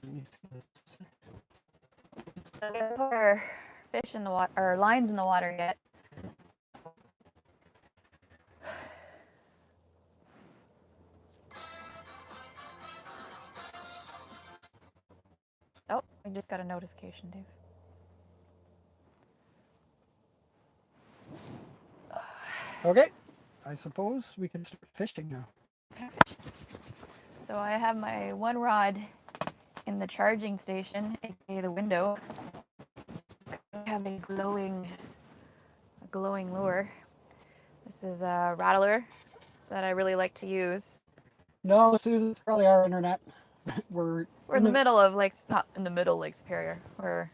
Let me see this. So we haven't put our fish in the water, or lines in the water yet. Oh, I just got a notification, Dave. Okay, I suppose we can start fishing now. So I have my one rod in the charging station, aka the window. I have a glowing lure. This is a rattler that I really like to use. No, Susan, it's probably our internet. We're in the middle of not in the middle Lake Superior. We're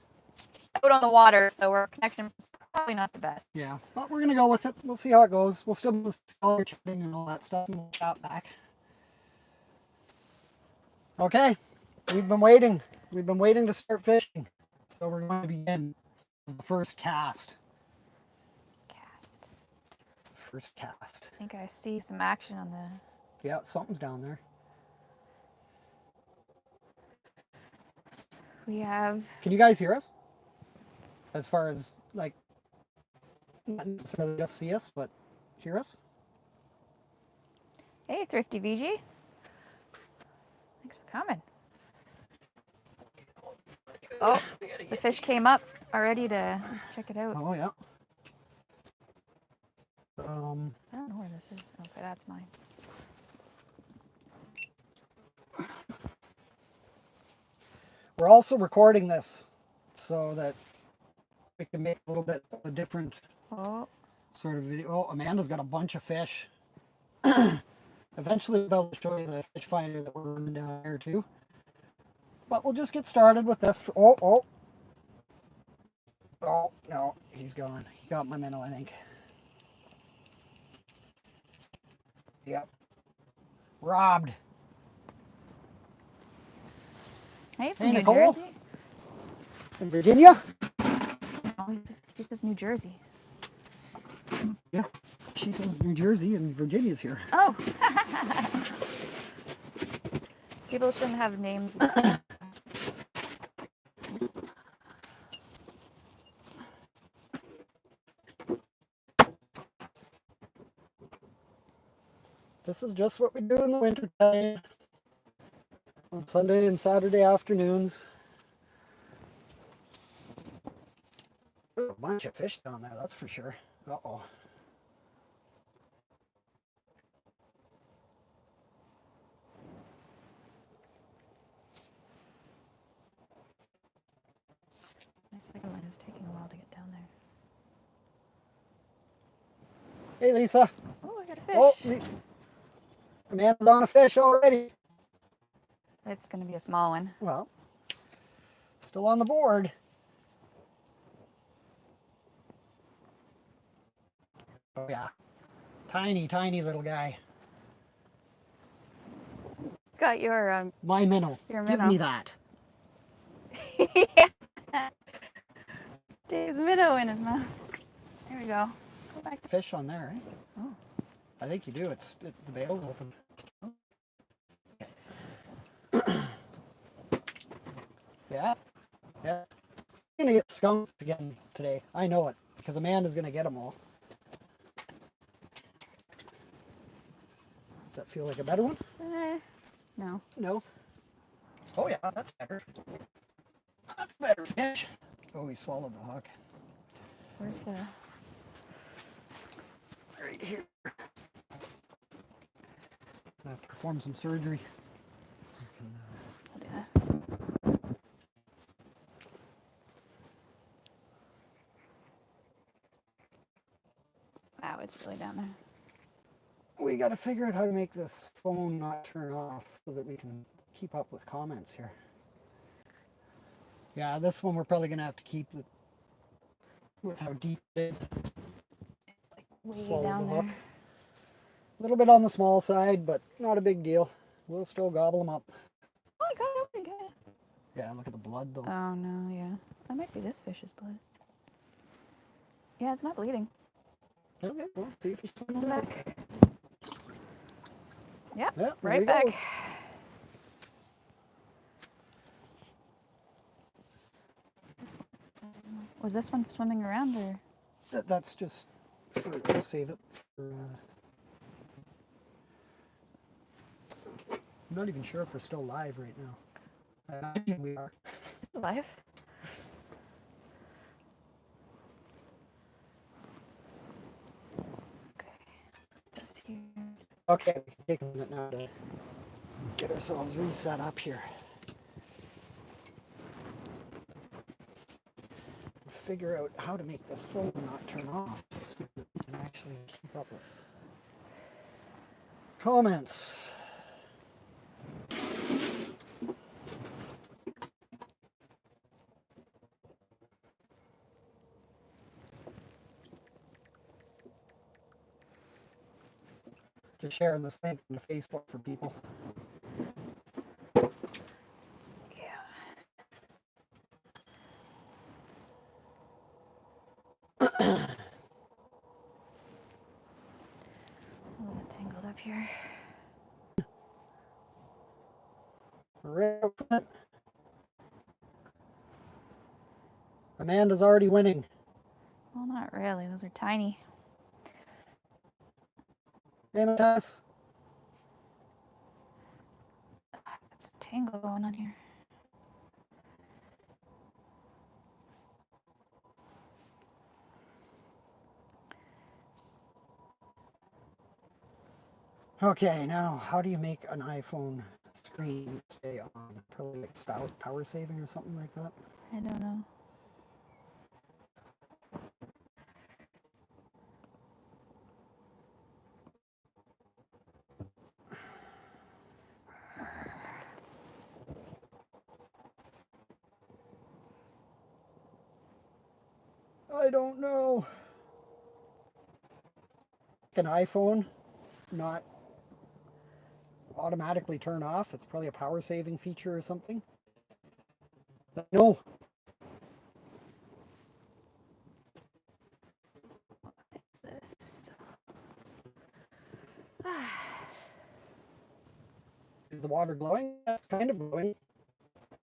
out on the water, so our connection is probably not the best. Yeah, but we're gonna go with it. We'll see how it goes. We'll still do the chatting and all that stuff, and we'll chat back. Okay, we've been waiting. We've been waiting to start fishing, so we're going to begin the first cast. First cast. I think I see some action on the. Yeah, something's down there. We have. Can you guys hear us? As far as like, not necessarily just see us, but hear us? Hey, Thrifty VG. Thanks for coming. Oh, the fish came up already to check it out. Oh yeah. I don't know where this is. Okay, that's mine. We're also recording this so that we can make a little bit of a different sort of video. Oh, Amanda's got a bunch of fish. Eventually, we'll be able to show you the fish finder that we're running down here too. But we'll just get started with this. Oh, no, he's gone. He got my minnow, I think. Yep. Robbed. Hey, from Hey, New Nicole. Jersey? In Virginia? Oh, he says New Jersey. Yeah. She says New Jersey and Virginia's here. Oh. People shouldn't have names. This is just what we do in the winter time. On Sunday and Saturday afternoons. There's a bunch of fish down there, that's for sure. Uh-oh. My second line is taking a while to get down there. Hey, Lisa. Oh, I got a fish. Oh, Amanda's on a fish already. It's going to be a small one. Well, still on the board. Oh, yeah. Tiny, tiny little guy. Got your my minnow. Your minnow. Give me that. Dave's minnow in his mouth. There we go. Go back to fish on there, right? Oh. I think you do. The bail's open. Oh. Yeah. Yeah. I'm gonna get skunked again today. I know it because Amanda's gonna get them all. Does that feel like a better one? No. No. Oh yeah, that's better. That's better fish. Oh, he swallowed the hook. Where's the? Right here. I have to perform some surgery. I'll do that. Wow, it's really down there. We got to figure out how to make this phone not turn off so that we can keep up with comments here. Yeah, this one we're probably going to have to keep with how deep it is. It's like way down there. A little bit on the small side, but not a big deal. We'll still gobble them up. Oh, I got it open good. Yeah, look at the blood though. Oh no, yeah. That might be this fish's blood. Yeah, it's not bleeding. Okay, well, see if he's still back. Yep, yeah, right back. Goes. Was this one swimming around or? That's just for, we'll save it. For, I'm not even sure if we're still live right now. I imagine we are. This is live. Okay. Just here. Okay, we can take a minute now to get ourselves reset up here. Figure out how to make this phone not turn off so that we can actually keep up with comments. Just sharing this thing on Facebook for people. Yeah. A little bit tangled up here. Right. Amanda's already winning. Well, not really. Those are tiny. Amanda, Got some tangle going on here. okay, now how do you make an iPhone screen stay on? Probably like power saving or something like that? I don't know. I don't know. Can iPhone not automatically turn off? It's probably a power saving feature or something. No. What is this? Is the water glowing? It's kind of glowing.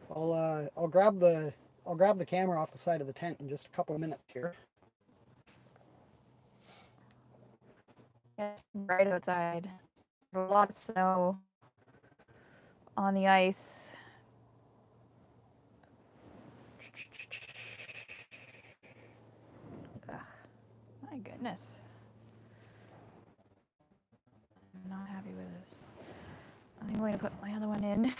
I'll grab the camera off the side of the tent in just a couple of minutes here. Yeah, it's bright outside. There's a lot of snow on the ice. Ugh, my goodness. I'm not happy with this. I'm going to put my other one in.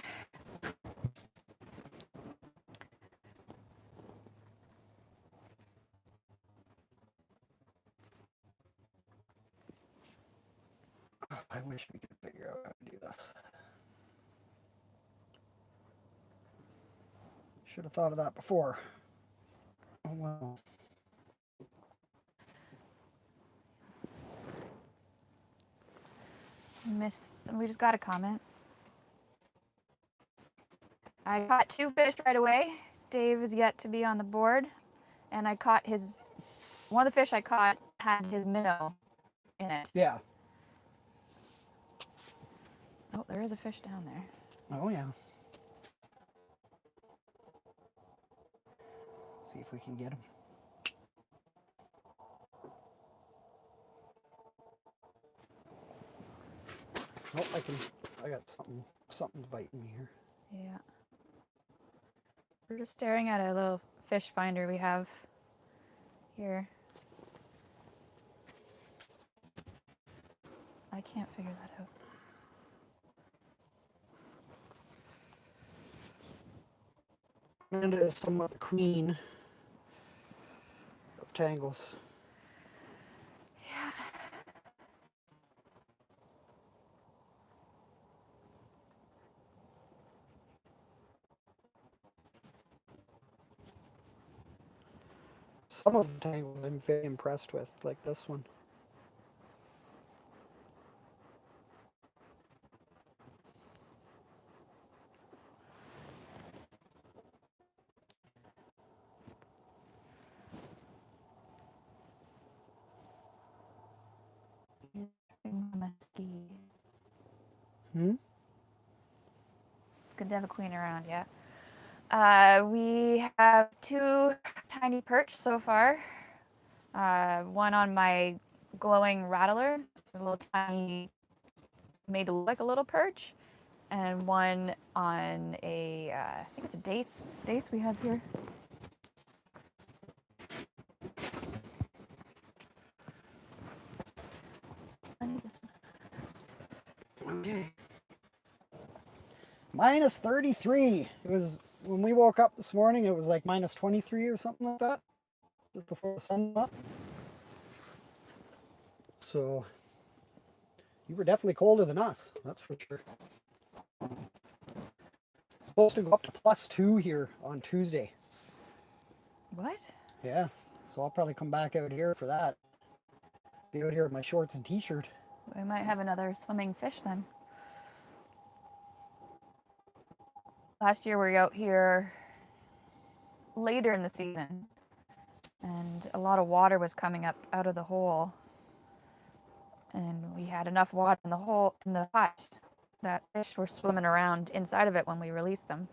I wish we could figure out how to do this. Should have thought of that before. Oh well. We just got a comment. I caught 2 fish right away. Dave is yet to be on the board. And I caught one of the fish I caught had his minnow in it. Yeah. Oh, there is a fish down there. Oh yeah. See if we can get him. Oh, I got something's biting me here. Yeah. We're just staring at a little fish finder we have here. I can't figure that out. Amanda is somewhat the queen of tangles. Yeah. Some of the tangles I'm very impressed with, like this one. Hmm? It's good to have a queen around, yeah. We have 2 tiny perch so far. One on my glowing rattler, a little tiny, made to look like a little perch, and one on a, I think it's a dace we have here. I need this one. Okay. Minus 33. It was, when we woke up this morning, it was like minus 23 or something like that, just before the sun went up. So you were definitely colder than us, that's for sure. It's supposed to go up to +2 here on Tuesday. What? Yeah, so I'll probably come back out here for that. Be out here with my shorts and t-shirt. We might have another swimming fish then. Last year we were out here later in the season, and a lot of water was coming up out of the hole, and we had enough water in the hole in the hut that fish were swimming around inside of it when we released them.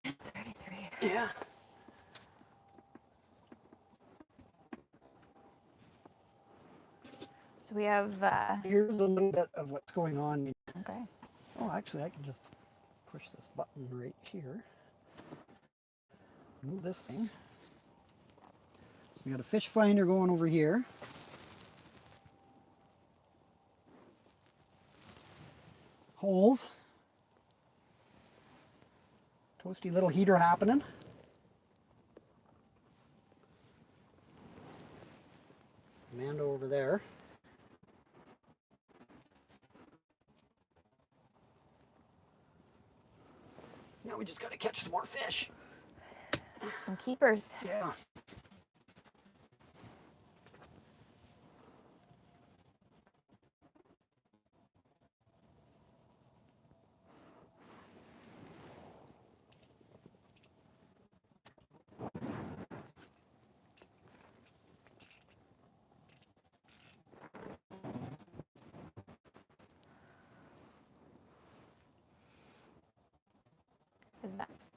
It's 33. Yeah. So we have Here's a little bit of what's going on. okay. Oh, actually, I can just push this button right here. Move this thing. So we got a fish finder going over here. Holes. Toasty little heater happening. Amanda over there. Now we just got to catch some more fish. Some keepers. Yeah.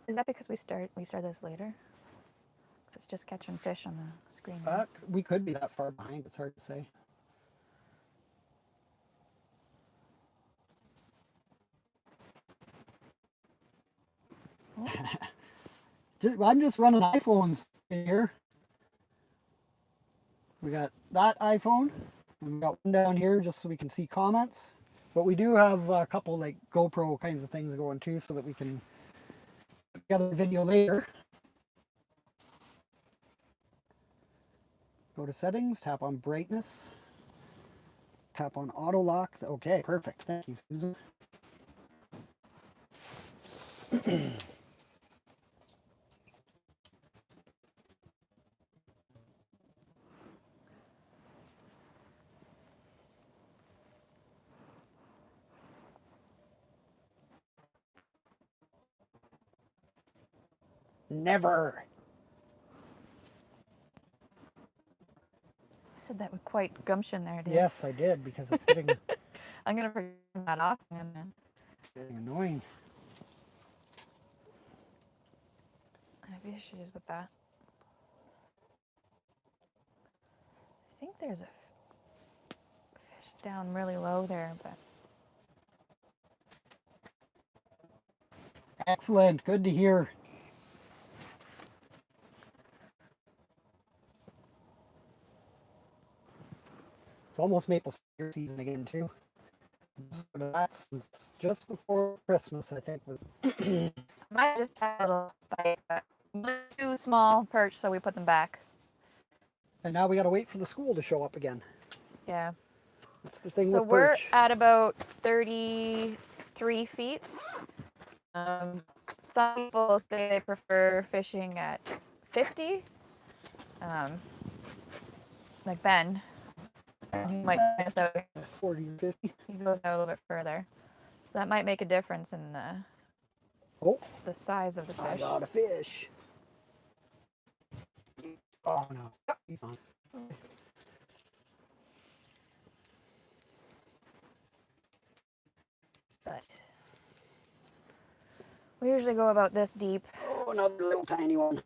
Is that because we start this later? 'Cause it's just catching fish on the screen. Right? We could be that far behind. It's hard to say. I'm just running iPhones in here. We got that iPhone, and we got one down here just so we can see comments. But we do have a couple like GoPro kinds of things going too, so that we can put together a video later. Go to settings, tap on brightness, tap on auto lock. Okay, perfect. Thank you, Susan. Never. You said that with quite gumption there, dude. Yes, I did, because it's getting, I'm gonna forget that off, man. it's getting annoying. I have issues with that. I think there's a fish down really low there, but Excellent. Good to hear. It's almost maple syrup season again too. That's just before Christmas, I think. I might just have a little bite, but too small perch, so we put them back. And now we got to wait for the school to show up again. Yeah. That's the thing So with we're perch. at about 33 feet. Some people say they prefer fishing at 50. Like Ben, he might miss out. 40 or 50. He goes out a little bit further, so that might make a difference in the size of the I fish. got a fish. Oh no, he's on. but we usually go about this deep. Oh, another little tiny one.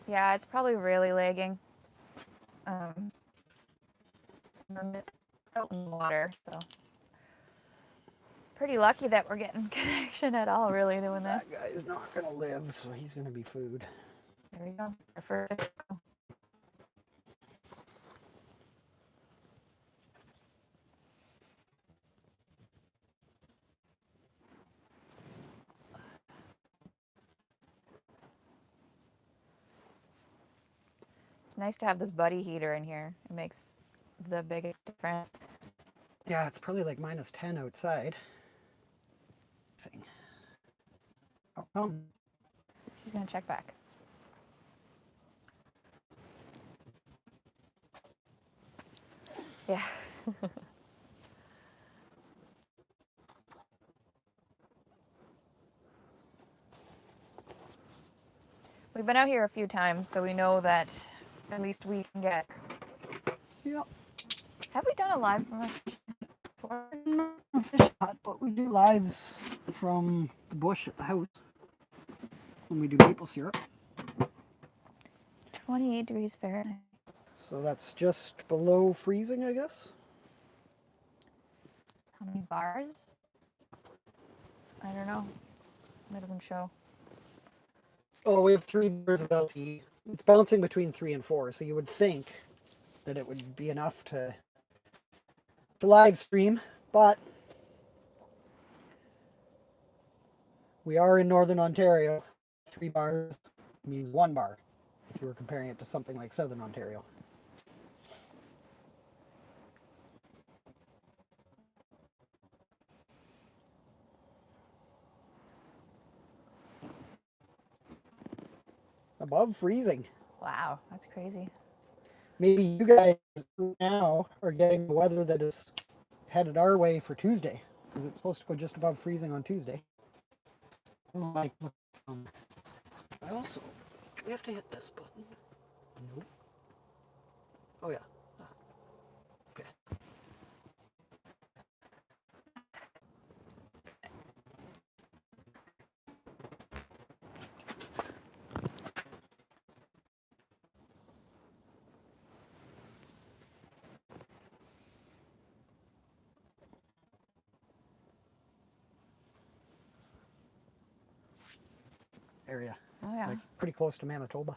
Yeah, it's probably really lagging. Out in the water, so pretty lucky that we're getting connection at all, really, doing this. That guy's not going to live, so he's going to be food. There we go. Our first go. It's nice to have this buddy heater in here. It makes the biggest difference. Yeah, it's probably like -10 outside. Thing. Oh, come. She's gonna check back. Yeah. We've been out here a few times, so we know that at least we can get. Yep. Have we done a live from before? Not a fish hut, but we do lives from the bush at the house when we do maple syrup. 28 degrees Fahrenheit. So that's just below freezing, I guess. How many bars? I don't know. That doesn't show. Oh, we have 3 bars of LTE. It's bouncing between 3 and 4, so you would think that it would be enough to live stream, but we are in Northern Ontario. 3 bars means 1 bar if you were comparing it to something like Southern Ontario. Above freezing. Wow, that's crazy. Maybe you guys now are getting the weather that is headed our way for Tuesday, because it's supposed to go just above freezing on Tuesday. Oh, I also, do we have to hit this button? Nope. Oh yeah. Okay. Area. Oh yeah. Like pretty close to Manitoba.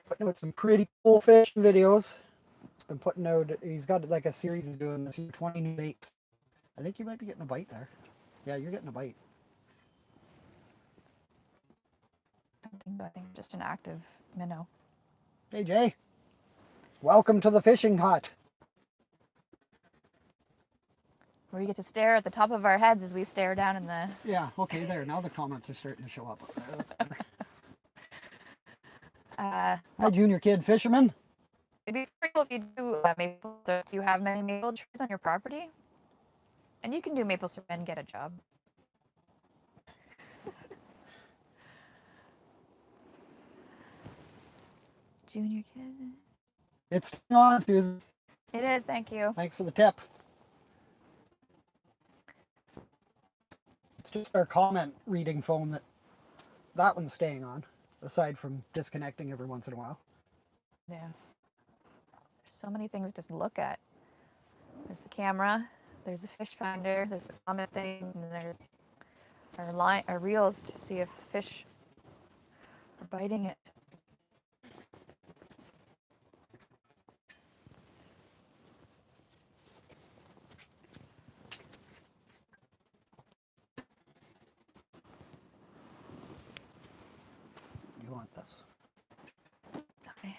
Putting out some pretty cool fishing videos. It's been putting out, he's got like a series he's doing this year, 20 new baits. I think you might be getting a bite there. Yeah, you're getting a bite. I think just an active minnow. Hey Jay, welcome to the fishing hut. Where you get to stare at the top of our heads as we stare down in the... Yeah, okay, there. Now the comments are starting to show up there. That's better. Hi, junior kid fisherman. It'd be pretty cool if you do maple syrup. Do you have many maple trees on your property? And you can do maple syrup and get a job. Junior kid. It's on, Susan. It is, thank you. Thanks for the tip. It's just our comment reading phone that one's staying on, aside from disconnecting every once in a while. Yeah. There's so many things to look at. There's the camera, there's the fish finder, there's the comment things, and there's our reels to see if fish are biting it. You want this? Okay,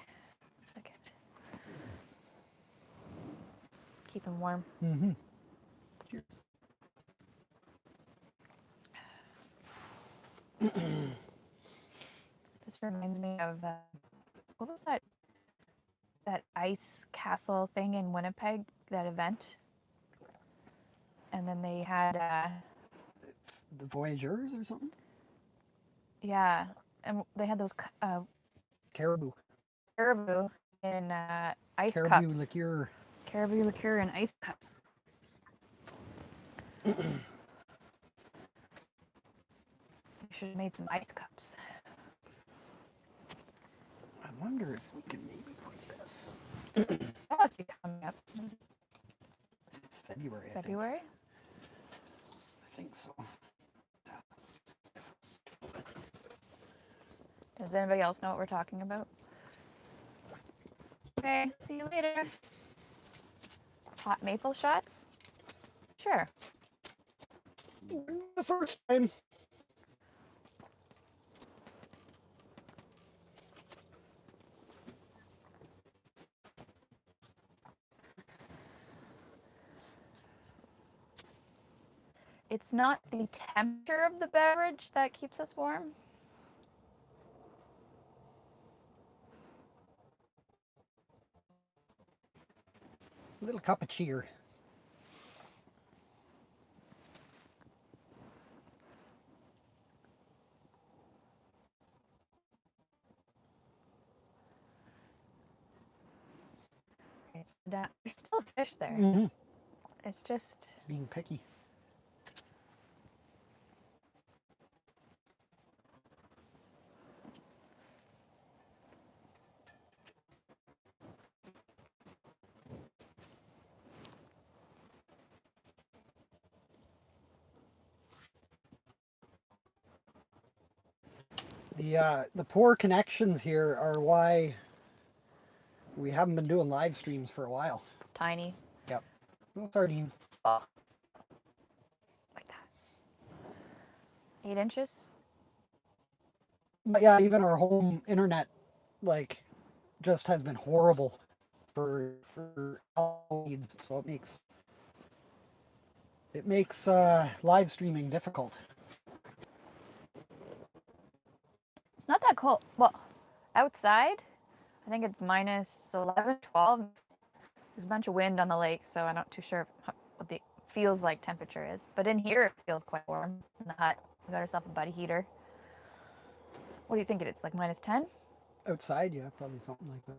second. Keep them warm. Mm-hmm. Cheers. This reminds me of what was that ice castle thing in Winnipeg? That event, and then they had The Voyageurs or something? Yeah, and they had those Caribou. caribou in ice Caribou cups. liqueur. Caribou liqueur in ice cups. We should have made some ice cups. I wonder if we can maybe put this. That must be coming up. It's February, February? I think so. Does anybody else know what we're talking about? Okay, see you later. Hot maple shots? Sure. The first time. It's not the temperature of the beverage that keeps us warm. A little cup of cheer. It's down. There's still fish there. Mm-hmm. It's just. It's being picky. The poor connections here are why we haven't been doing live streams for a while. Tiny. Yep. No sardines. Oh. Like that. 8 inches? But yeah, even our home internet, like, just has been horrible for needs. So it makes live streaming difficult. It's not that cold. Well, outside, I think it's minus 11, 12. There's a bunch of wind on the lake, so I'm not too sure what the feels like temperature is. But in here, it feels quite warm in the hut. We got ourselves a buddy heater. What do you think it is? Like minus 10? Outside, yeah, probably something like that.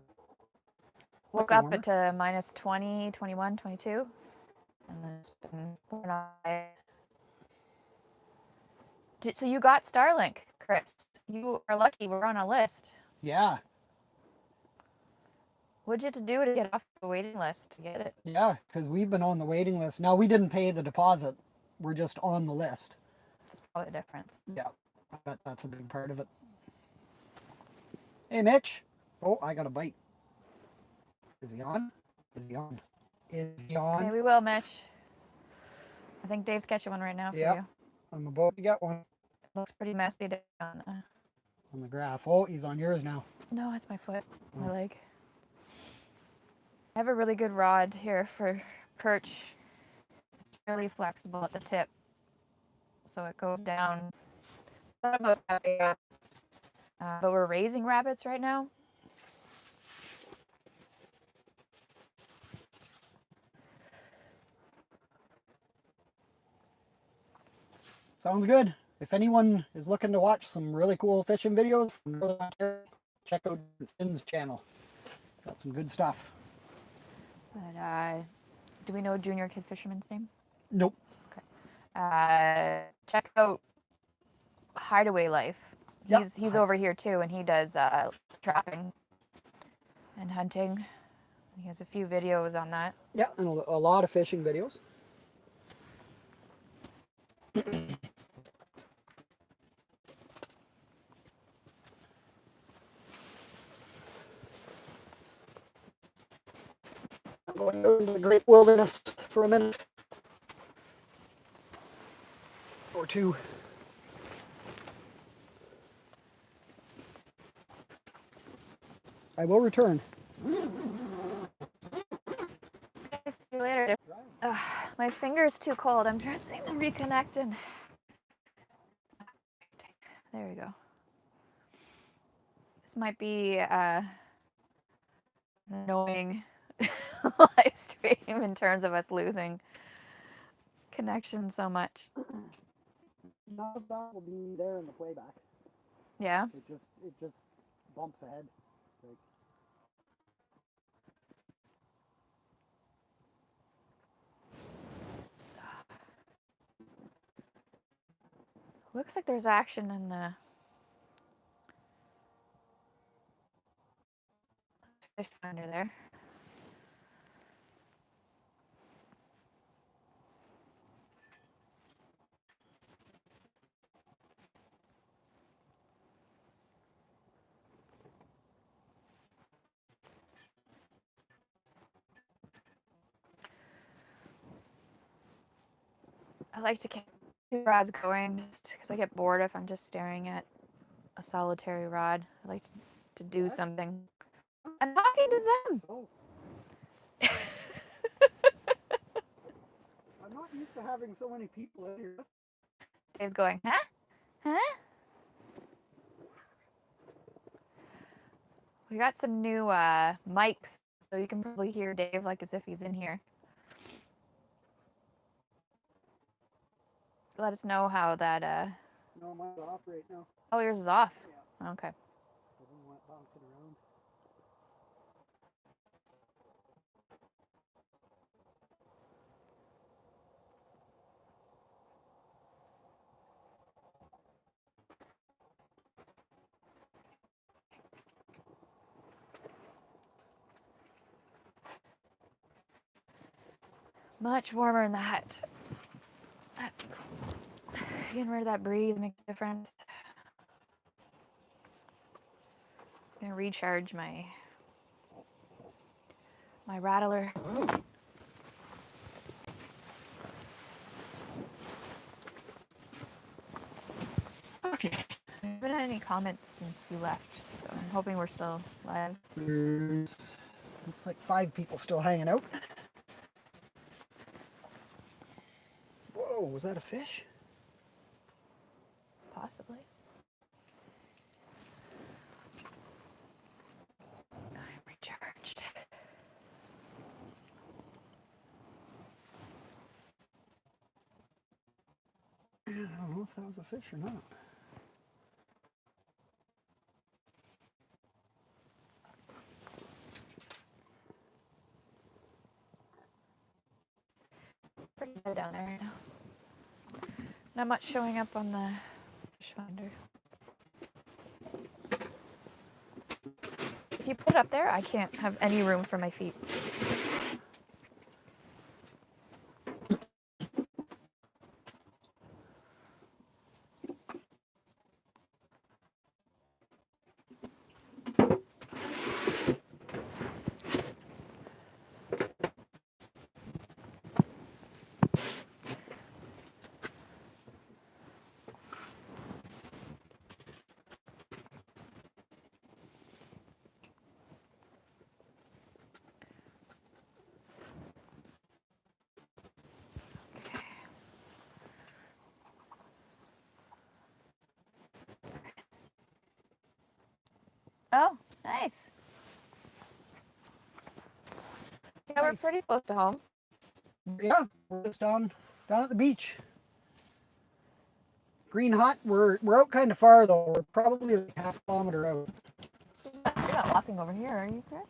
Woke up at minus 20, 21, 22. And then it's been so you got Starlink, Chris. You are lucky we're on a list. Yeah. What'd you have to do to get off the waiting list to get it? Yeah, because we've been on the waiting list. Now, we didn't pay the deposit. We're just on the list. That's probably the difference. Yeah, I bet that's a big part of it. Hey, Mitch. Oh, I got a bite. Is he on? Is he on? Is he on? Okay, we will, Mitch. I think Dave's catching one right now for you. I'm about to get one. It looks pretty messy down on the graph. Oh, he's on yours now. No, it's my foot, my leg. I have a really good rod here for perch. Really flexible at the tip, so it goes down. But we're raising rabbits right now. Sounds good. If anyone is looking to watch some really cool fishing videos from Northern Ontario, check out Finn's channel. Got some good stuff. But do we know Junior Kid Fisherman's name? Nope. Okay. Check out Hideaway Life. Yep. He's over here too, and he does trapping and hunting. He has a few videos on that. Yeah, and a lot of fishing videos. I'm going out into the great wilderness for a minute or two. I will return. Okay, see you later. My finger's too cold. I'm pressing the reconnect and there we go. This might be an annoying live stream in terms of us losing connection so much. None of that will be there in the playback. Yeah. It just bumps ahead. Like, Looks like there's action in the fish finder there. I like to keep 2 rods going just because I get bored if I'm just staring at a solitary rod. I like to do What? something. I'm talking to them. oh, I'm not used to having so many people in here. Dave's going, huh? Huh? We got some new mics, so you can probably hear Dave like as if he's in here. Let us know how that. No, mine's off right now. Oh, yours is off. Yeah. Okay. I don't want it bouncing around. Much warmer in the hut. Getting rid of that breeze makes a difference. I'm gonna recharge my rattler. Okay. There haven't been any comments since you left, so I'm hoping we're still live. There's looks like 5 people still hanging out. Whoa, was that a fish? Possibly. I'm recharged. I don't know if that was a fish or not. Pretty low down there now. Not much showing up on the fish finder. If you put it up there, I can't have any room for my feet. Oh, nice. Yeah, Nice. we're pretty close to home. Yeah, we're just down at the beach. Green Hut, we're out kind of far though. We're probably like half a kilometer out. You're not walking over here, are you, Chris?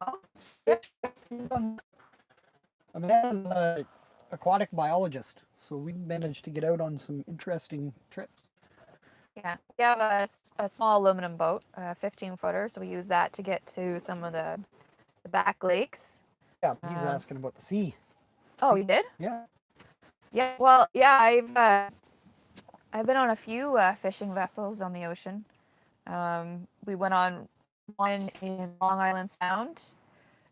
Oh, Amanda's an aquatic biologist, so we managed to get out on some interesting trips. yeah. We have a small aluminum boat, a 15-footer, so we use that to get to some of the back lakes. Yeah, he's asking about the sea. Oh, you did? Yeah. Yeah. Well, yeah. I've been on a few fishing vessels on the ocean. We went on one in Long Island Sound,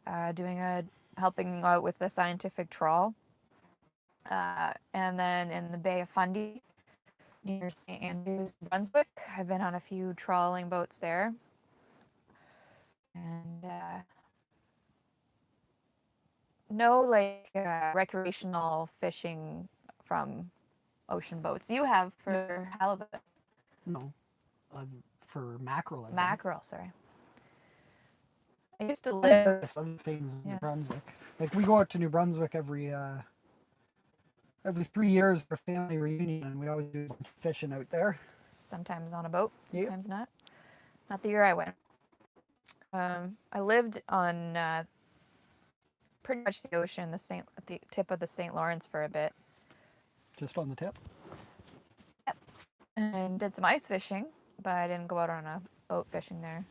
helping out with the scientific trawl, and then in the Bay of Fundy near St. Andrews, Brunswick. I've been on a few trawling boats there, and no like recreational fishing from ocean boats. You have for halibut. No, for mackerel. I think. Mackerel, sorry. I used to And live. various other things in New Yeah. Brunswick. Like we go out to New Brunswick every 3 years for family reunion, and we always do a bunch of fishing out there. Sometimes on a boat, Yep. sometimes not. Not the year I went. I lived on pretty much the ocean, at the tip of the St. Lawrence for a bit, Just on the tip. and did some ice fishing, but I didn't go out on a boat fishing there.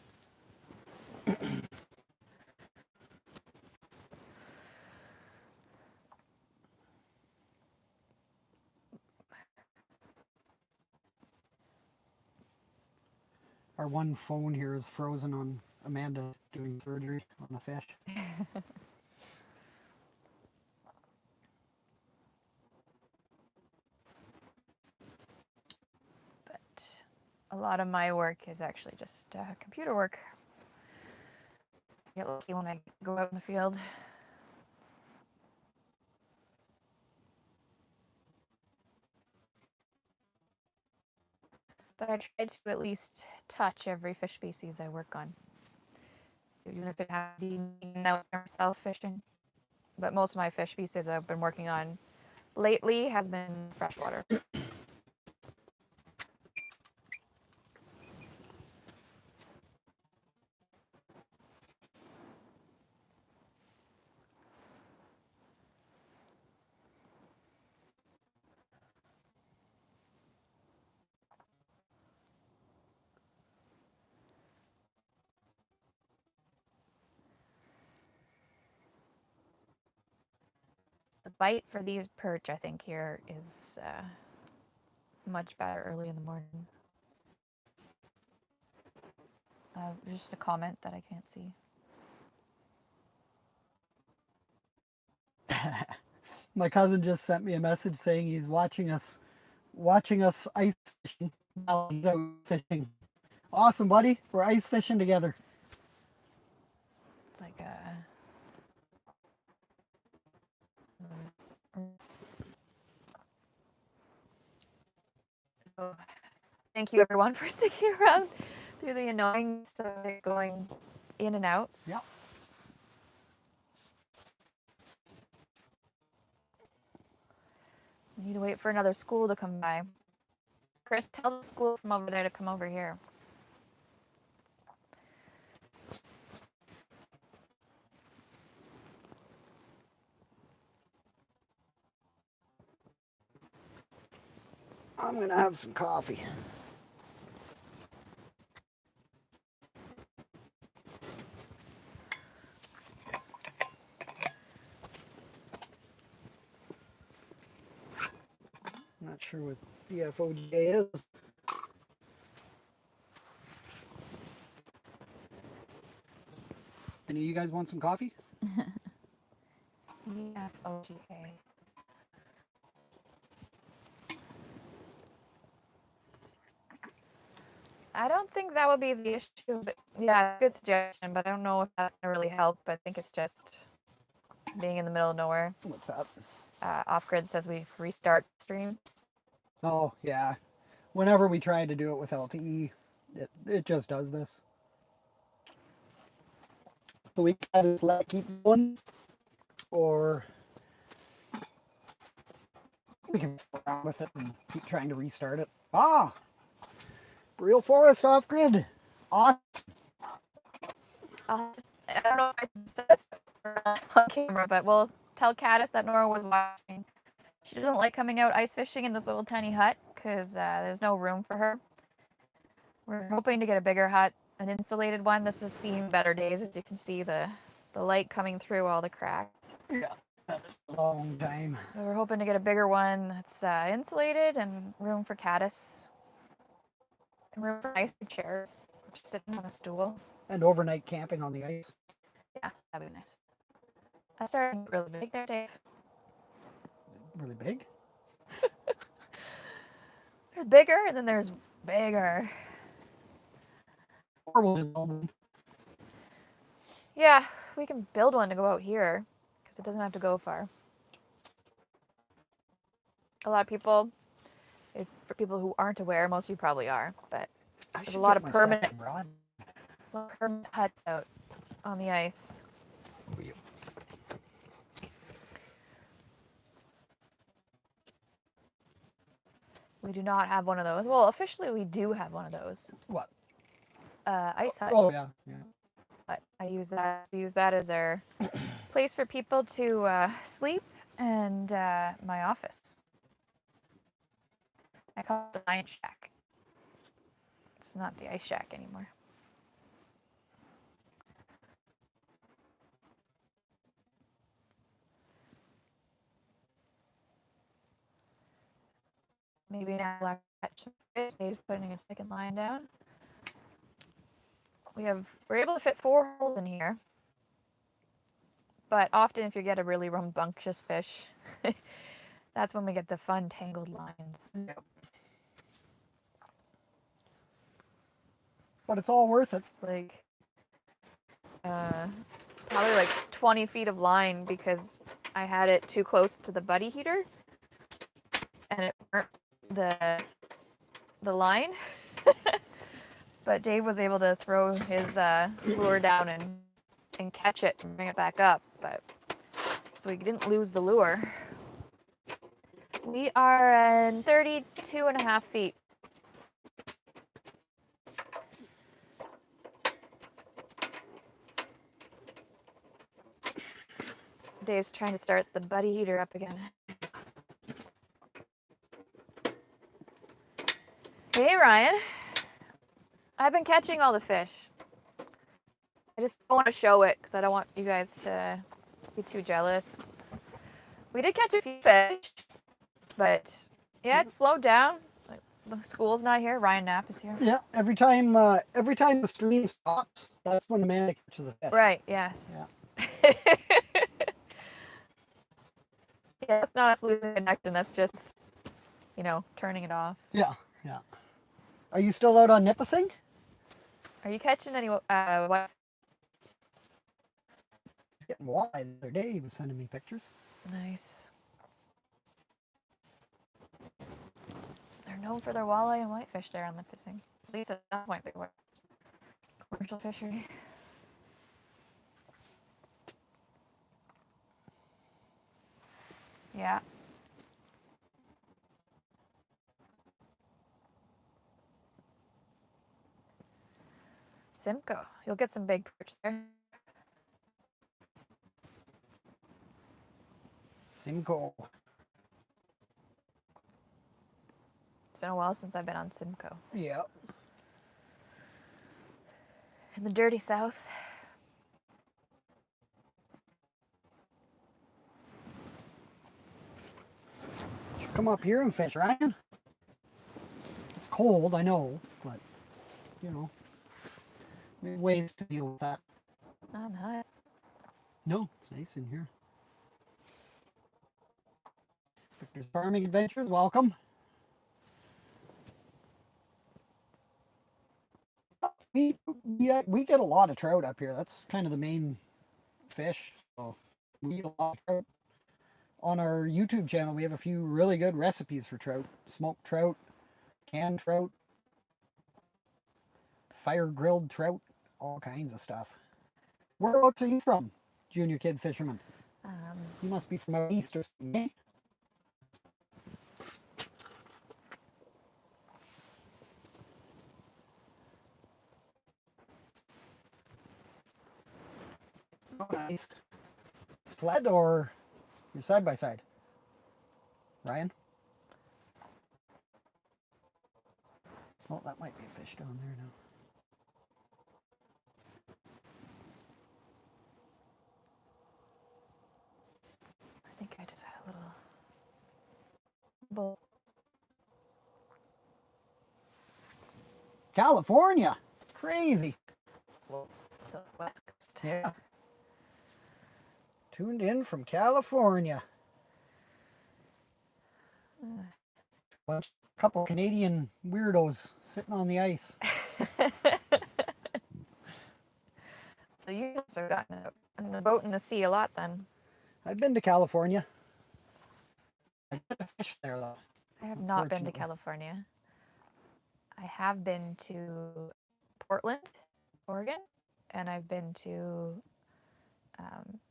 Our one phone here is frozen on Amanda doing surgery on a fish. But a lot of my work is actually just computer work. I get lucky when I go out in the field. But I try to at least touch every fish species I work on, even if it has to be me out myself fishing. But most of my fish species I've been working on lately has been freshwater. The bite for these perch, I think, here is much better early in the morning. Just a comment that I can't see. My cousin just sent me a message saying he's watching us ice fishing while he's out fishing. Awesome, buddy. We're ice fishing together. It's like so thank you everyone for sticking around through the annoyingness of it going in and out. Yep. We need to wait for another school to come by. Chris, tell the school from over there to come over here. I'm gonna have some coffee. Not sure what BFOJ is. Any of you guys want some coffee? BFOGK. I don't think that would be the issue, but yeah, good suggestion, but I don't know if that's gonna really help. I think it's just being in the middle of nowhere. What's up? Off grid says we restart stream. Oh, yeah. Whenever we try to do it with LTE, it just does this. So we can just let it keep going, or we can play around with it and keep trying to restart it. Ah! Real forest off grid. Awesome. I don't know if I can say this on camera, but we'll tell Caddis that Nora was watching. She doesn't like coming out ice fishing in this little tiny hut because there's no room for her. We're hoping to get a bigger hut, an insulated one. This has seen better days, as you can see the light coming through all the cracks. Yeah, that's a long time. So we're hoping to get a bigger one that's insulated and room for Caddis. And room for nice big chairs, just sitting on a stool. And overnight camping on the ice. Yeah, that'd be nice. That's starting really big there, Dave. Really big? There's bigger, and then there's bigger. Or we'll just build one. Yeah, we can build one to go out here, because it doesn't have to go far. A lot of people, for people who aren't aware, most of you probably are, but there's a lot of permanent huts out. on the ice. We do not have one of those. Well, officially we do have one of those. What? Ice hut. Oh yeah, yeah. But I use that as our place for people to sleep and my office. I call it the science shack. It's not the ice shack anymore. Maybe now I'll catch some fish. Dave's putting a second line down. We're able to fit 4 holes in here. But often if you get a really rambunctious fish, that's when we get the fun tangled lines. Yep. But it's all worth it. It's like probably like 20 feet of line because I had it too close to the buddy heater and it burnt the line. But Dave was able to throw his lure down and catch it and bring it back up. But so we didn't lose the lure. We are in 32.5 feet. Dave's trying to start the buddy heater up again. Hey, Ryan. I've been catching all the fish. I just don't want to show it because I don't want you guys to be too jealous. We did catch a few fish, but yeah, it's slowed down. Like, the school's not here. Ryan Knapp is here. Yeah, every time the stream stops, that's when Amanda catches a fish. Right, yes. Yeah. Yeah, that's not us losing connection. That's just, turning it off. Yeah, yeah. Are you still out on Nipissing? Are you catching any what? He's getting walleye the other day. He was sending me pictures. Nice. They're known for their walleye and whitefish there on Nipissing. At least at that point they were. Commercial fishery. Yeah. Simcoe. You'll get some big perch there. Simcoe. It's been a while since I've been on Simcoe. Yeah. In the dirty south. Should come up here and fish, Ryan. It's cold, I know, but there are ways to deal with that. Not hot. No, it's nice in here. Victor's Farming Adventures, welcome. We get a lot of trout up here. That's kind of the main fish. So we eat a lot of trout. On our YouTube channel, we have a few really good recipes for trout. Smoked trout, canned trout, fire grilled trout, all kinds of stuff. Whereabouts are you from, Junior Kid Fisherman? You must be from out east or something, eh? Oh, nice. Sled or you're side by side? Ryan? Oh, that might be a fish down there now. I think I just had a little bowl. California! Crazy! So West Coast. Yeah. Tuned in from California. Couple Canadian weirdos sitting on the ice. So you must have gotten in the boat in the sea a lot then. I've been to California. I get to fish there though. I have not been to California. I have been to Portland, Oregon, and I've been to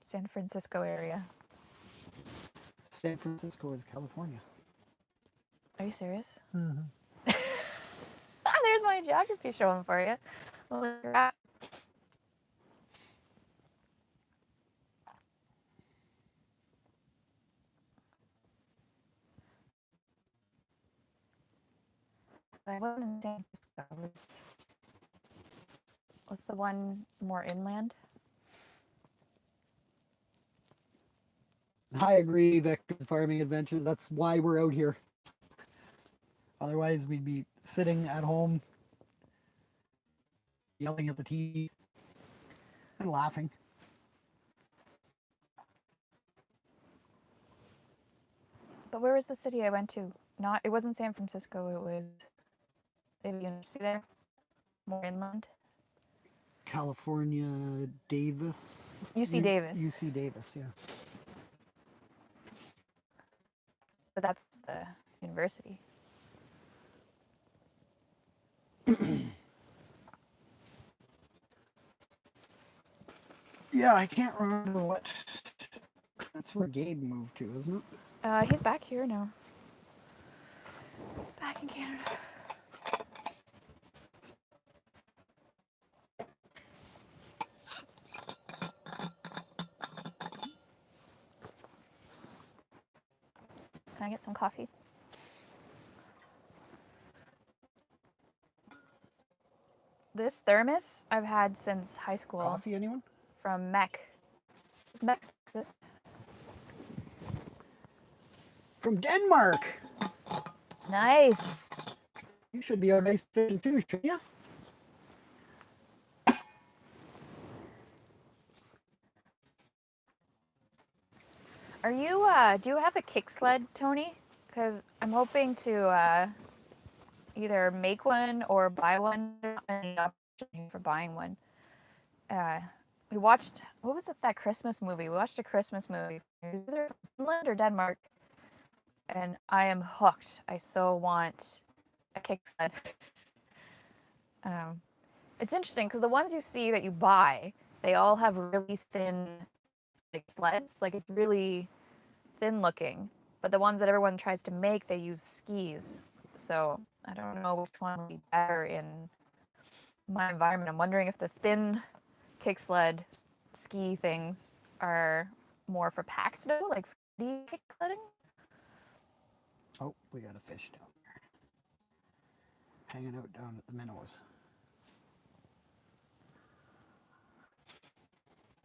San Francisco area. San Francisco is California. Are you serious? Mm-hmm. There's my geography showing for you. Holy crap. I wasn't in San Francisco. What's the one more inland? I agree, Victor's Farming Adventures. That's why we're out here. Otherwise, we'd be sitting at home, yelling at the TV, and laughing. But where was the city I went to? Not, it wasn't San Francisco. It was the university there, more inland. California, Davis. UC Davis. UC Davis, yeah. But that's the university. Yeah, I can't remember what. That's where Gabe moved to, isn't it? He's back here now. Back in Canada. Can I get some coffee? This thermos I've had since high school. Coffee, anyone? From Mech. Is Mech this? From Denmark! Nice. You should be out ice fishing too, shouldn't you? Are you, do you have a kick sled, Tony? Because I'm hoping to either make one or buy one. Any opportunity for buying one. We watched, what was it, that Christmas movie? We watched a Christmas movie. It was either Finland or Denmark. And I am hooked. I so want a kick sled. It's interesting because the ones you see that you buy, they all have really thin like sleds. Like it's really thin looking. But the ones that everyone tries to make, they use skis. So I don't know which one would be better in my environment. I'm wondering if the thin kick sled ski things are more for pack snow, like kick sledding. Oh, we got a fish down there. Hanging out down at the minnows.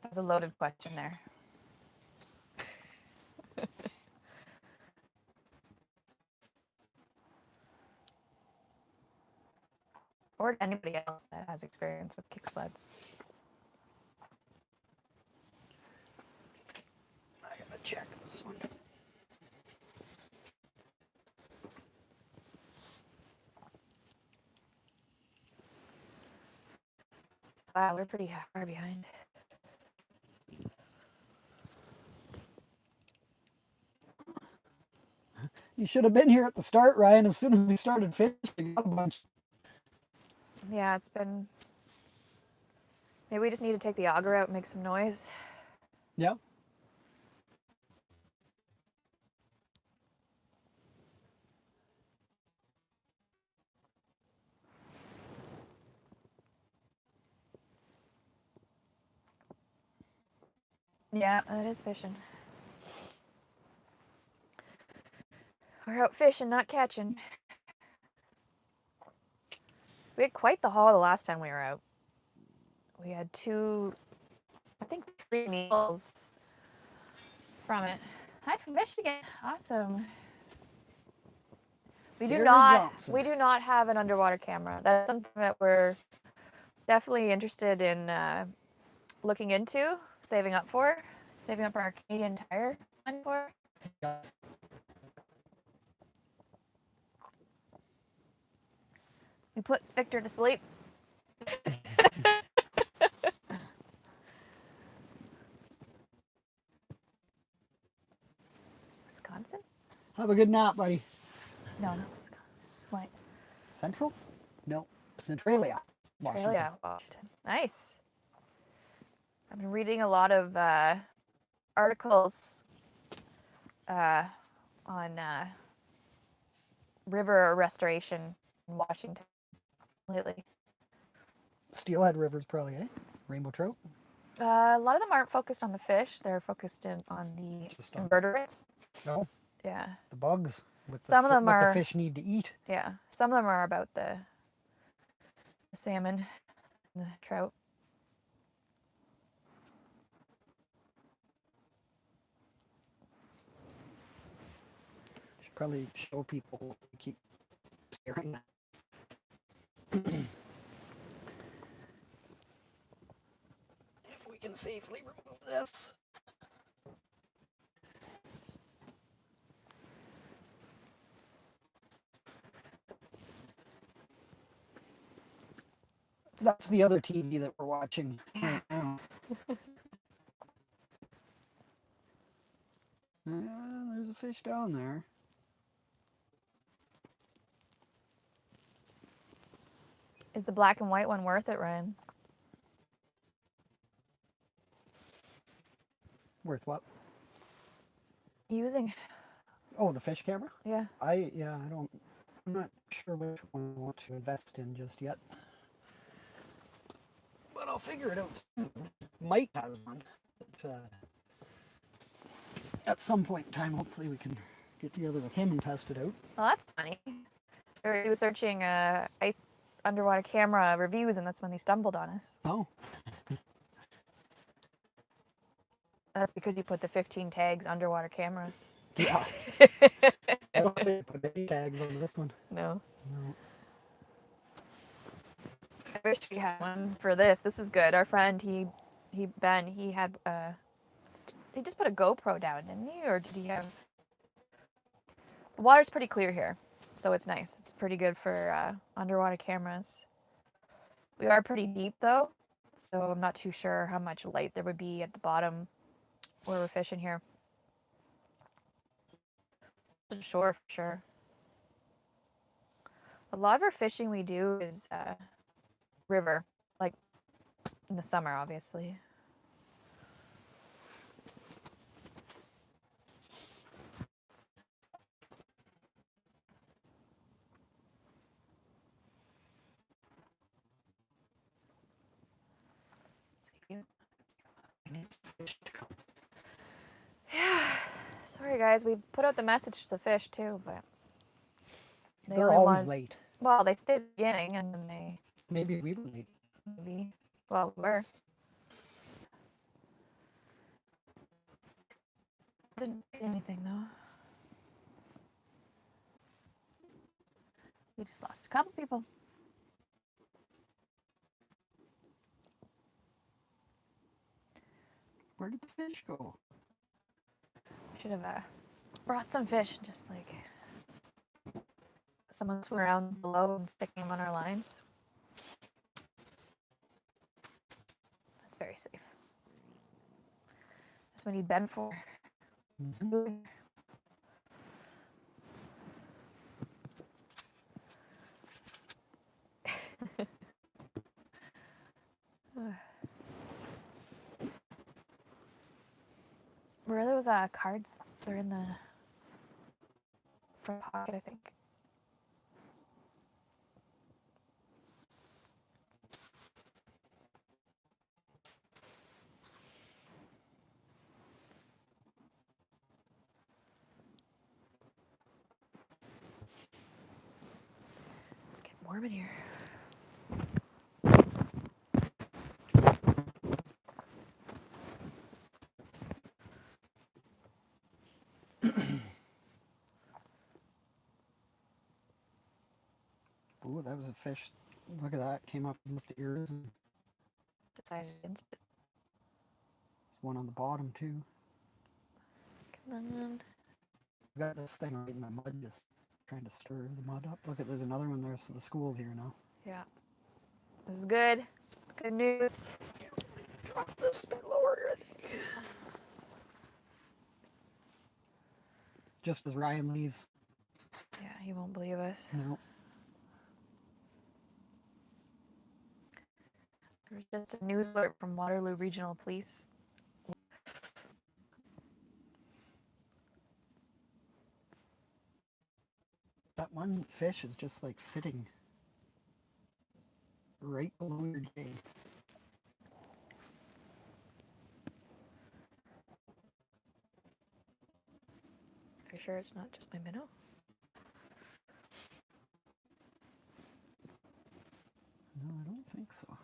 That was a loaded question there. Or anybody else that has experience with kick sleds. I gotta check this one. Wow, we're pretty far behind. You should have been here at the start, Ryan. As soon as we started fishing, we got a bunch. Yeah, it's been... Maybe we just need to take the auger out and make some noise. Yeah. Yeah, that is fishing. We're out fishing, not catching. We had quite the haul the last time we were out. We had I think 3 meals from it. Hi from Michigan. Awesome. We do not have an underwater camera. That's something that we're definitely interested in looking into, saving up our Canadian Tire money for. Yeah. We put Victor to sleep. Wisconsin? Have a good nap, buddy. No, not Wisconsin. What? Central? No. Centralia. Washington. Australia, Washington. Nice. I've been reading a lot of articles on river restoration in Washington lately. Steelhead River's probably, eh? Rainbow trout? A lot of them aren't focused on the fish. They're focused on the Just on, invertebrates. no, Yeah. the bugs. With Some of them what are. the fish need to eat. Yeah. Some of them are about the salmon and the trout. Should probably show people keep staring at. If we can safely remove this. That's the other TV that we're watching right now. There's a fish down there. Is the black and white one worth it, Ryan? Worth what? Using. Oh, the fish camera? Yeah. I'm not sure which one I want to invest in just yet. But I'll figure it out soon. Mike has one. But, at some point in time, hopefully we can get together with him and test it out. Well, that's funny. He was searching ice underwater camera reviews, and that's when they stumbled on us. Oh. That's because you put the 15 tags underwater cameras. Yeah. I don't think I put any tags on this one. No. No. I wish we had one for this. This is good. Our friend, Ben, he just put a GoPro down, didn't he? Or did he have... The water's pretty clear here, so it's nice. It's pretty good for underwater cameras. We are pretty deep, though, so I'm not too sure how much light there would be at the bottom where we're fishing here. The shore, for sure. A lot of our fishing we do is river, like in the summer, obviously. Yeah. Sorry, guys. We put out the message to the fish, too, but... They're always late. Well, they stayed at the beginning, and then they... Maybe we were late. Maybe. Well, we were. Didn't get anything, though. We just lost a couple people. Where did the fish go? Should have brought some fish and just, like... Someone swim around below and sticking them on our lines. That's very safe. That's what we need Ben for. Where are those cards? They're in the front pocket, I think. It's getting warm in here. Ooh, that was a fish. Look at that. Came up and looked at yours. And Decided against it. there's one on the bottom, too. Come on. We got this thing right in the mud, just trying to stir the mud up. Look at, there's another one there, so the school's here now. Yeah. This is good. It's good news. Drop this a bit lower, I think. Just as Ryan leaves. Yeah, he won't believe us. No. There's just a news alert from Waterloo Regional Police. That one fish is just like sitting right below your jig. Are you sure it's not just my minnow? No, I don't think so.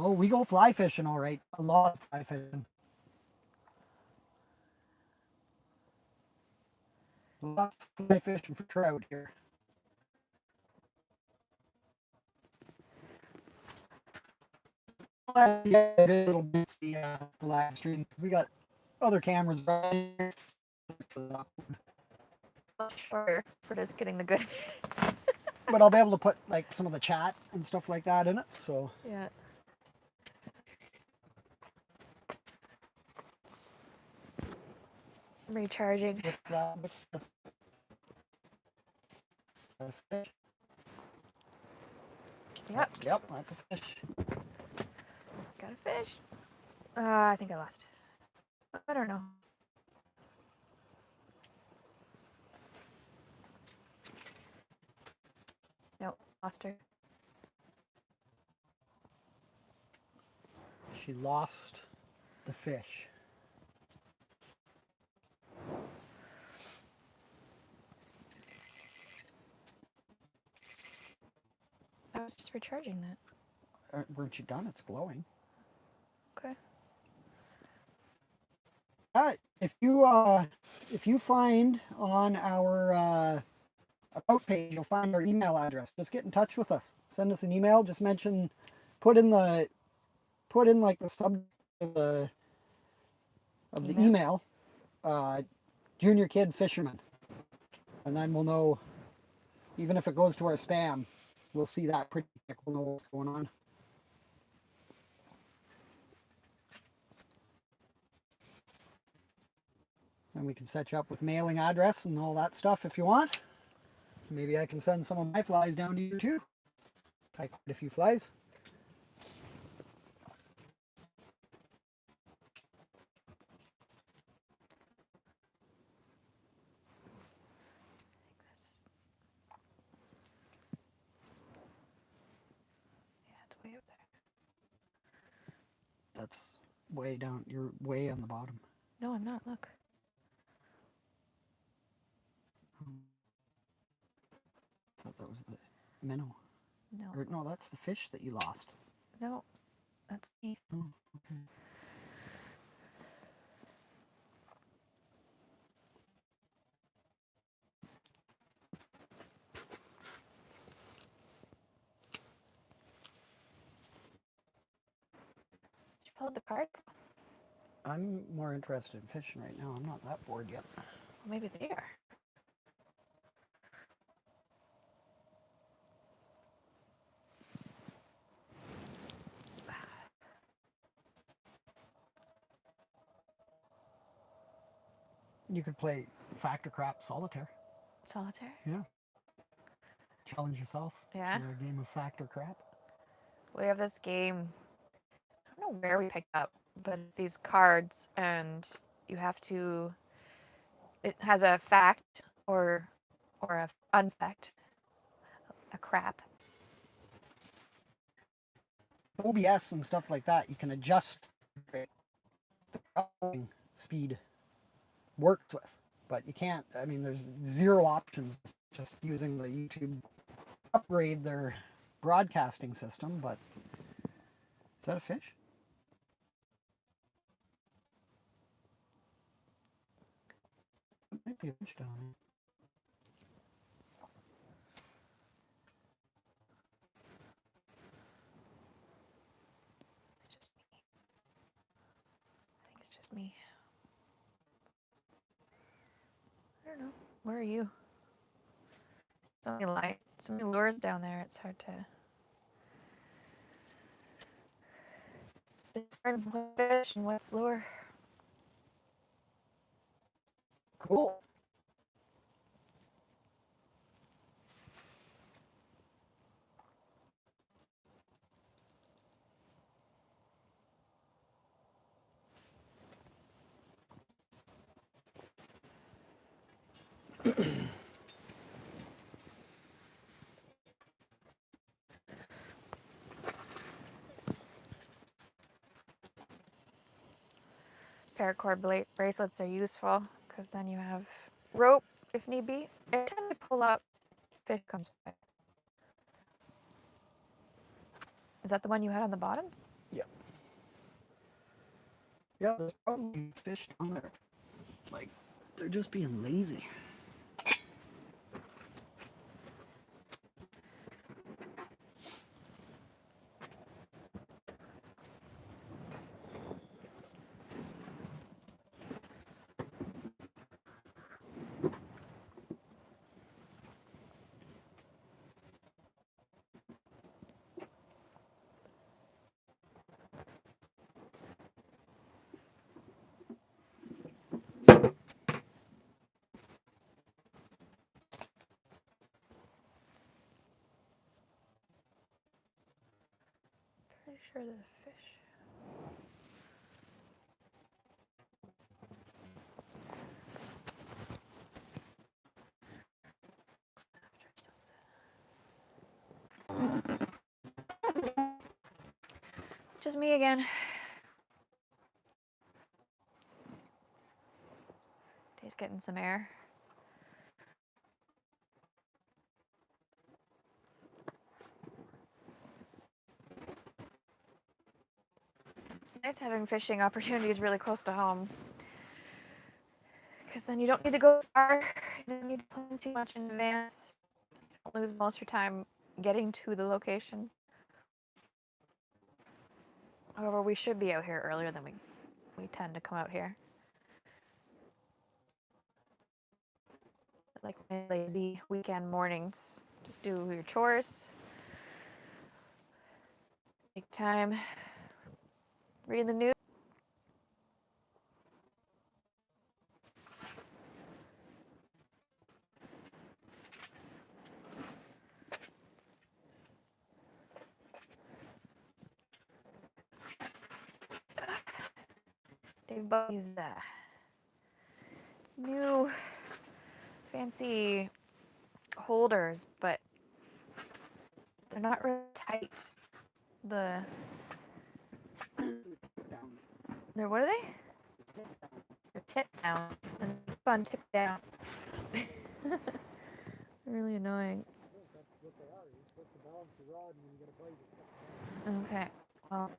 Oh, we go fly fishing, all right. A lot of fly fishing. Lots of fly fishing for trout here. Yeah, a good little bit the live stream. We got other cameras running. Shorter for just getting the good bits. But I'll be able to put like some of the chat and stuff like that in it. So yeah. I'm recharging. what's this? A fish? Yep. Yep, that's a fish. Got a fish. I think I lost. I don't know. Nope, lost her. She lost the fish. I was just recharging that. Weren't you done? It's glowing. Okay. If you find on our about page, you'll find our email address. Just get in touch with us. Send us an email. Just mention, put in like the subject of the email, junior kid fisherman, and then we'll know. Even if it goes to our spam, we'll see that pretty quick. We'll know what's going on. And we can set you up with mailing address and all that stuff if you want. Maybe I can send some of my flies down to you too. I caught a few flies. Yeah, it's way up there. That's way down. You're way on the bottom. No, I'm not. Look. I thought that was the minnow. No. Or, no, that's the fish that you lost. No, that's me. Oh, okay. You pulled the card? I'm more interested in fishing right now. I'm not that bored yet. Well, maybe they are. You could play Factor Crap Solitaire. Solitaire? Yeah. Challenge yourself Yeah. to a game of Factor Crap. We have this game. I don't know where we picked up, but it's these cards, and you have to. It has a fact or a unfact, a crap. OBS and stuff like that, you can adjust the processing speed works with, but you can't. I mean, there's zero options just using the YouTube upgrade their broadcasting system. But is that a fish? It might be a fish down there. It's just me. I don't know. Where are you? So many light, so many lures down there. It's hard to discern what's fish and what's lure. Cool. Paracord bracelets are useful because then you have rope if need be. Every time I pull up, fish comes by. Is that the one you had on the bottom? Yeah. Yeah, there's probably fish on there. Like, they're just being lazy. Pretty sure there's a fish. Just me again. Dave's getting some air. It's nice having fishing opportunities really close to home. Because then you don't need to go far. You don't need to plan too much in advance. You don't lose most of your time getting to the location. However, we should be out here earlier than we tend to come out here. Like lazy weekend mornings. Just do your chores. Take time. Read the news. Dave bought these new fancy holders, but they're not really tight. They're what are they? They're tip down and fun tip down. Really annoying. Okay, well,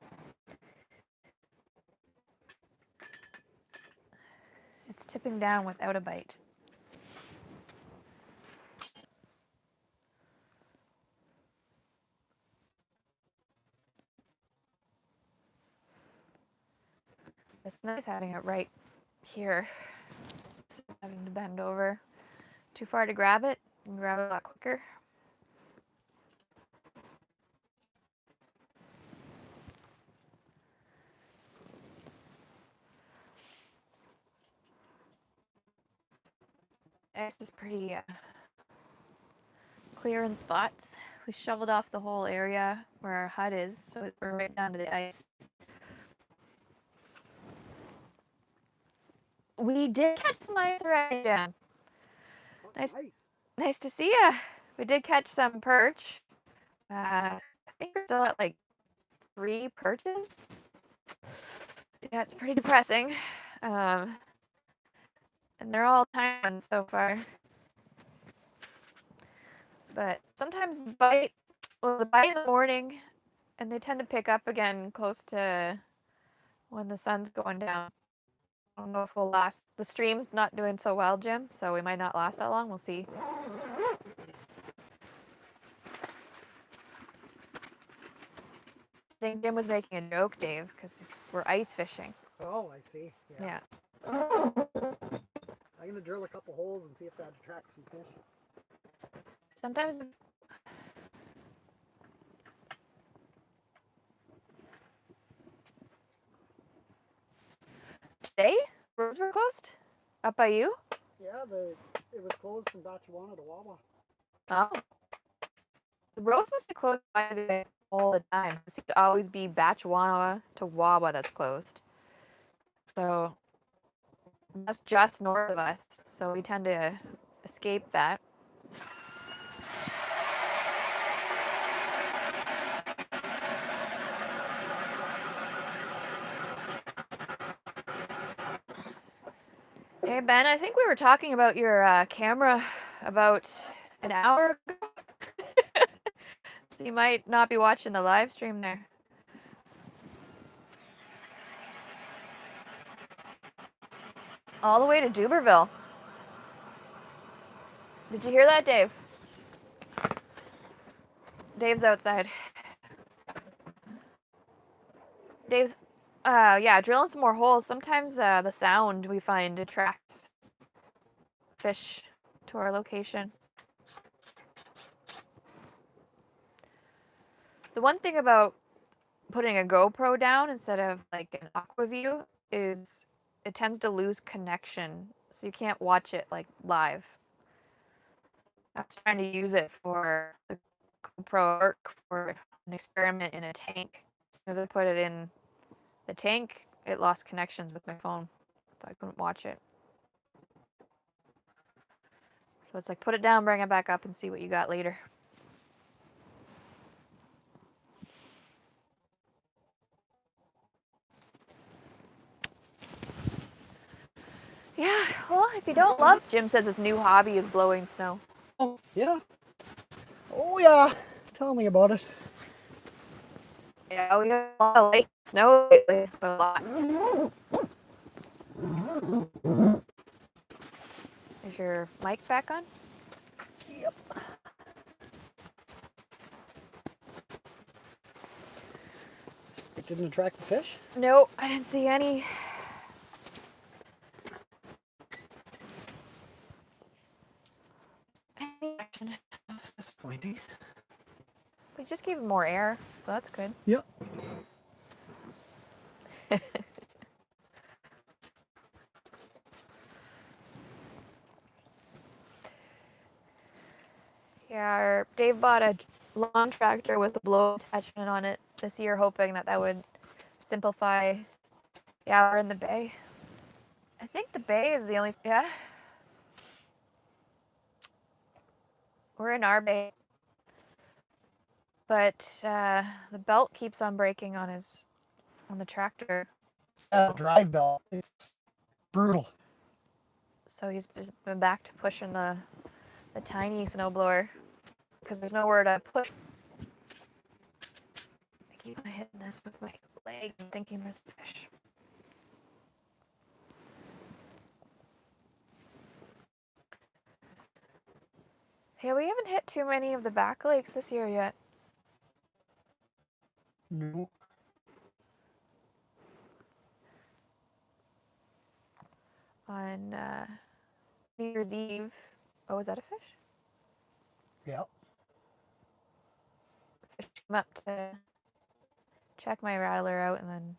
it's tipping down without a bite. It's nice having it right here. Having to bend over too far to grab it. You can grab it a lot quicker. Ice is pretty clear in spots. We shoveled off the whole area where our hut is, so we're right down to the ice. We did catch some ice already, Jen. Nice to see ya. We did catch some perch. I think we're still at like 3 perches. Yeah, it's pretty depressing. And they're all tiny ones so far. But sometimes the bite in the morning, and they tend to pick up again close to when the sun's going down. I don't know if we'll last. The stream's not doing so well, Jim, so we might not last that long. We'll see. I think Jim was making a joke, Dave, because we're ice fishing. Oh, I see. Yeah. I'm going to drill a couple holes and see if that attracts some fish. Sometimes. Today, roads were closed up by you. Yeah, it was closed from Batchewana to Wawa. Oh. The roads must be closed by the way all the time. It seems to always be Batchewana to Wawa that's closed. So that's just north of us. So we tend to escape that. Hey Ben, I think we were talking about your camera about an hour ago. So you might not be watching the live stream there. All the way to Duberville. Did you hear that, Dave? Dave's outside. Dave's, yeah, drilling some more holes. Sometimes the sound we find attracts fish to our location. The one thing about putting a GoPro down instead of like an aqua view is it tends to lose connection, so you can't watch it like live. I was trying to use it for the GoPro work for an experiment in a tank. As soon as I put it in the tank, it lost connections with my phone, so I couldn't watch it. So it's like put it down, bring it back up, and see what you got later. Yeah, well, if you don't love, Jim says his new hobby is blowing snow. Oh, yeah. Oh, yeah. Tell me about it. Yeah, we got a lot of light snow lately, but a lot. Is your mic back on? Yep. It didn't attract the fish? No, I didn't see any. Any action. That's disappointing. We just gave him more air, so that's good. Yep. Yeah, Dave bought a lawn tractor with a blow attachment on it this year, hoping that that would simplify. Yeah, we're in the bay. I think the bay is the only. Yeah. We're in our bay. But the belt keeps on breaking on the tractor. Drive belt. It's brutal. So he's just been back to pushing the tiny snowblower because there's nowhere to push. I keep on hitting this with my leg and thinking there's a fish. Hey, we haven't hit too many of the back lakes this year yet. No. On New Year's Eve. Oh, is that a fish? Yep. Fish came up to check my rattler out and then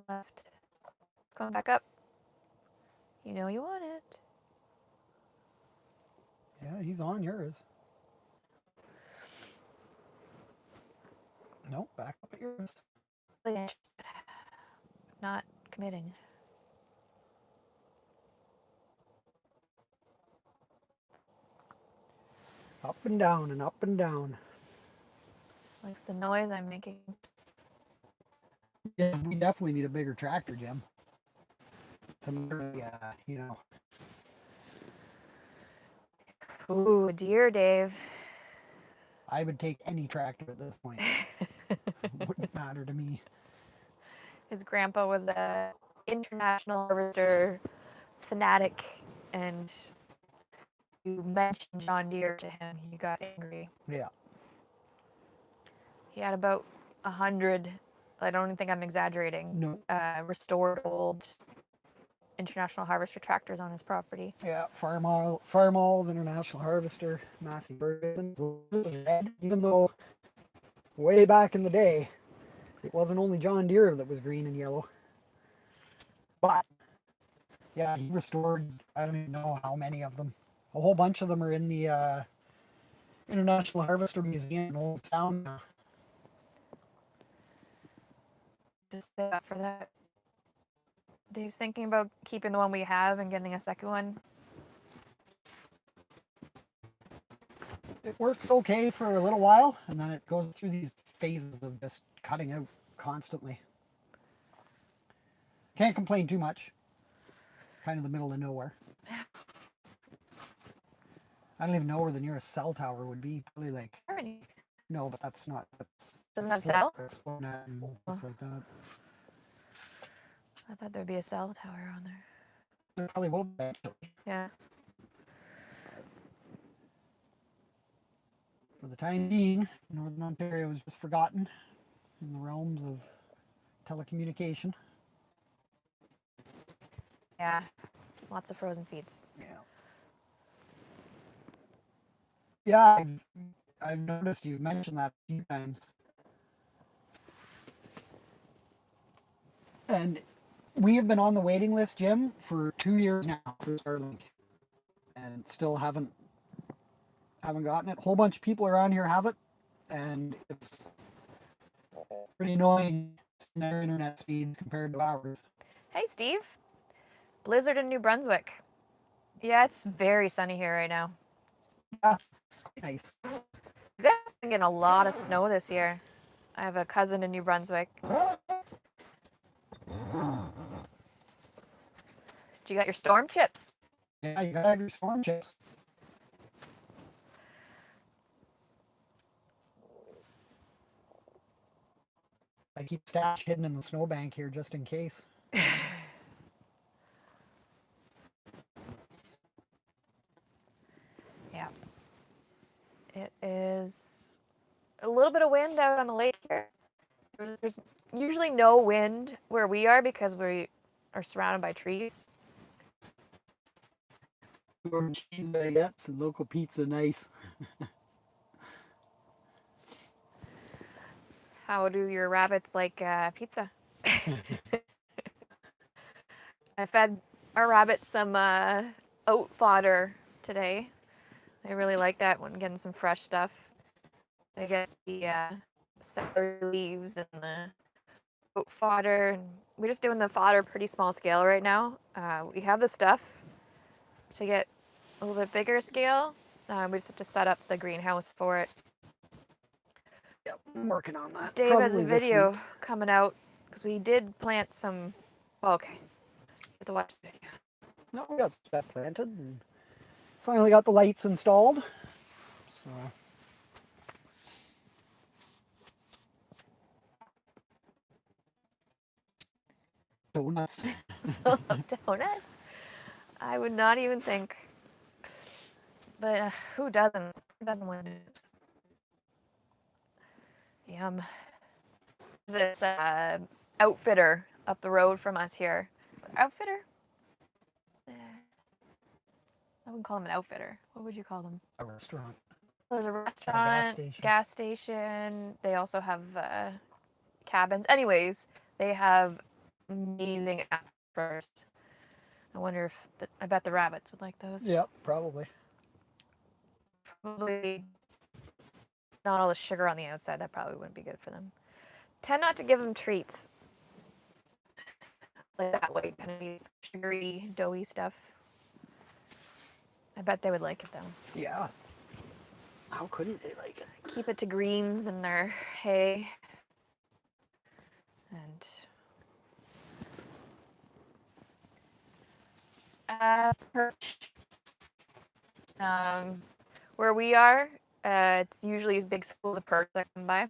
left. It's going back up. You know you want it. Yeah, he's on yours. Nope, back up at yours. Really interested. Not committing. Up and down and up and down. Likes the noise I'm making. Yeah, we definitely need a bigger tractor, Jim. Some, you know. Ooh, deer, Dave. I would take any tractor at this point. Wouldn't matter to me. His grandpa was a international harvester fanatic, and you mentioned John Deere to him, he got angry. Yeah. He had about 100, I don't even think I'm exaggerating, No. restored old International Harvester tractors on his property. Yeah, Farmall's International Harvester, Massey Ferguson. Red, even though way back in the day, it wasn't only John Deere that was green and yellow. But Yeah, he restored, I don't even know how many of them. A whole bunch of them are in the International Harvester Museum in Old Sound now. Just save up for that. Dave's thinking about keeping the one we have and getting a second one. It works okay for a little while, and then it goes through these phases of just cutting out constantly. Can't complain too much. Kind of the middle of nowhere. I don't even know where the nearest cell tower would be. Probably like Harmony. no, but that's not. That's Doesn't have cell? Split and stuff like that. I thought there'd be a cell tower on there. There probably will be actually. Yeah. For the time being, Northern Ontario is just forgotten in the realms of telecommunication. Yeah. Lots of frozen feeds. Yeah. Yeah, I've noticed you've mentioned that a few times. And we have been on the waiting list, Jim, for 2 years now for Starlink, and still haven't gotten it. A whole bunch of people around here have it, and it's pretty annoying their internet speeds compared to ours. Hey, Steve. Blizzard in New Brunswick. Yeah, it's very sunny here right now. Yeah, it's quite nice. There's been getting a lot of snow this year. I have a cousin in New Brunswick. You got your storm chips? Yeah, you gotta have your storm chips. I keep stash hidden in the snowbank here just in case. Yeah. It is a little bit of wind out on the lake here. There's usually no wind where we are because we are surrounded by trees. Warm cheese baguettes and local pizza, nice. How do your rabbits like pizza? I fed our rabbits some oat fodder today. They really like that when getting some fresh stuff. They get the celery leaves and the oat fodder. And we're just doing the fodder pretty small scale right now. We have the stuff to get a little bit bigger scale. We just have to set up the greenhouse for it. Yep, I'm working on that. Dave has a video coming out because we did plant some. Oh, okay, you have to watch the video. No, we got stuff planted and finally got the lights installed. So donuts. So donuts? I would not even think. But who doesn't? Who doesn't want donuts? Yum. There's this outfitter up the road from us here. Outfitter? I wouldn't call them an outfitter. What would you call them? A restaurant. There's a restaurant, gas station. They also have cabins. Anyways, they have amazing apples. I wonder if I bet the rabbits would like those. Yep, probably. Probably not all the sugar on the outside. That probably wouldn't be good for them. Tend not to give them treats like that way, kind of sugary, doughy stuff. I bet they would like it though. Yeah. How couldn't they like it? Keep it to greens and their hay. And perch. Where we are, it's usually big schools of perch that come by.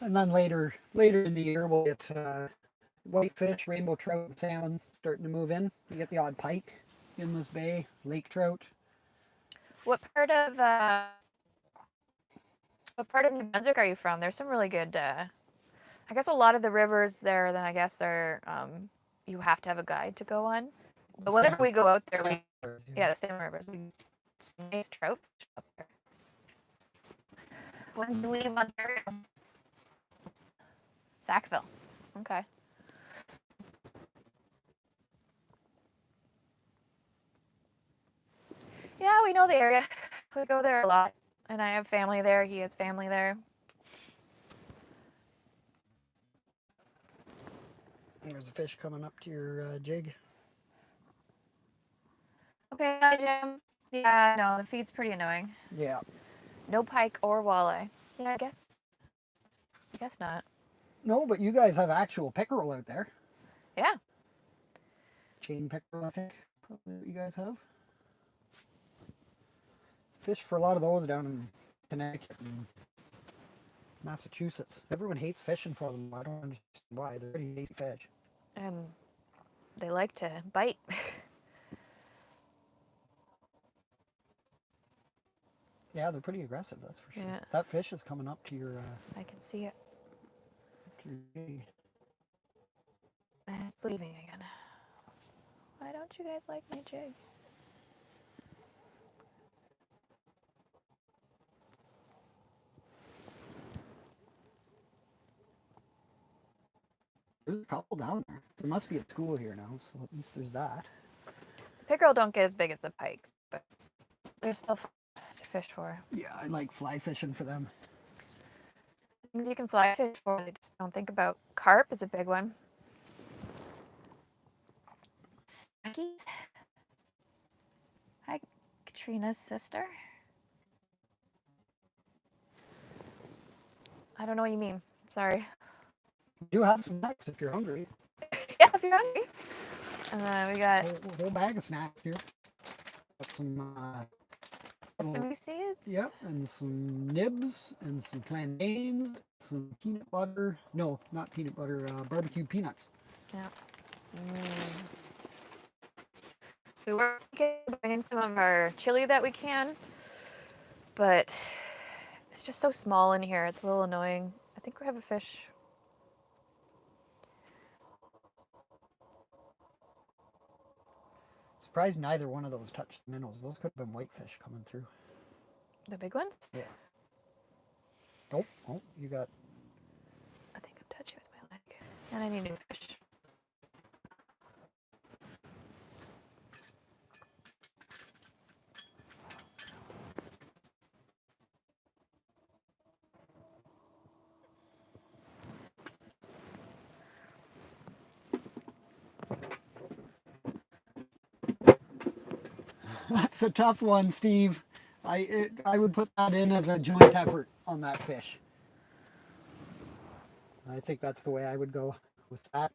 And then later in the year, we'll get whitefish, rainbow trout, and salmon starting to move in. We get the odd pike in this bay, lake trout. What part of New Brunswick are you from? There's some really good. I guess a lot of the rivers there, then I guess are you have to have a guide to go on. But what if we go out there? Yeah, the same rivers. We some nice trout up there. When did you leave Ontario? Sackville. Okay. Yeah, we know the area. We go there a lot. And I have family there. He has family there. There's a fish coming up to your jig. Okay, hi, Jim. Yeah, no, the feed's pretty annoying. Yeah. No pike or walleye. Yeah, I guess not. No, but you guys have actual pickerel out there. Yeah. Chain pickerel, I think, probably what you guys have. Fish for a lot of those down in Connecticut and Massachusetts. Everyone hates fishing for them. I don't understand why. They're pretty tasty fish. And they like to bite. Yeah, they're pretty aggressive, that's for sure. Yeah. That fish is coming up to your I can see it. jig. And it's leaving again. Why don't you guys like my jig? There's a couple down there. There must be a school here now, so at least there's that. Pickerel don't get as big as the pike, but they're still fun to fish for. Yeah, I like fly fishing for them. Things you can fly fish for, they just don't think about. Carp is a big one. Snackies? Hi, Katrina's sister. I don't know what you mean. Sorry. You do have some snacks if you're hungry. Yeah, if you're hungry. And then we got A whole bag of snacks here. Got some sesame seeds. yep, and some nibs and some plantains, some peanut butter. No, not peanut butter. Barbecue peanuts. Yeah. We were thinking of bringing some of our chili that we can, but it's just so small in here. It's a little annoying. I think we have a fish. Surprised neither one of those touched the minnows. Those could have been whitefish coming through. The big ones? Yeah. Oh, you got. I think I'm touching with my leg. And I need new fish. That's a tough one, Steve. I would put that in as a joint effort on that fish. I think that's the way I would go with that.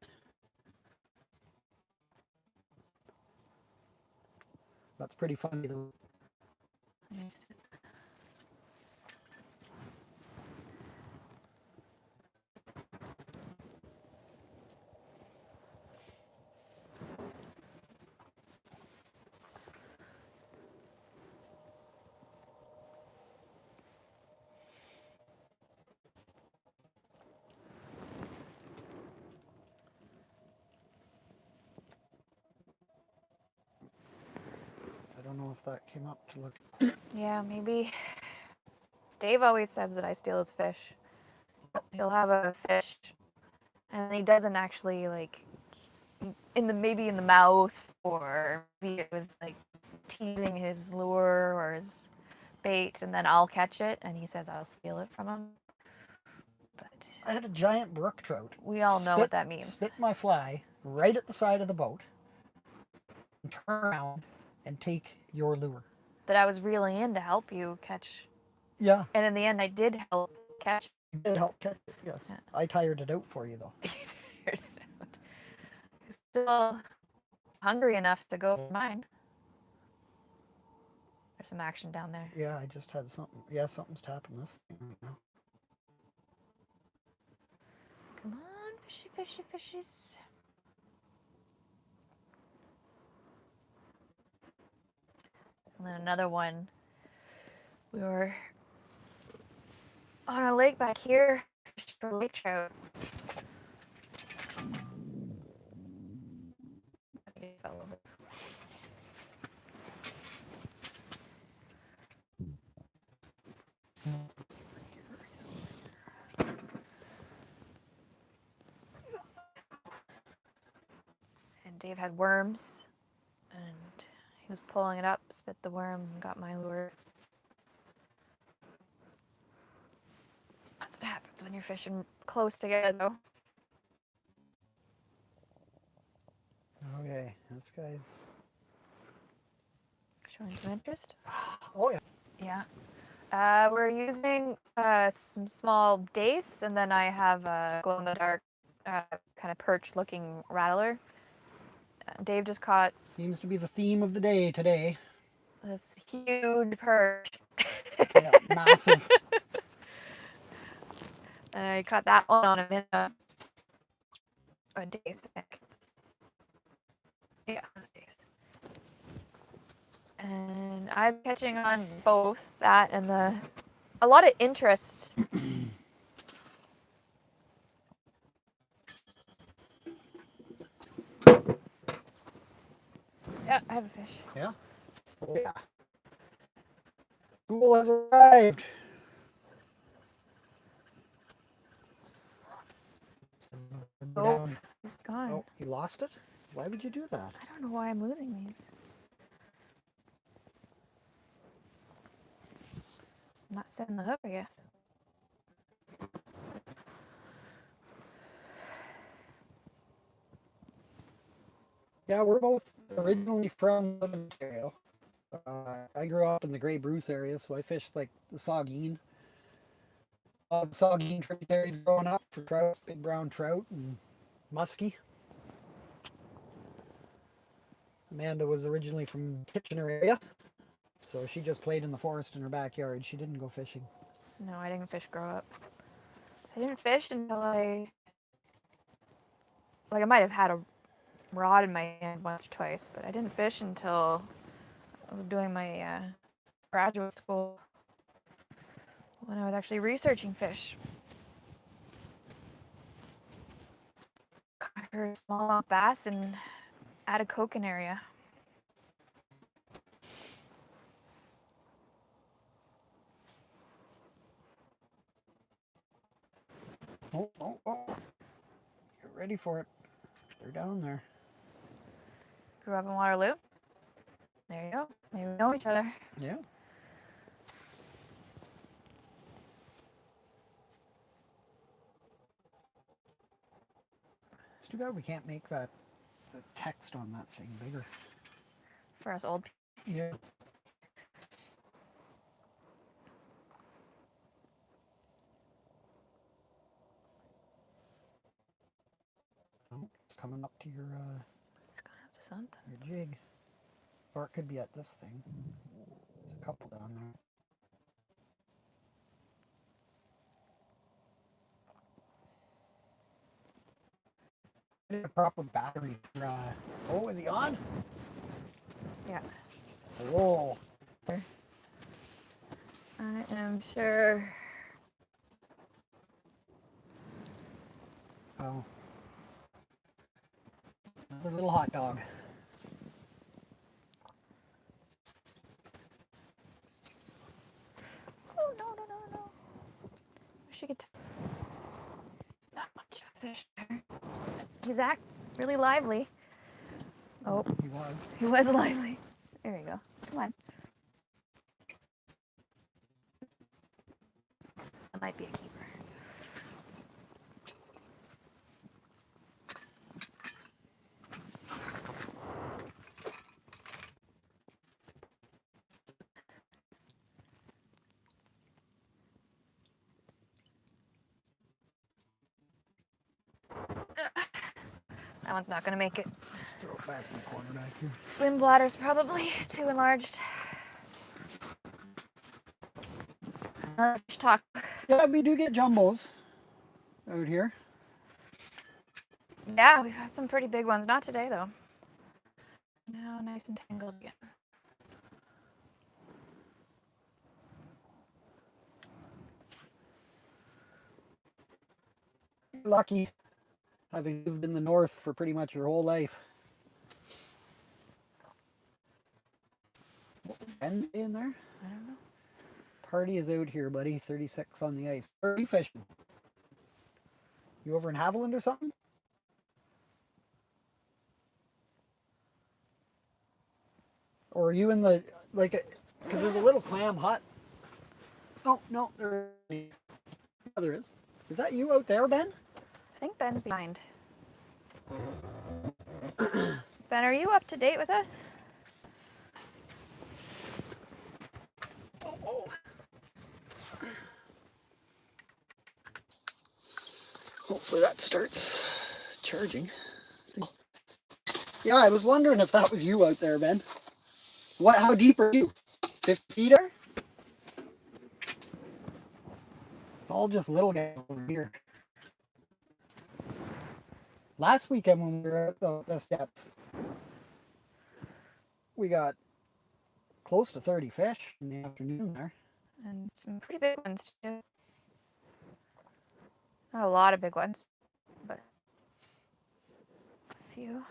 That's pretty funny though. I don't know if that came up to look. Yeah, maybe. Dave always says that I steal his fish. He'll have a fish, and he doesn't actually like maybe in the mouth, or maybe it was like teasing his lure or his bait, and then I'll catch it, and he says I'll steal it from him. But I had a giant brook trout. we all know what that means. Spit my fly right at the side of the boat, and turn around and take your lure. That I was reeling in to help you catch. Yeah. And in the end, I did help catch. You did help catch it, yes. Yeah. I tired it out for you though. You tired it out. You're still hungry enough to go for mine. There's some action down there. Yeah, I just had something. Yeah, something's tapping this thing right now. Come on, fishy, fishy, fishies. And then another one. We were on a lake back here, fishing for lake trout. It fell over. And Dave had worms, and he was pulling it up, spit the worm, and got my lure. That's what happens when you're fishing close together, though. Okay, this guy's Showing some interest. Oh yeah. Yeah. We're using some small dace, and then I have a glow-in-the-dark kind of perch-looking rattler. Dave just caught Seems to be the theme of the day today. this huge perch. Yeah, massive. I caught that one on a minnow. A dace, I think. Yeah, it was a dace. And I'm catching on both that and a lot of interest. Yeah, I have a fish. Yeah. Oh yeah. School has arrived. Oh, he's gone. Oh, he lost it? Why would you do that? I don't know why I'm losing these. I'm not setting the hook, I guess. Yeah, we're both originally from Southern Ontario. I grew up in the Grey Bruce area, so I fished like the Saugeen. The Saugeen tributaries growing up for trout, big brown trout, and muskie. Amanda was originally from Kitchener area, so she just played in the forest in her backyard. She didn't go fishing. No, I didn't fish grow up. I didn't fish until I might have had a rod in my hand once or twice, but I didn't fish until I was doing my graduate school when I was actually researching fish. Caught her smallmouth bass in Atikokan area. Oh, oh, oh. Get ready for it. They're down there. Grew up in Waterloo. There you go. Maybe we know each other. Yeah. It's too bad we can't make the text on that thing bigger. For us old people. Yeah. Oh, it's coming up to your It's going up to something. your jig. Or it could be at this thing. There's a couple down there. I need a proper battery for, oh, is he on? Yeah. Whoa. I am sure. Oh. Another little hot dog. Oh, no. Wish you could. Not much of a fish there. He's really lively. Oh, He was. he was lively. There you go. Come on. That might be a keeper. That one's not gonna make it. Just throw it back in the corner back here. Swim bladder's probably too enlarged. Another fish talk. Yeah, we do get jumbos out here. Yeah, we've had some pretty big ones. Not today, though. Now nice and tangled again. You're lucky, having lived in the north for pretty much your whole life. What was Ben saying there? I don't know. Party is out here, buddy. 36 on the ice. Where are you fishing? You over in Haviland or something? Or are you in the, like, because there's a little clam hut. Oh, no, there is. Is that you out there, Ben? I think Ben's behind. Ben, are you up to date with us? Oh. Hopefully that starts charging. Yeah, I was wondering if that was you out there, Ben. What? How deep are you? 50 feet? It's all just little guys over here. Last weekend when we were at this depth, we got close to 30 fish in the afternoon there. And some pretty big ones too. Not a lot of big ones, but a few.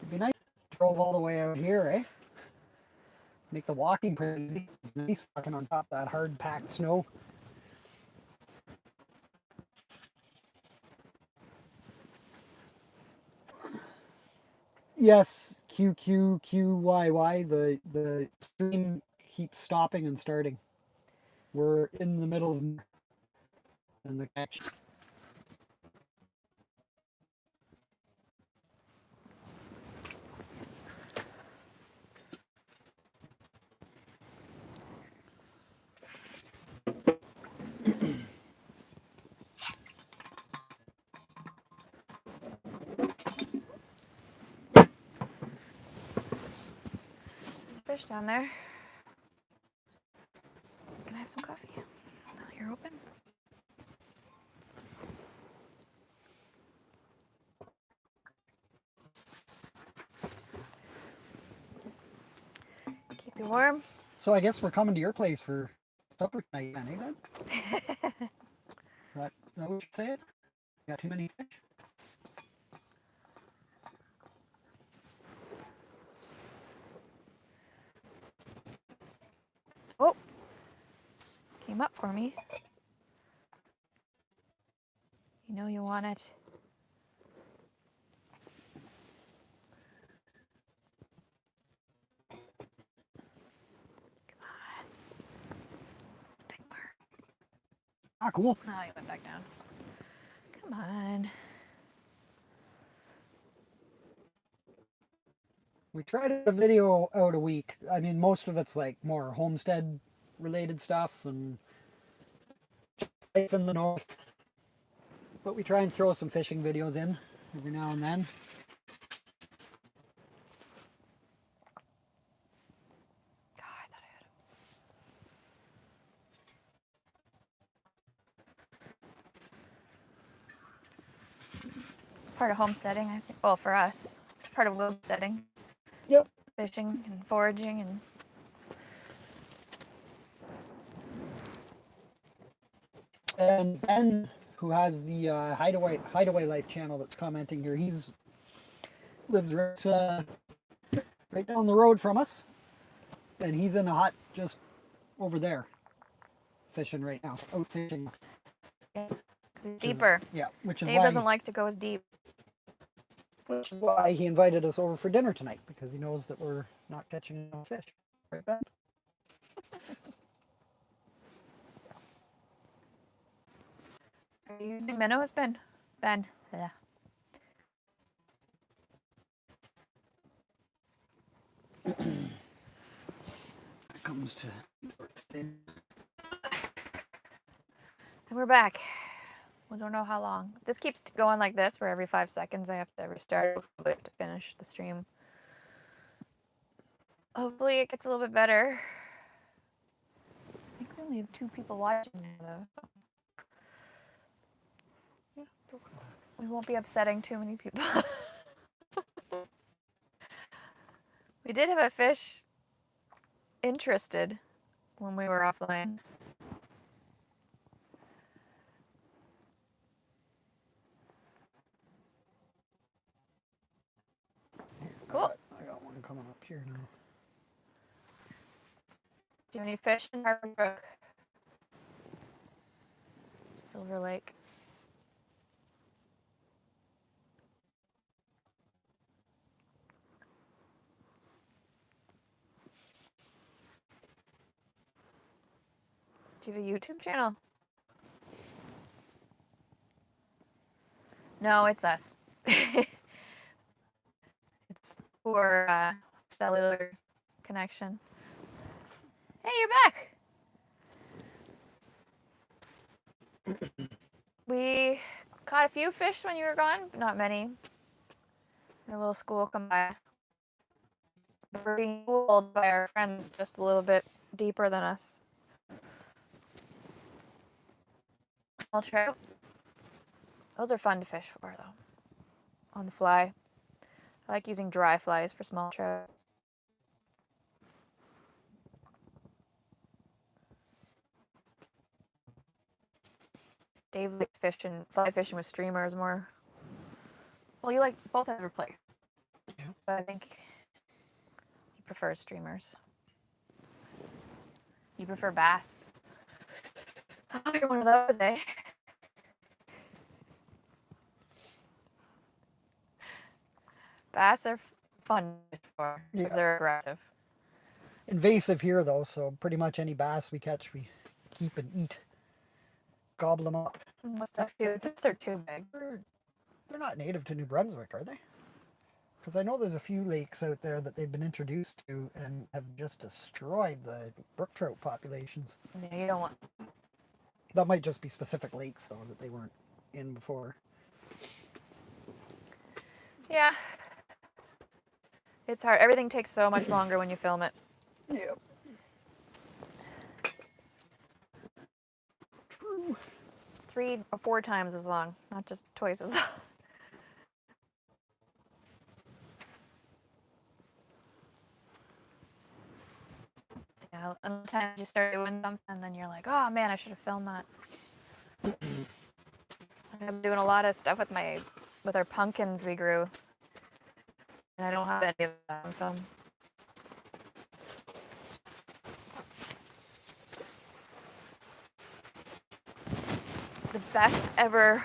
It'd be nice if drove all the way out here, eh? Make the walking pretty easy. It's nice walking on top of that hard packed snow. Yes, QQQYY. The stream keeps stopping and starting. We're in the middle of and the catch. There's fish down there. Can I have some coffee? No, you're open. Keep you warm. So I guess we're coming to your place for supper tonight, then, eh, Ben? Is that what you're saying? Got too many fish? Oh, came up for me. You know you want it. Come on. It's a big mark. Ah, cool. Oh, he went back down. Come on. We tried a video out a week. I mean, most of it's like more homestead related stuff and life in the north. But we try and throw some fishing videos in every now and then. God, I thought I had him. Part of homesteading, I think. Well, for us, it's part of homesteading. Yep. Fishing and foraging and. And Ben, who has the Hideaway Life channel that's commenting here, he's lives right down the road from us, and he's in a hut just over there, fishing right now, out fishing. Deeper. Which is Dave why doesn't like to go as deep. Which is why he invited us over for dinner tonight, because he knows that we're not catching no fish. Right, Ben? Are you using minnows, Ben? Ben. Yeah. It comes to And we're back. We don't know how long. This keeps going like this, where every 5 seconds I have to restart it to finish the stream. Hopefully it gets a little bit better. I think we only have 2 people watching now, though. So we won't be upsetting too many people. We did have a fish interested when we were offline. Cool. I got one coming up here now. Do you have any fish in Harbor Brook? Silver Lake. Do you have a YouTube channel? No, it's us. It's for cellular connection. Hey, you're back. We caught a few fish when you were gone, but not many. A little school come by. We're being fooled by our friends just a little bit deeper than us. Small trout. Those are fun to fish for, though. On the fly. I like using dry flies for small trout. Dave likes fly fishing with streamers more. Well, you like both have your place. Yeah. But I think you prefer streamers. You prefer bass. Oh, you're one of those, eh? Bass are fun to fish for because they're aggressive. Invasive here, though, so pretty much any bass we catch, we keep and eat. Gobble them up. Unless they're too big. They're not native to New Brunswick, are they? Because I know there's a few lakes out there that they've been introduced to and have just destroyed the brook trout populations. Yeah, you don't want. That might just be specific lakes, though, that they weren't in before. Yeah. It's hard. Everything takes so much longer when you film it. Yep. True. 3 or 4 times as long, not just twice as long. Yeah, and times you start doing something, and then you're like, oh man, I should have filmed that. I'm doing a lot of stuff with our pumpkins we grew, and I don't have any of that on film. The best ever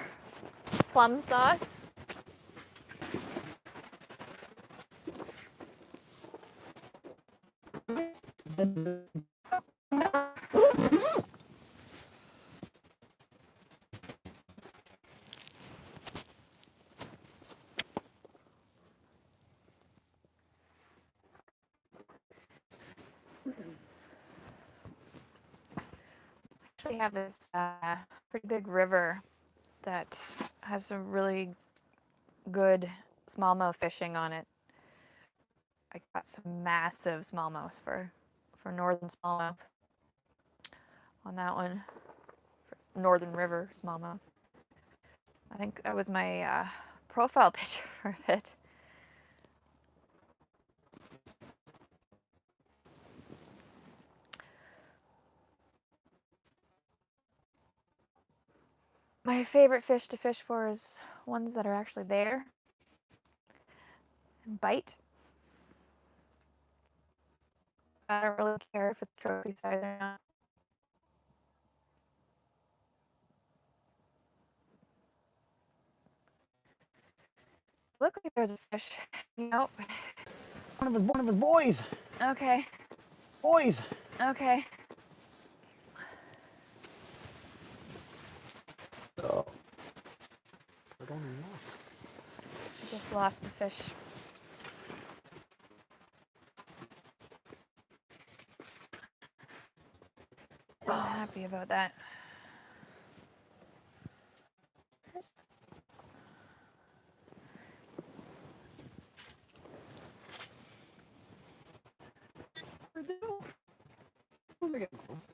plum sauce. Actually have this pretty big river that has some really good smallmouth fishing on it. I got some massive smallmouth for northern smallmouth on that one. Northern River smallmouth. I think that was my profile picture for it. My favorite fish to fish for is ones that are actually there and bite. I don't really care if it's trophy size or not. Look like there's a fish. Nope. One of his boys. Okay. Boys. Okay. Oh. I don't even know. I just lost a fish. I'm happy about that. Where'd they go? Where'd they get those?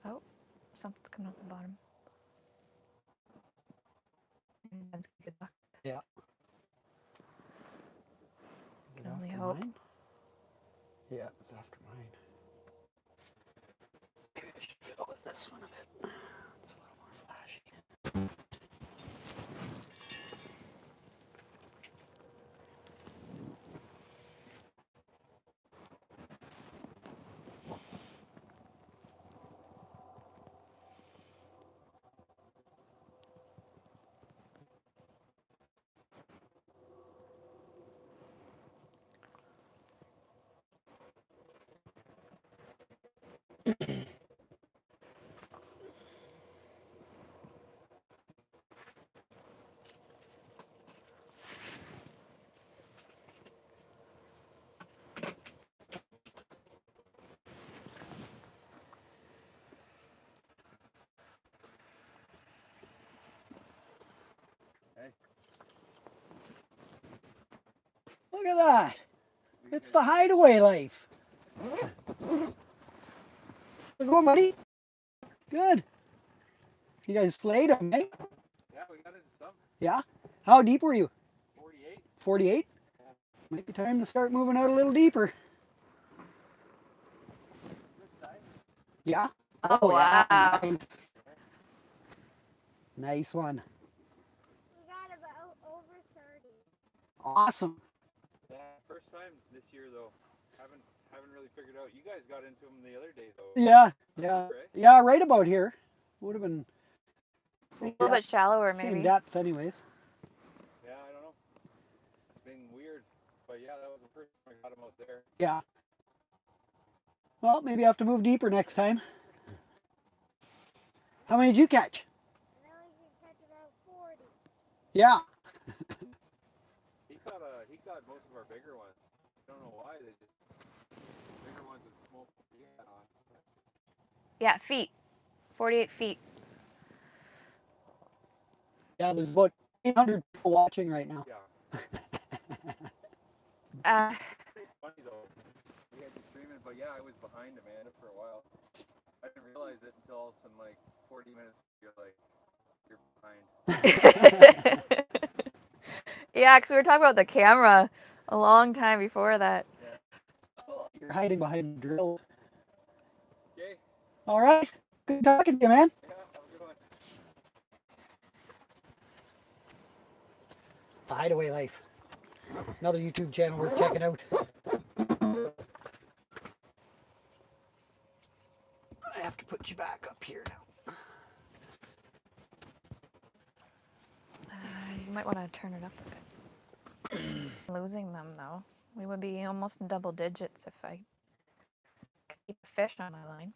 Oh, something's coming off the bottom. mine? Yeah, it's after mine. Maybe I should fiddle with this one a bit. It's a little more flashy. Look at that. It's the hideaway life. Look on, buddy. Good. You guys slayed him, eh? Yeah, we got into some. Yeah? How deep were you? 48. 48? Yeah. Might be time to start moving out a little deeper. Yeah? Oh, yeah. wow. Nice. Nice one. We got about over 30. Awesome. Yeah, first time this year though. Haven't really figured out. You guys got into them the other day though. Yeah, yeah. Right? Yeah, right about here. Would have been A little bit shallower, same maybe. depth anyways. Yeah, I don't know. It's been weird, but yeah, that was the first time I got them out there. Yeah. Well, maybe I have to move deeper next time. How many did you catch? Now we can catch about 40. Yeah. He caught most of our bigger ones. I don't know why they just bigger ones with small on. Yeah, feet. 48 feet. Yeah, there's about 800 people watching right now. Yeah. It's funny though. We had you streaming, but yeah, I was behind Amanda for a while. I didn't realize it until all of a sudden, like 40 minutes, you're behind. Yeah, because we were talking about the camera a long time before that. Yeah. Oh, you're hiding behind the drill. Okay. All right. Good talking to you, man. Yeah, have a good one. The Hideaway Life. Another YouTube channel worth checking out. I have to put you back up here now. You might want to turn it up a bit. Losing them though. We would be almost in double digits if I keep a fish on my line.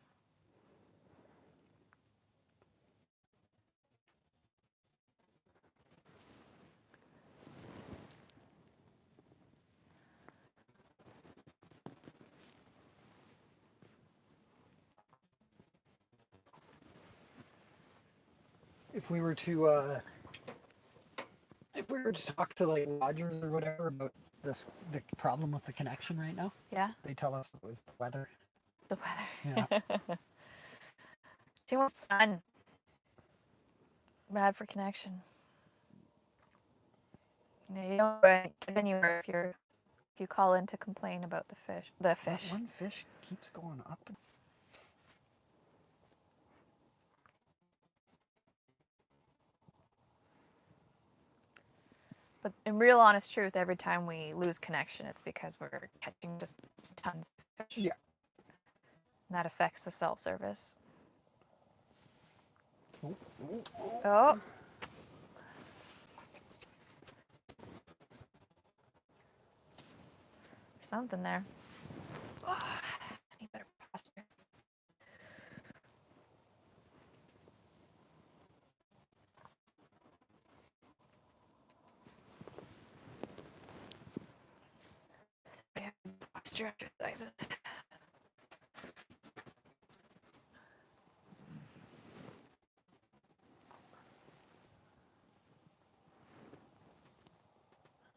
If we were to talk to like Rogers or whatever about the problem with the connection right now, Yeah, they tell us it was the weather. the weather. Yeah. Too much sun. Bad for connection. Yeah, you don't get anywhere if you call in to complain about the fish. The That fish. one fish keeps going up. But in real honest truth, every time we lose connection, it's because we're catching just tons of fish. Yeah. And that affects the cell service. Oh, oh, oh. Oh. Something there. Oh, I need better posture. Somebody have posture exercises.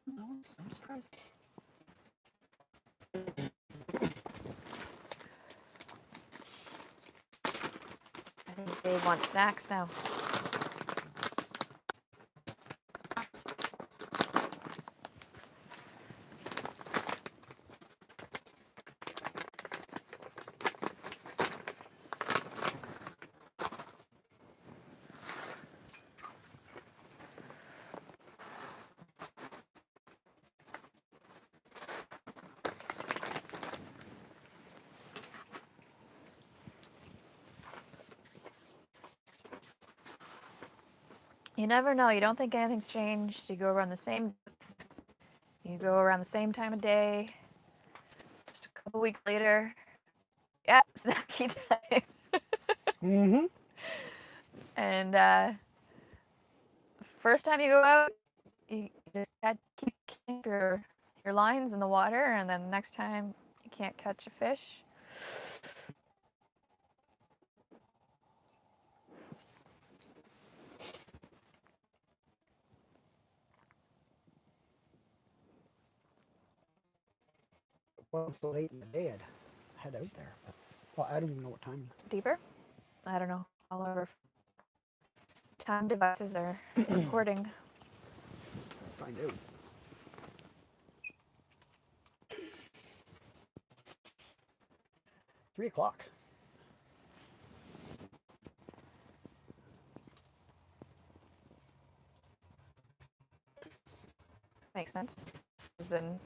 No, I'm surprised. I think Dave wants snacks now. You never know. You don't think anything's changed. You go around the same. You go around the same time of day. Just a couple weeks later. Yeah, snacky time. Mm-hmm. And first time you go out, you just got to keep your lines in the water, and then next time you can't catch a fish. Well, it's so late in the day, I'd head out there. But, well, I don't even know what time it is. Deeper? I don't know. All our time devices are recording. Find out. Three o'clock. Makes sense. It's been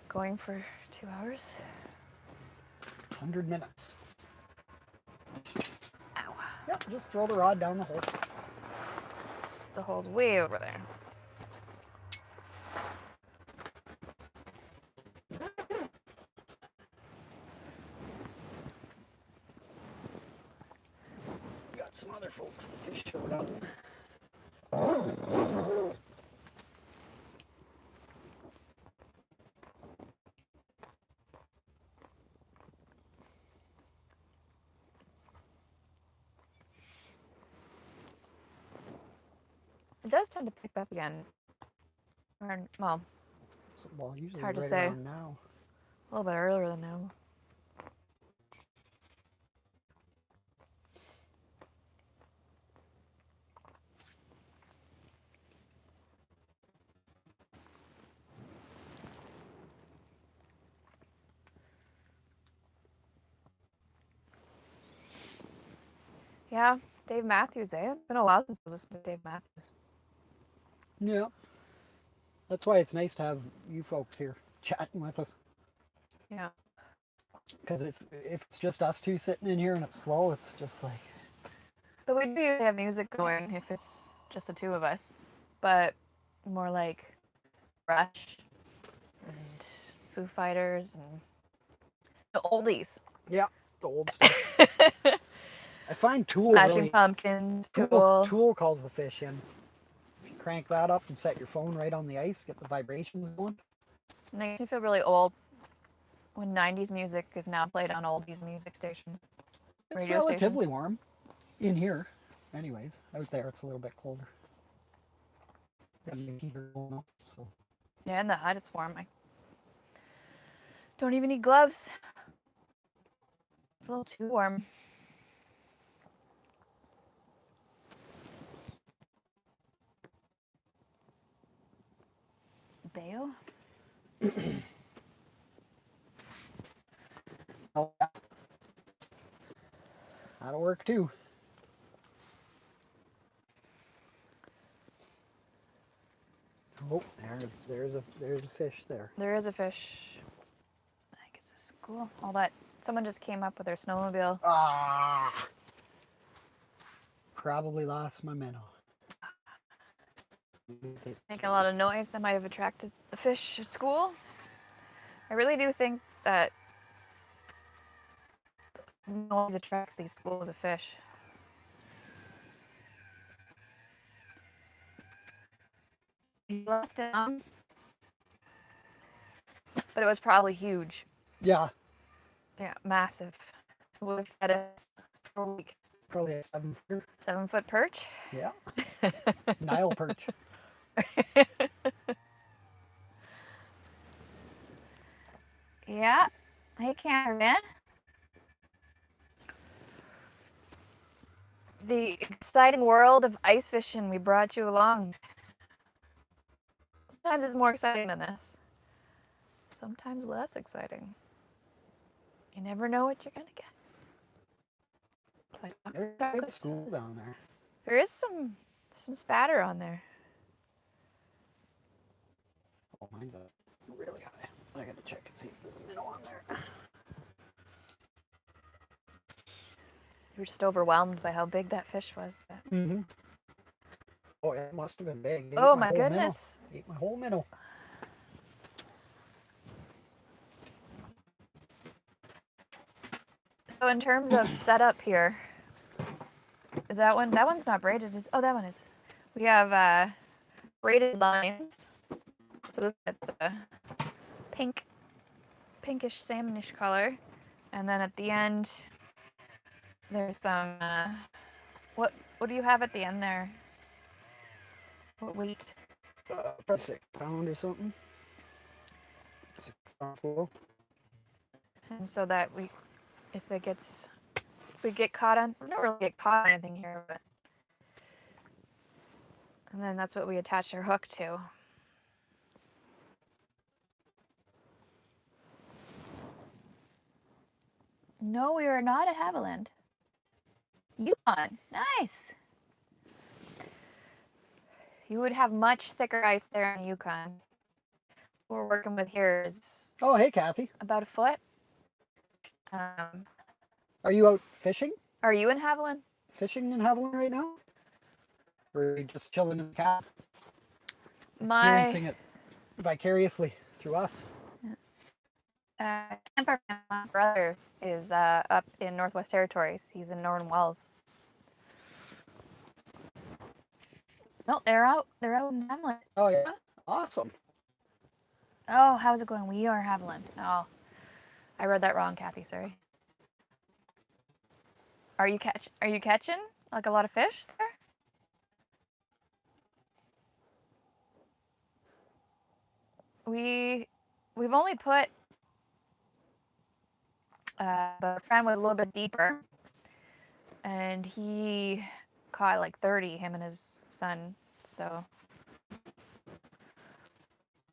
going for 2 hours. 100 minutes. Ow. Yep, just throw the rod down the hole. The hole's way over there. We got some other folks that just showed up. It does tend to pick up again. Or, well, Well, usually hard to right say. around now. a little bit earlier than now. Yeah, Dave Matthews, eh? It's been a while since I listened to Dave Matthews. Yeah. That's why it's nice to have you folks here chatting with us. Yeah. Because if it's just us two sitting in here and it's slow, it's just like... But we do usually have music going if it's just the two of us. But more like Rush and Foo Fighters and the oldies. Yeah, the old stuff. I find Tool Smashing really... Pumpkins, Tool. Tool calls the fish in. If you crank that up and set your phone right on the ice, get the vibrations going. It makes me feel really old when 90s music is now played on oldies music stations. It's Radio relatively stations. warm in here. Anyways, out there it's a little bit colder. Got the heater going on, so. Yeah, in the hut it's warm. I don't even need gloves. It's a little too warm. Bayo? Oh, yeah. That'll work too. Oh, there's a fish there. There is a fish. I think it's a school. All that. Someone just came up with their snowmobile. Ah! Probably lost my minnow. Making a lot of noise that might have attracted the fish at school. I really do think that noise attracts these schools of fish. He lost it, but it was probably huge. Yeah, Yeah, massive. It would have fed us for a week. probably a 7-footer. 7-foot perch. Yeah, Nile perch. Yeah. Hey, cameraman. The exciting world of ice fishing, we brought you along. Sometimes it's more exciting than this. Sometimes less exciting. You never know what you're gonna get. It's like There's a chocolates. school down there. There is some spatter on there. Oh, mine's up really high. I gotta check and see if there's a minnow on there. You were just overwhelmed by how big that fish was. Mm-hmm. Oh, yeah, it must have been big. It ate Oh my my whole minnow. goodness. Ate my whole minnow. So in terms of setup here, is that one? That one's not braided. Oh, that one is. We have braided lines. So this it's a pinkish salmonish color, and then at the end there's some. What do you have at the end there? What weight? About 6 pound or something. 6 pound full. And so that if we get caught on, we don't really get caught on anything here, but. And then that's what we attach our hook to. No, we are not at Haviland. Yukon. Nice. You would have much thicker ice there in the Yukon. What we're working with here is Oh, hey, Kathy. about a foot. Are you out fishing? Are you in Haviland? Fishing in Haviland right now? Or are you just chilling in the cab? Experiencing My it vicariously through us. camper my brother is up in Northwest Territories. He's in Northern Wells. No, they're out. They're out in Haviland. Oh, yeah? Awesome. Oh, how's it going? We are Haviland. Oh, I read that wrong, Kathy. Sorry. Are you catching like a lot of fish there? We've only put the friend was a little bit deeper, and he caught like 30. Him and his son. So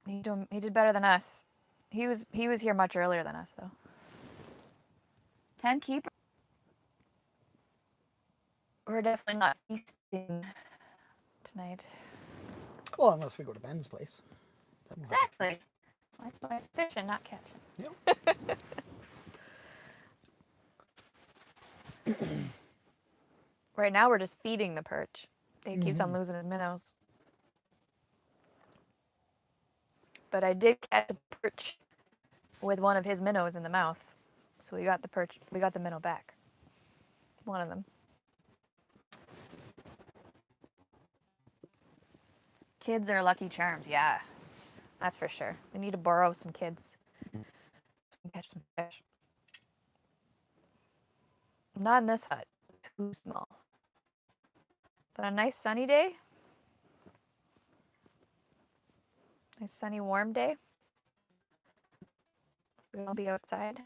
he did better than us. He was here much earlier than us though. 10 keepers. We're definitely not feasting tonight. Well, unless we go to Ben's place. Then we'll have to Exactly. That's why it's fishing, not catching. Yep. Right now we're just feeding the perch. He keeps on losing his minnows. But I did catch a perch with one of his minnows in the mouth. So we got the minnow back. One of them. Kids are lucky charms, yeah. That's for sure. We need to borrow some kids so we can catch some fish. Not in this hut. Too small. But a nice sunny day. Nice sunny warm day. We'll be outside.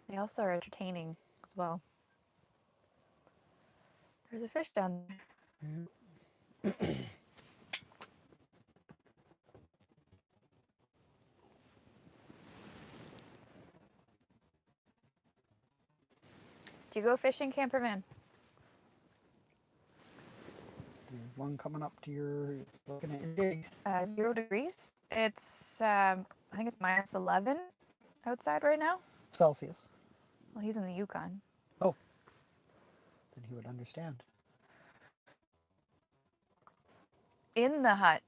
They also are entertaining as well. There's a fish down there. Do you go fishing, Camperman? There's one coming up to your, it's looking at your dig. 0 degrees. It's, I think it's minus 11 outside right now. Celsius. Well, he's in the Yukon. Oh. Then he would understand. In the hut,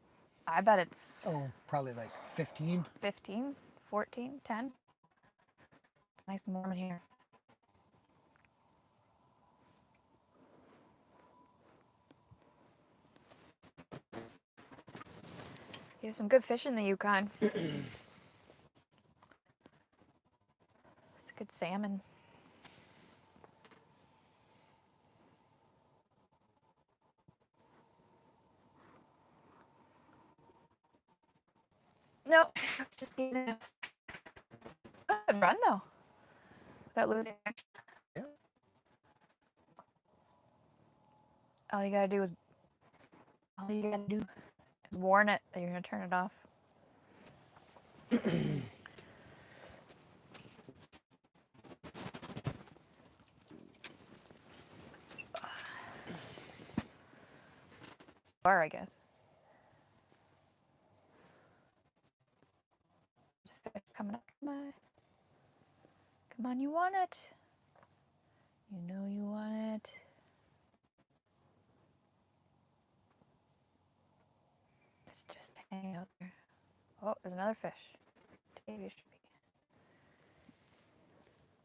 I bet it's Oh, probably like 15. 15, 14, 10. It's nice and warm in here. You have some good fish in the Yukon. It's good salmon. No, it's just teasing us. Good run though. Without losing action. Yeah. All you gotta do is warn it that you're gonna turn it off. Bar, I guess. There's a fish coming up. Come on, you want it. You know you want it. just hanging out there. Oh, there's another fish. Dave, you should be.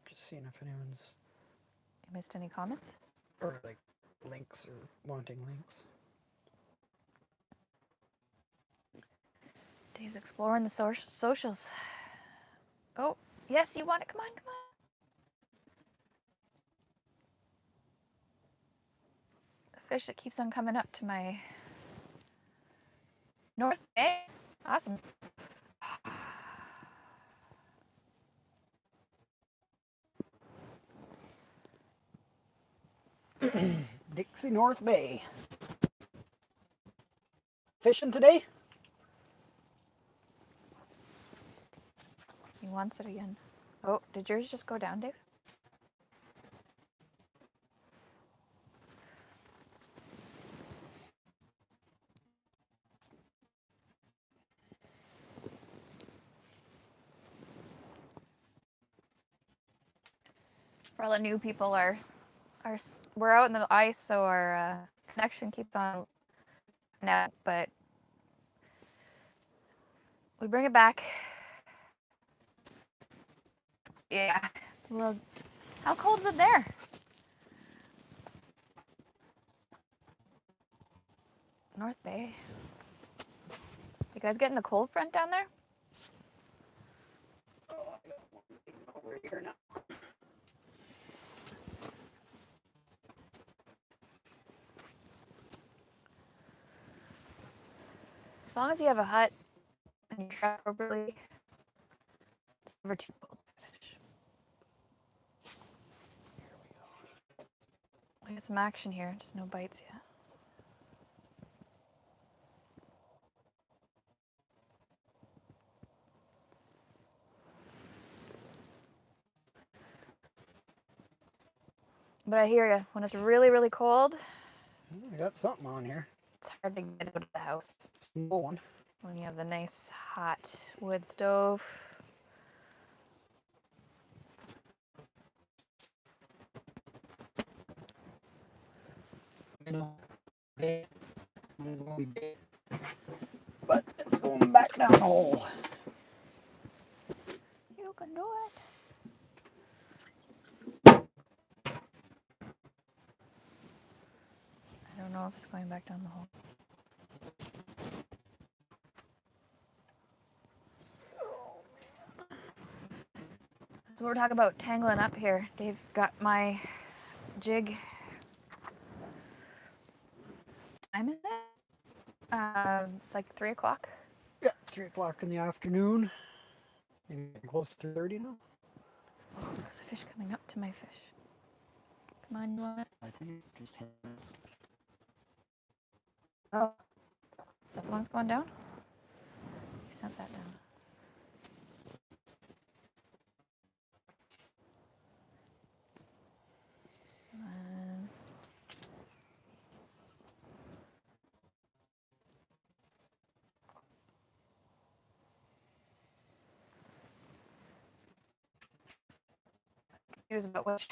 Just seeing if anyone's You missed any comments? or like links or wanting links. Dave's exploring the socials. Oh, yes, you want it. Come on, come on. The fish that keeps on coming up to my North Bay. Awesome. Dixie North Bay. Fishing today? He wants it again. Oh, did yours just go down, Dave? For all the new people, we're out in the ice, so our connection keeps on net, but we bring it back. Yeah, it's a little. How cold is it there? North Bay. You guys getting the cold front down there? Oh, I got one over here now. As long as you have a hut and you trap appropriately, it's never too cold to fish. I got some action here, just no bites yet. But I hear you. When it's really, really cold, I got something on here. it's hard to get out of the house. Small one. When you have the nice hot wood stove. You know, bait. Might as well be bait. But it's going back down the hole. You can do it. I don't know if it's going back down the hole. So we're talking about tangling up here. Dave got my jig. What time is it? It's like 3 o'clock. Yeah, 3 o'clock in the afternoon. Maybe close to 3:30 now. Oh, there's a fish coming up to my fish. Come on, you want it? I think it just hit. Oh, is that the one's going down? You sent that down. Come on. Confused about which.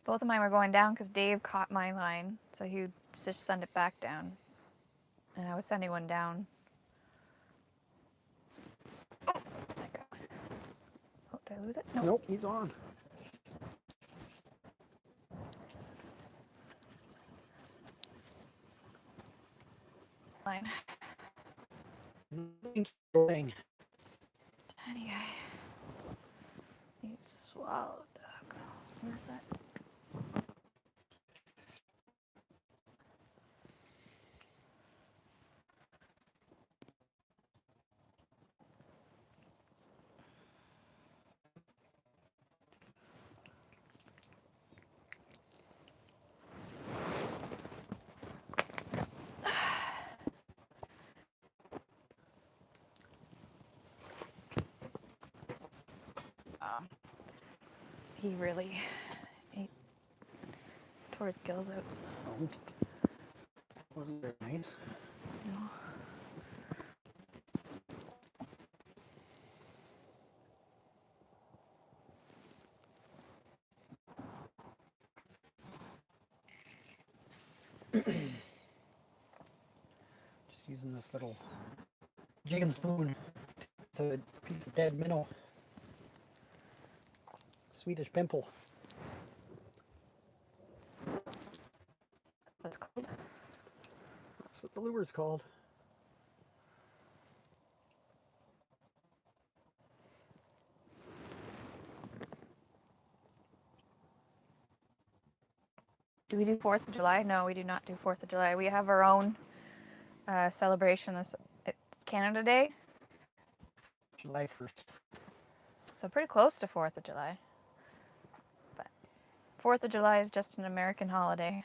Both of mine were going down because Dave caught my line, so he would just send it back down. And I was sending one down. Oh, I got one. Oh, did I lose it? No. Nope, he's on. Line. Thing. Tiny guy. He's swallowed. Where's that? He really tore his gills out. Oh. Wasn't very nice. No. Just Using this little jig and spoon to a piece of dead minnow. Swedish pimple. That's cool. That's what the lure's called. Do we do 4th of July? No, we do not do 4th of July. We have our own celebration. It's Canada Day, July 1st. so pretty close to 4th of July. But 4th of July is just an American holiday.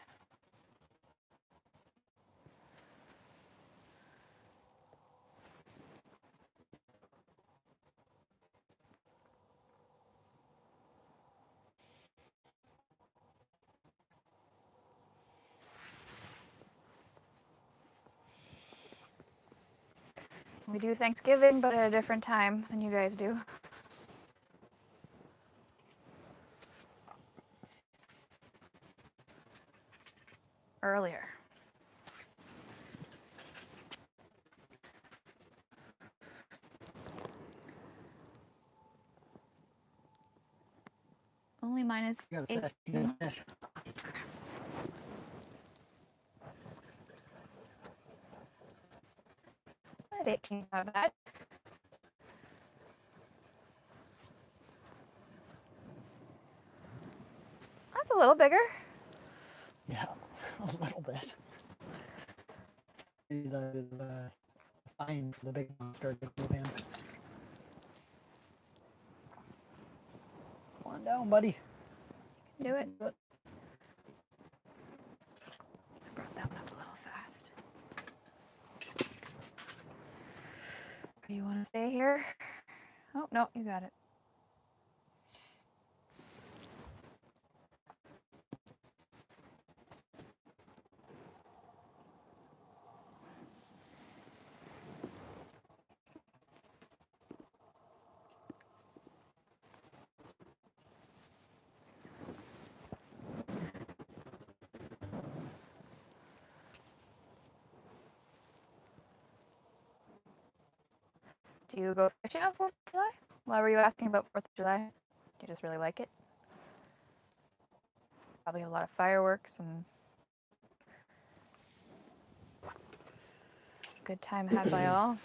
We do Thanksgiving, but at a different time than you guys do. Earlier. Only minus You got a fish. You got a fish. Minus 18's not bad. That's a little bigger. Yeah, a little bit. Maybe that is a sign for the big monster to move in. Come on down, buddy. Do it. But I brought that one up a little fast. You want to stay here? Oh, no, you got it. Do you go fishing on 4th of July? Why were you asking about 4th of July? Do you just really like it? Probably have a lot of fireworks and good time had by all.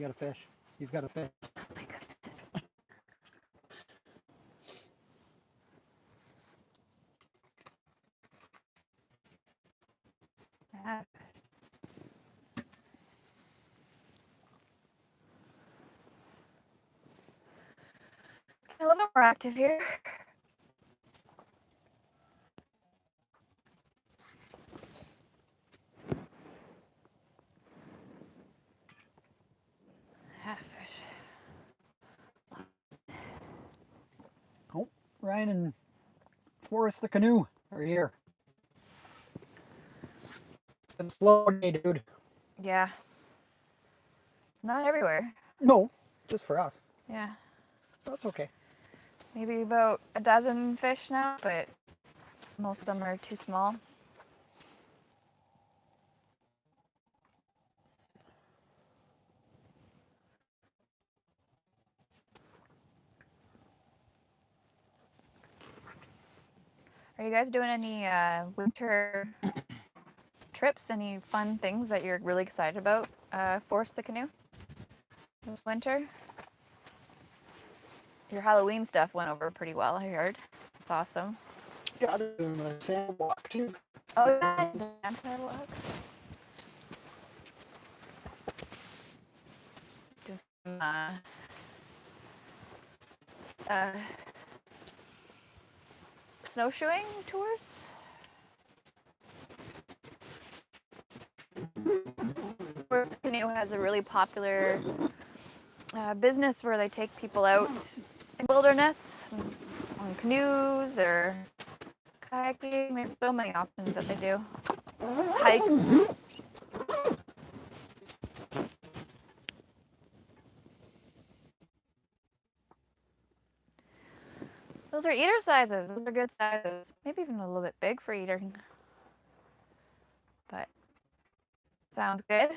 you got a fish. You've got a fish. Oh my goodness. Yeah. A little bit more active here. Had a fish. Oh, Ryan and Forrest the canoe are here. It's been a slow day, dude. Yeah. Not everywhere. No, just for us. Yeah. That's okay. Maybe about a dozen fish now, but most of them are too small. Are you guys doing any winter trips? Any fun things that you're really excited about? Force the canoe this winter? Your Halloween stuff went over pretty well, I heard. It's awesome. Yeah, they're doing the sand walk too. Oh, yeah. Anti-walk. Do some, snowshoeing tours? Force the canoe has a really popular business where they take people out in the wilderness on canoes or kayaking. There's so many options that they do. Hikes. Those are eater sizes. Those are good sizes. Maybe even a little bit big for eating. But sounds good.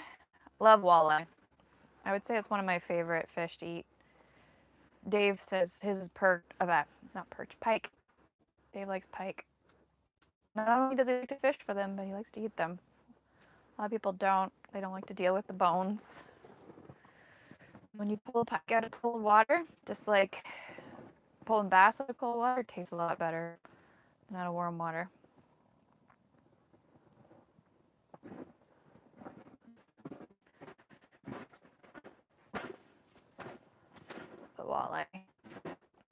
Love walleye. I would say it's one of my favorite fish to eat. Dave says his is perked. It's not perked. Pike. Dave likes pike. Not only does he like to fish for them, but he likes to eat them. A lot of people don't. They don't like to deal with the bones. When you pull a pike out of cold water, just like pulling bass out of cold water, it tastes a lot better than out of warm water. The walleye.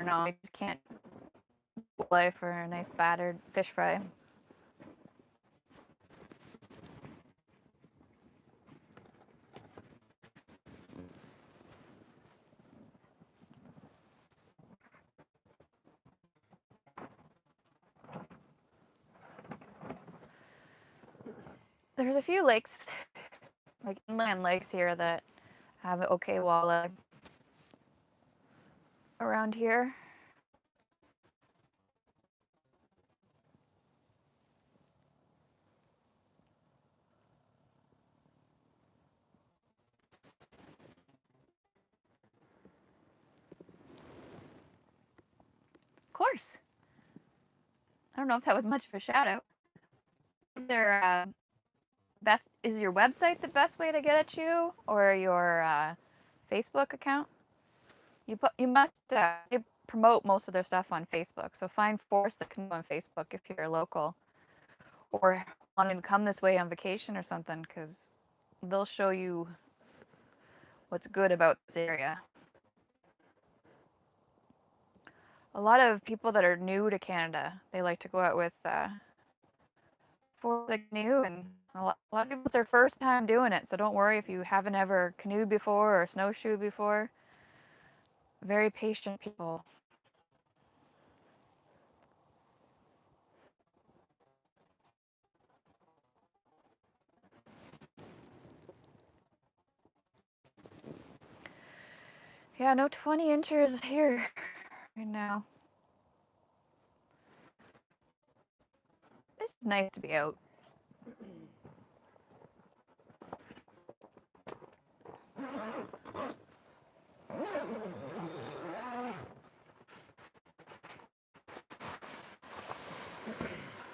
No, you just can't walleye for a nice battered fish fry. There's a few lakes, like inland lakes here, that have okay walleye around here. Of course. I don't know if that was much of a shout out. Is your website the best way to get at you, or your Facebook account? You must you promote most of their stuff on Facebook. So find Forest the Canoe on Facebook if you're local, or wanting to come this way on vacation or something, because they'll show you what's good about this area. A lot of people that are new to Canada, they like to go out with for the canoe, and a lot of people, it's their first time doing it, so don't worry if you haven't ever canoed before or snowshoed before. Very patient people. Yeah, no 20 inches here right now. It's nice to be out.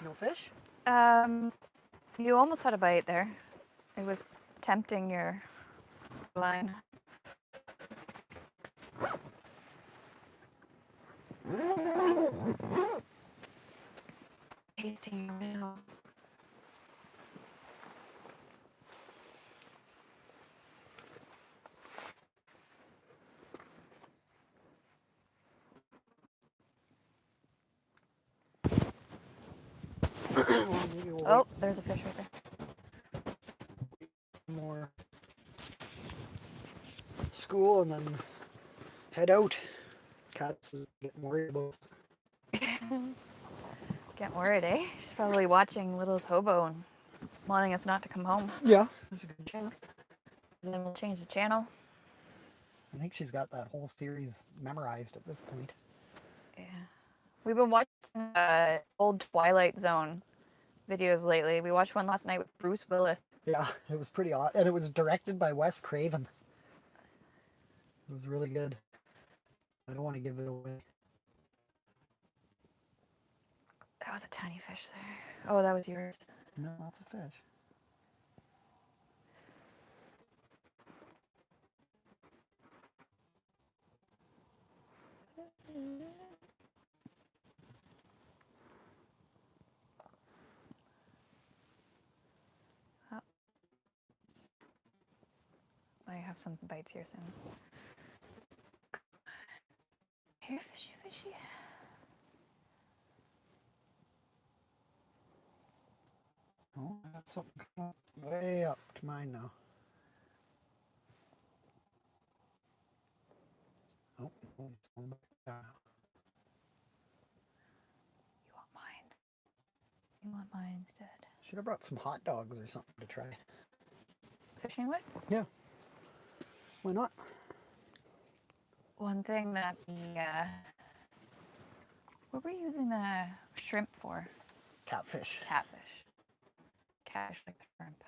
No fish? You almost had a bite there. It was tempting your line. Tasting your mouth. Maybe we'll Oh, there's a fish right there. wait more school and then head out. Cats is getting worried about us. Getting worried, eh? She's probably watching Little's Hobo and wanting us not to come home. Yeah, there's a good chance. And then we'll change the channel. I think she's got that whole series memorized at this point. Yeah. We've been watching old Twilight Zone videos lately. We watched one last night with Bruce Willis. Yeah, it was pretty awesome. And it was directed by Wes Craven. It was really good. I don't want to give it away. That was a tiny fish there. Oh, that was yours. No, that's a fish. Oh. I have some bites here soon. Here, fishy, fishy. Oh, I got something coming up way up to mine now. It's going back down. You want mine? You want mine instead? Should have brought some hot dogs or something to try. Fishing with? Yeah. Why not? One thing that the what were you using the shrimp for? Catfish. Catfish. Catfish like the shrimp.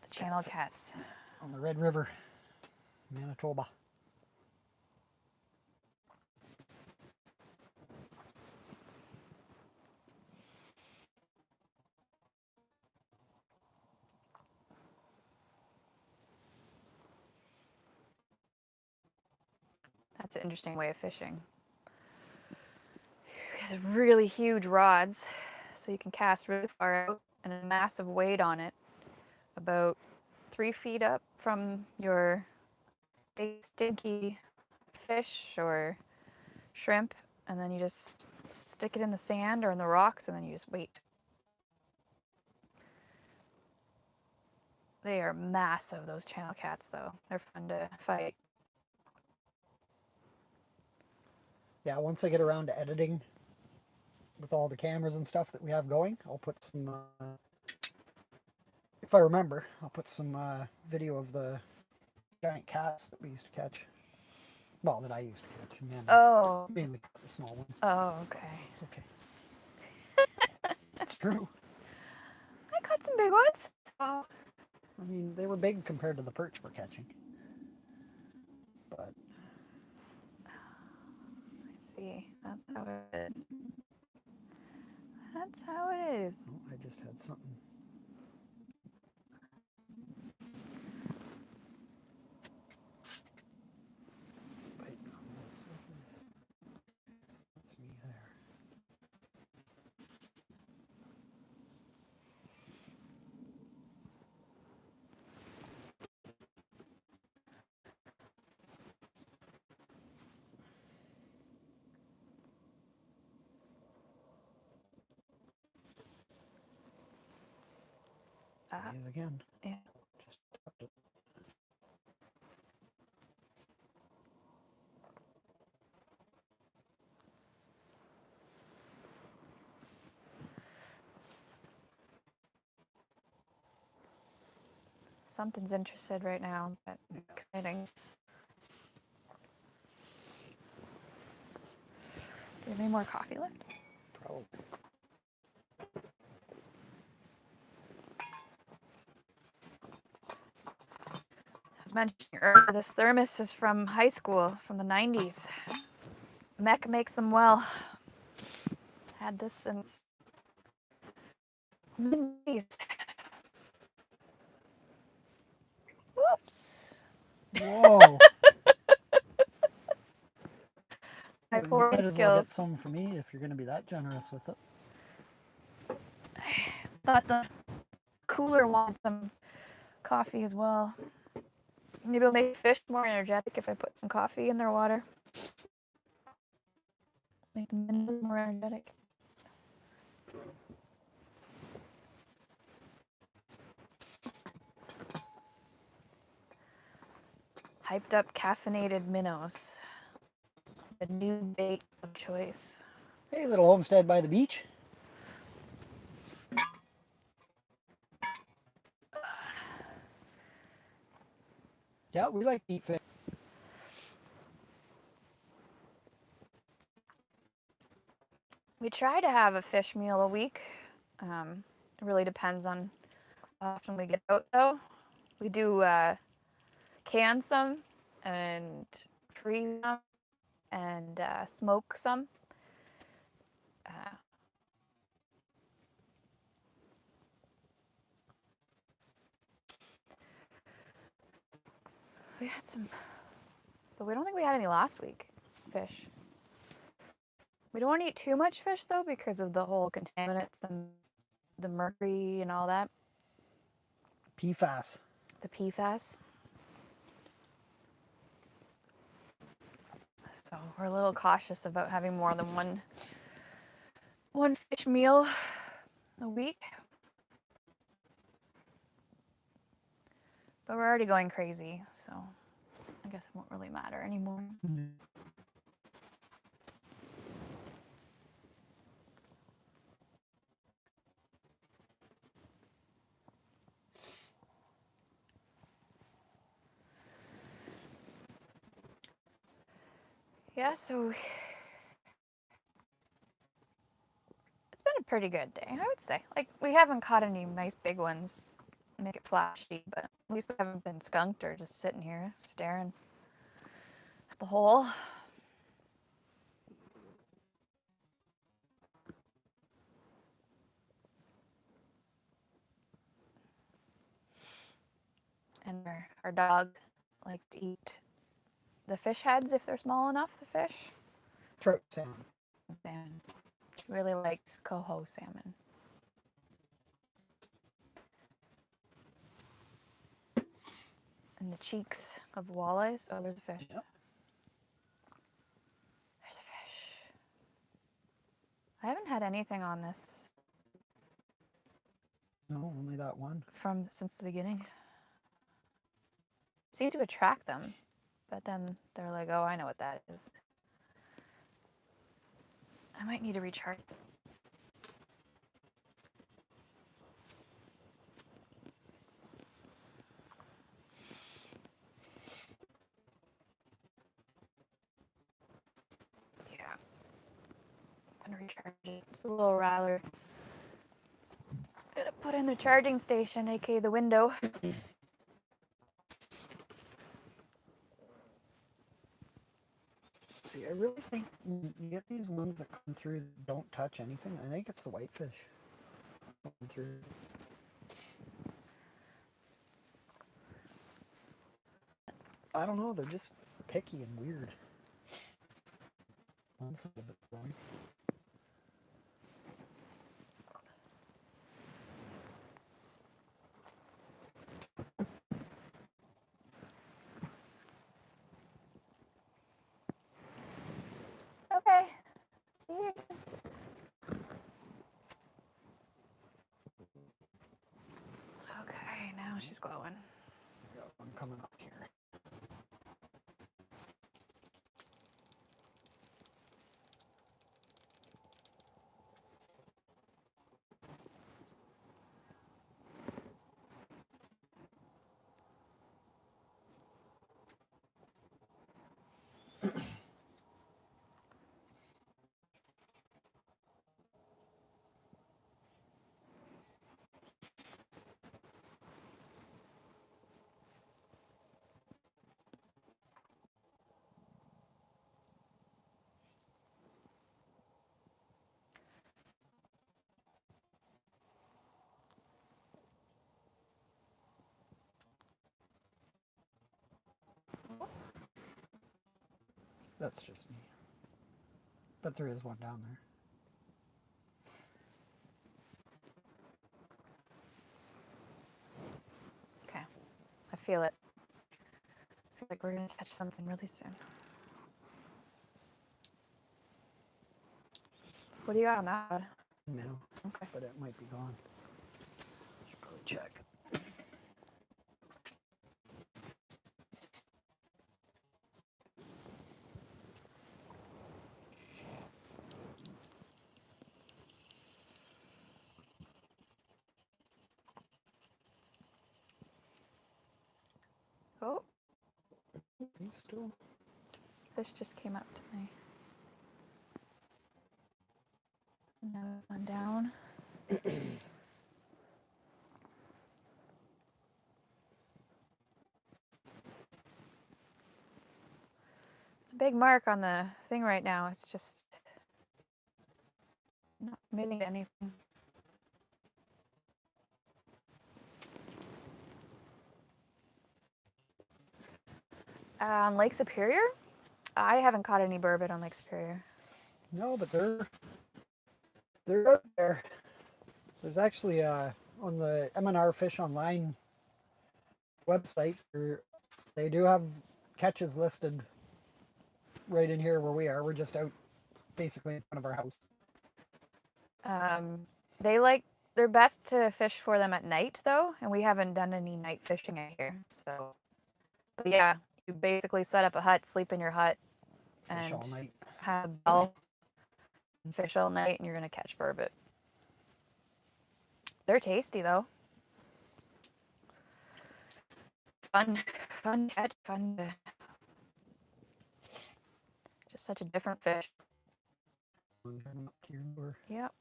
The channel cats. On the Red River, Manitoba. That's an interesting way of fishing. It's really huge rods, so you can cast really far out and a massive weight on it, about 3 feet up from your big stinky fish or shrimp, and then you just stick it in the sand or in the rocks, and then you just wait. They are massive, those channel cats, though. They're fun to fight. Yeah, once I get around to editing with all the cameras and stuff that we have going, I'll put some, if I remember, I'll put some video of the giant cats that we used to catch. Well, that I used to catch. Oh. Mainly the small ones. Oh, okay. It's okay. It's true. I caught some big ones. Well, I mean, they were big compared to the perch we're catching. But I see. That's how it is. That's how it is. oh, I just had something. Bite on this. That's me there. Ah, These again. yeah. Just tucked it. Something's interested right now, but exciting. Do you have any more coffee left? Probably. I was mentioning earlier, this thermos is from high school, from the 90s. Mech makes them well. Had this since mid-90s. Whoops. Whoa! My You pouring might as well get skills. some for me if you're going to be that generous with it. Thought the cooler wants some coffee as well. Maybe it'll make fish more energetic if I put some coffee in their water. Make the minnows more energetic. Hyped up caffeinated minnows. The new bait of choice. Hey, little homestead by the beach. Yeah, we like to eat fish. We try to have a fish meal a week. It really depends on how often we get out, though. We do can some and freeze some and smoke some. We had some, but we don't think we had any last week. Fish. We don't want to eat too much fish though because of the whole contaminants and the mercury and all that. PFAS. The PFAS. So we're a little cautious about having more than one fish meal a week. But we're already going crazy, so I guess it won't really matter anymore. Yeah, so it's been a pretty good day, I would say. Like, we haven't caught any nice big ones, make it flashy, but at least we haven't been skunked or just sitting here staring at the hole. And our dog likes to eat the fish heads if they're small enough, the fish. Trout salmon. Salmon. She really likes coho salmon. And the cheeks of walleyes. Oh, there's a fish. Yep. There's a fish. I haven't had anything on this No, only that one. since the beginning. Seems to attract them, but then they're like, oh, I know what that is. I might need to recharge. Yeah. I'm gonna recharge it. It's a little rather. Gonna put in the charging station, aka the window. See, I really think when you get these ones that come through that don't touch anything, I think it's the whitefish coming through. I don't know, they're just picky and weird. One's a little bit boring. Okay. See you. Okay, now she's glowing. Got one coming up here. That's just me. But there is one down there. Okay. I feel it. I feel like we're gonna catch something really soon. What do you got on that? No, Okay. but it might be gone. Should probably check. Oh, He's still. fish just came up to me. Another one down. It's a big mark on the thing right now. It's just not committing to anything. On Lake Superior? I haven't caught any burbot on Lake Superior. No, but they're out there. There's actually on the MNR Fish Online website, they do have catches listed right in here where we are. We're just out basically in front of our house. They're best to fish for them at night though, and we haven't done any night fishing out here. So, but yeah, You basically set up a hut, sleep in your hut, Fish and all night. have a bell and fish all night, and you're gonna catch burbot. They're tasty though. Fun catch, fun. Just such a different fish. Yep.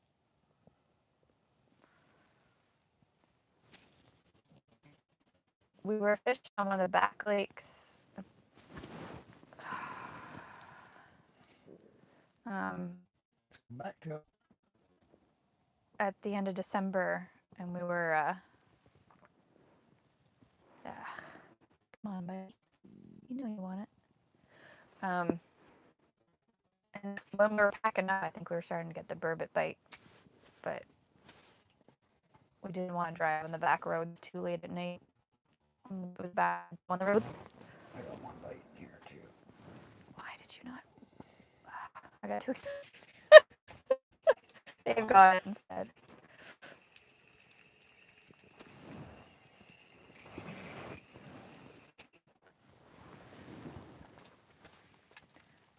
We were fishing on one of the back lakes. Back to it. At the end of December, and we were. Come on, bud. You know you want it. And when we were packing up, I think we were starting to get the burbot bite, but we didn't want to drive on the back roads too late at night. It was bad on the roads. I got one bite here too. Why did you not? I got too excited. They've got it instead.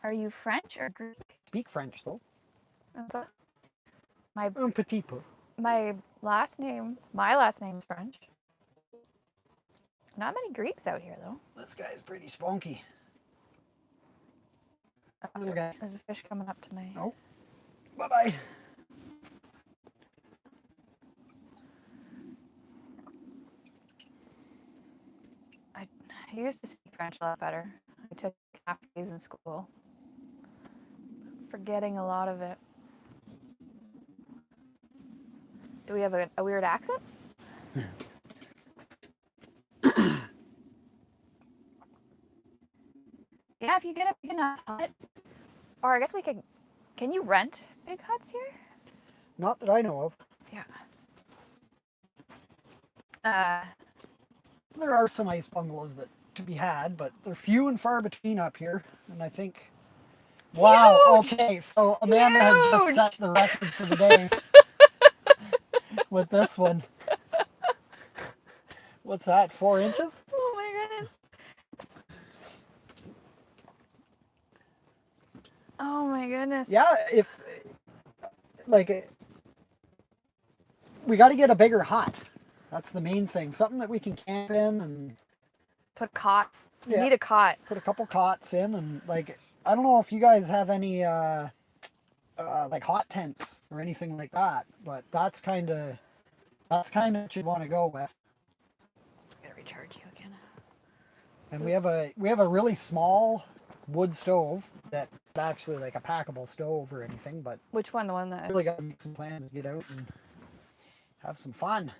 Are you French or Greek? Speak French though. Okay. My Un petit peu. my last name is French. Not many Greeks out here though. This guy's pretty spunky. Little guy. There's a fish coming up to me. Oh. Bye bye. I used to speak French a lot better. I took half days in school. Forgetting a lot of it. Do we have a weird accent? Yeah, if you get a big enough hut. Or I guess we could. Can you rent big huts here? Not that I know of. Yeah. There are some ice bungalows that to be had, but they're few and far between up here. And I think, wow, Huge! okay, so Amanda has just Huge! set the record for the day with this one. What's that? 4 inches? Oh my goodness. Oh my goodness. Yeah, if like we got to get a bigger hut. That's the main thing. Something that we can camp in and Put a cot. You Yeah. need a cot. put a couple cots in and like I don't know if you guys have any like hot tents or anything like that, but that's kind of what you'd want to go with. I'm gonna recharge you again. And we have a really small wood stove that's actually like a packable stove or anything, but Which one? The one that. really got to make some plans to get out and have some fun.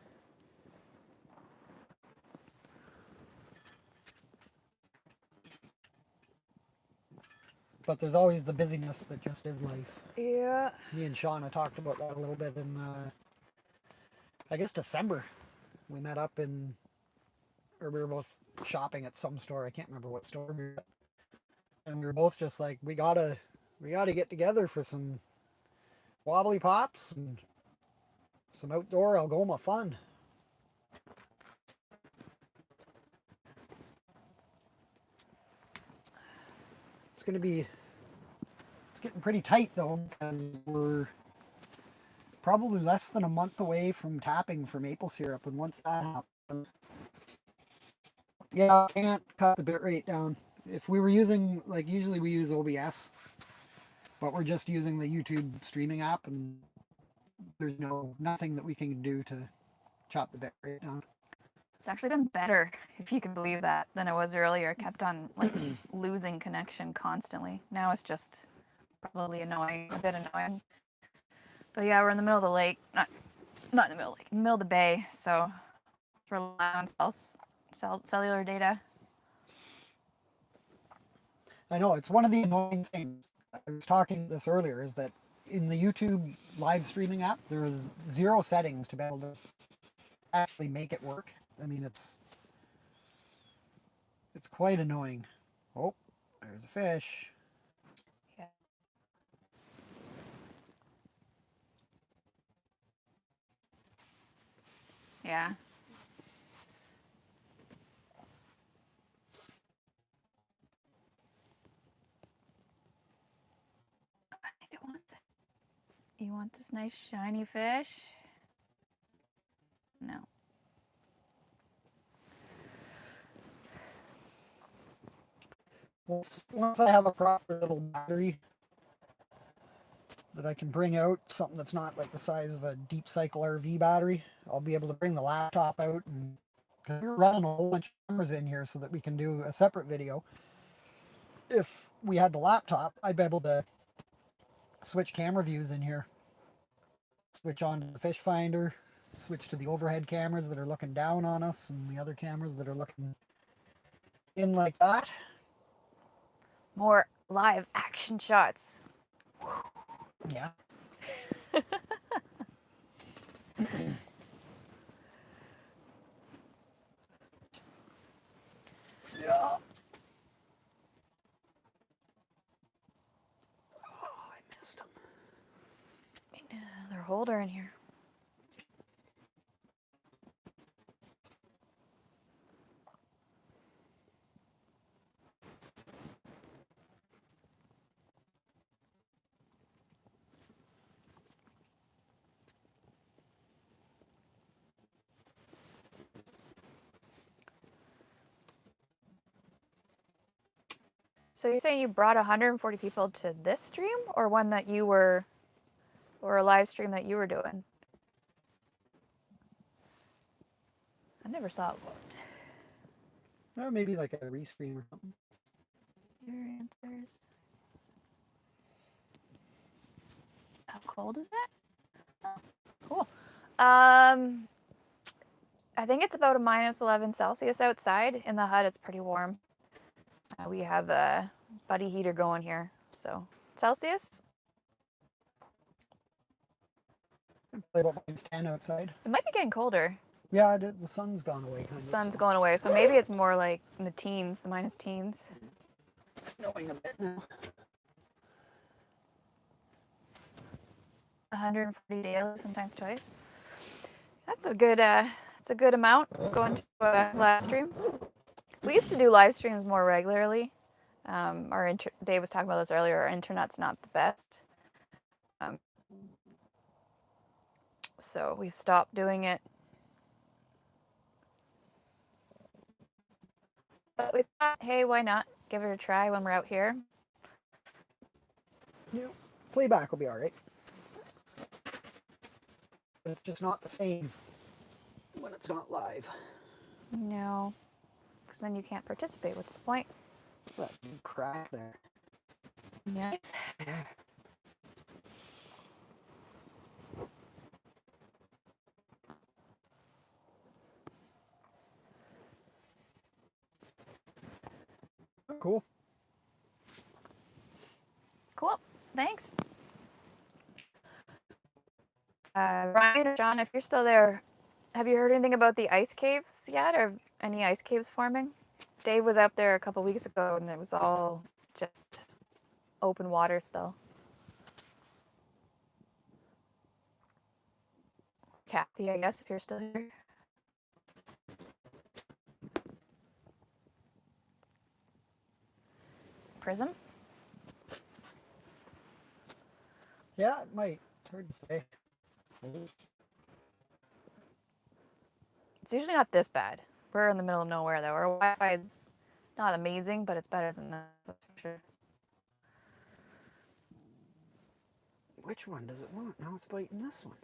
But there's always the busyness that just is life. Yeah. Me and Shauna talked about that a little bit in, I guess, December. We met up or we were both shopping at some store. I can't remember what store we were at. And we were both just like, we gotta get together for some wobbly pops and some outdoor Algoma fun. It's getting pretty tight though, because we're probably less than a month away from tapping for maple syrup, and once that happens, yeah, I can't cut the bit rate down. If we were using, like usually we use OBS, but we're just using the YouTube streaming app, and there's nothing that we can do to chop the bit rate down. It's actually been better, if you can believe that, than it was earlier. I kept on like losing connection constantly. Now it's just probably annoying, a bit annoying. But yeah, we're in the middle of the lake, not in the middle of the lake, middle of the bay, so rely on cellular data. I know, it's one of the annoying things. I was talking this earlier, is that in the YouTube live streaming app, there's 0 settings to be able to actually make it work. I mean, it's quite annoying. Oh, there's a fish. Yeah. Yeah. You want this nice shiny fish? No. Once I have a proper little battery that I can bring out, something that's not like the size of a deep cycle RV battery, I'll be able to bring the laptop out, and because we're running a whole bunch of cameras in here so that we can do a separate video. If we had the laptop, I'd be able to switch camera views in here. Switch on to the fish finder, switch to the overhead cameras that are looking down on us, and the other cameras that are looking in like that. More live action shots. Yeah. Yeah. Oh, I missed him. Need another holder in here. So you're saying you brought 140 people to this stream, or one that you were, or a live stream that you were doing? I never saw it booked. Or maybe like a restream or something. Your answers. How cold is it? Oh, cool. I think it's about a -11 Celsius outside. In the hut, it's pretty warm. We have a buddy heater going here, so Celsius. Play about -10 outside. It might be getting colder. Yeah, the sun's gone away kind The of. sun's going away, so maybe it's more like in the teens, the minus teens. Snowing a bit now. 140 daily, sometimes twice. That's a good amount going to a live stream. We used to do live streams more regularly. Dave was talking about this earlier. Our internet's not the best, so we've stopped doing it. But we thought, hey, why not give it a try when we're out here? Yeah, playback will be all right. But it's just not the same when it's not live. No, because then you can't participate. What's the point? That big crack there. Yes. Yeah. Oh, cool. Cool. Thanks. Ryan or John, if you're still there, have you heard anything about the ice caves yet, or any ice caves forming? Dave was out there a couple weeks ago, and it was all just open water still. Kathy, I guess, if you're still here. Prism? Yeah, it might. It's hard to say. It's usually not this bad. We're in the middle of nowhere, though. Our Wi-Fi is not amazing, but it's better than that, that's for sure. Which one does it want? Now it's biting this one.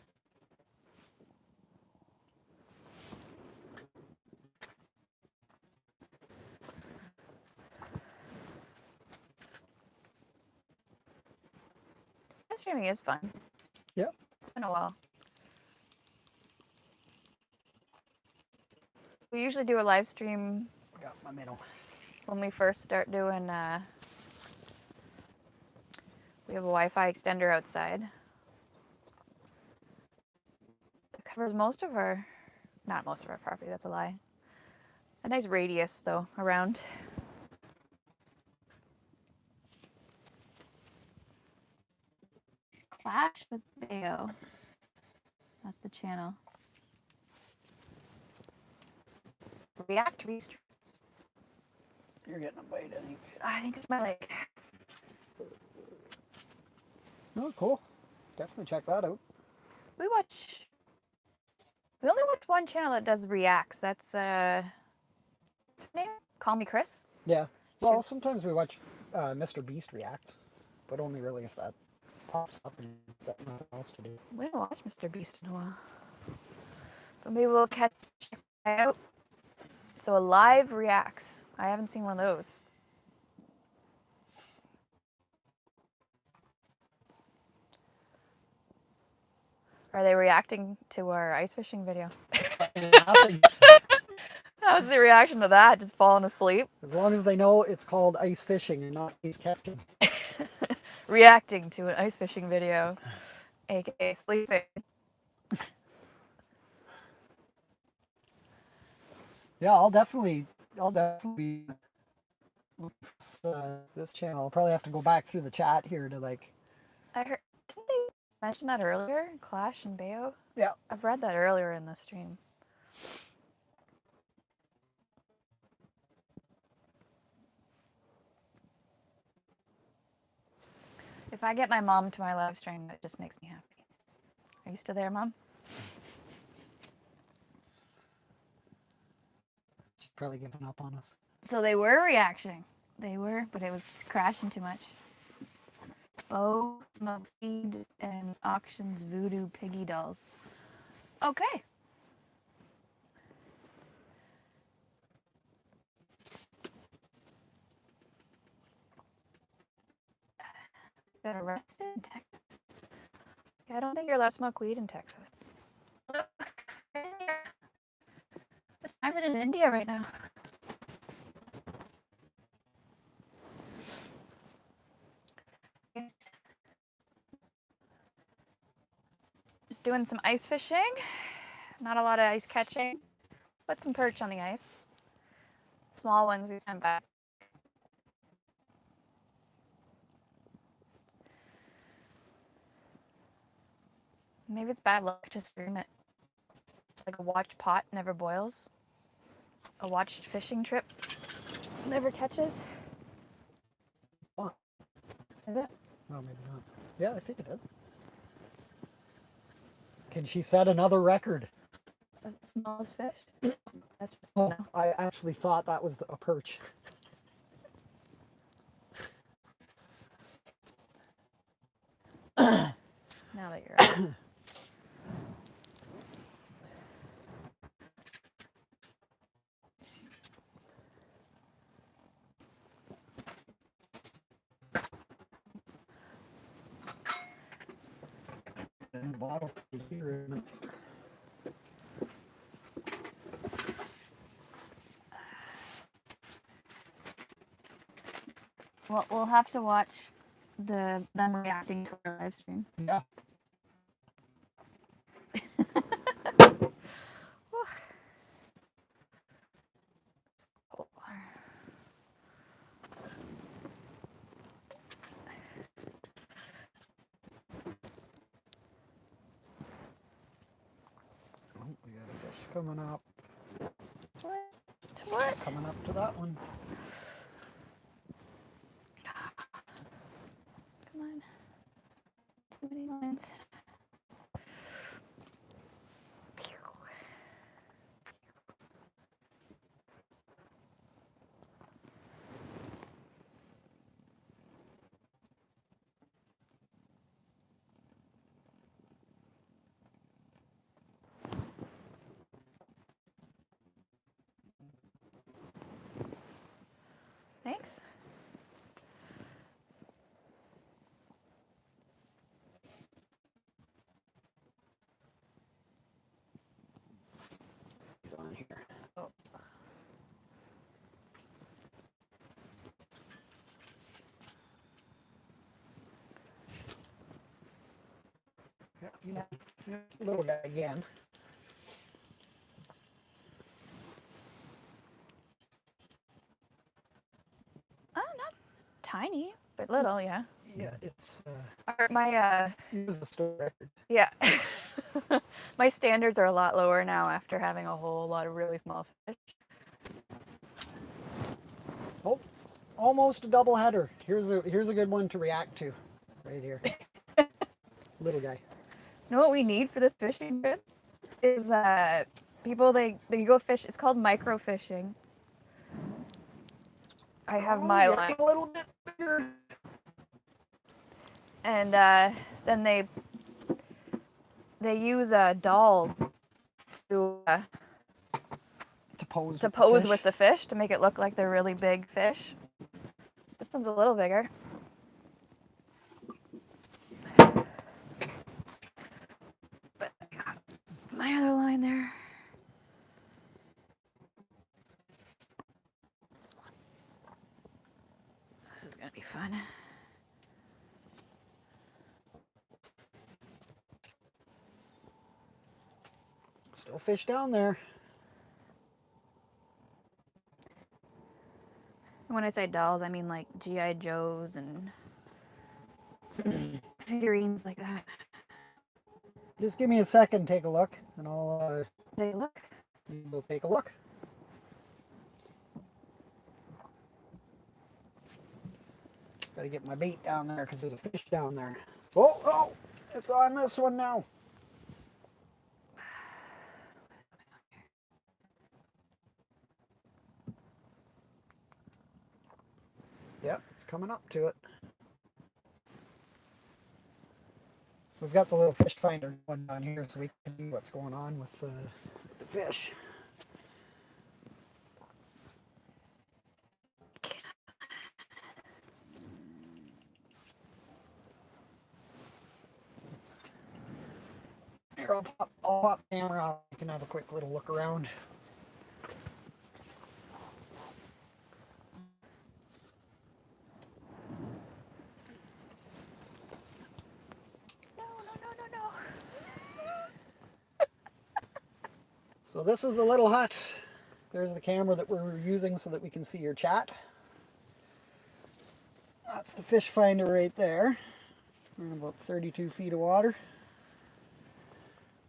Live streaming is fun. Yep. It's been a while. We usually do a live stream Got my middle. when we first start doing, we have a Wi-Fi extender outside. It covers most of our, not most of our property, that's a lie. A nice radius, though, around. Clash with Bayo. That's the channel. React restreams. You're getting a bite, I think. I think it's my leg. Oh, cool. definitely check that out. We only watch one channel that does reacts. That's what's her name? Call Me Chris. Yeah. Well, sometimes we watch Mr. Beast reacts, but only really if that pops up and we've got nothing else to do. We haven't watched Mr. Beast in a while. But maybe we'll check it out. So a live reacts. I haven't seen one of those. Are they reacting to our ice fishing video? Nothing. How's the reaction to that? Just falling asleep? As long as they know it's called ice fishing and not ice catching. Reacting to an ice fishing video, aka sleeping. Yeah, I'll definitely be this channel. I'll probably have to go back through the chat here to like. I heard. Didn't they mention that earlier? Clash and Bayo? Yeah. I've read that earlier in the stream. If I get my mom to my live stream, that just makes me happy. Are you still there, Mom? She's probably giving up on us. So they were reacting. They were, but it was crashing too much. Bo, Smoke Seed, and Auctions Voodoo Piggy Dolls. Okay. Got arrested in Texas? Yeah, I don't think you're allowed to smoke weed in Texas. Look, India. What time is it in India right now? Just doing some ice fishing. Not a lot of ice catching, but some perch on the ice. Small ones we sent back. Maybe it's bad luck to stream it. It's like a watched pot never boils. A watched fishing trip never catches. Oh. Is it? No, maybe not. Yeah, I think it is. Can she set another record? The smallest fish? That's just Oh, no. I actually thought that was a perch. Now that you're out. In the bottle for here. Well, we'll have to watch them reacting to our live stream. Yeah. Cold water. Oh, we got a fish coming up. What? Coming up to that one. Come on. Too many lines. Thanks. He's on here. Oh. Yeah, little guy again. Oh, not tiny, but little, yeah. Yeah, it's My it was a store record. yeah. My standards are a lot lower now after having a whole lot of really small fish. Oh, almost a double header. Here's a good one to react to, right here. Little guy. You know what we need for this fishing trip is people they go fish. It's called micro fishing. I have my line, a little bit bigger. and then they use dolls to pose with the fish to make it look like they're really big fish. This one's a little bigger. But I got my other line there. This is gonna be fun. Still fish down there. When I say dolls, I mean like G.I. Joes and figurines like that. Just give me a second, take a look, and Take a look. we'll take a look. Gotta get my bait down there because there's a fish down there. Oh, it's on this one now. Yep, it's coming up to it. We've got the little fish finder one down here so we can see what's going on with the fish. Here, I'll pop the camera out. You can have a quick little look around. No. So this is the little hut. There's the camera that we're using so that we can see your chat. That's the fish finder right there. We're in about 32 feet of water.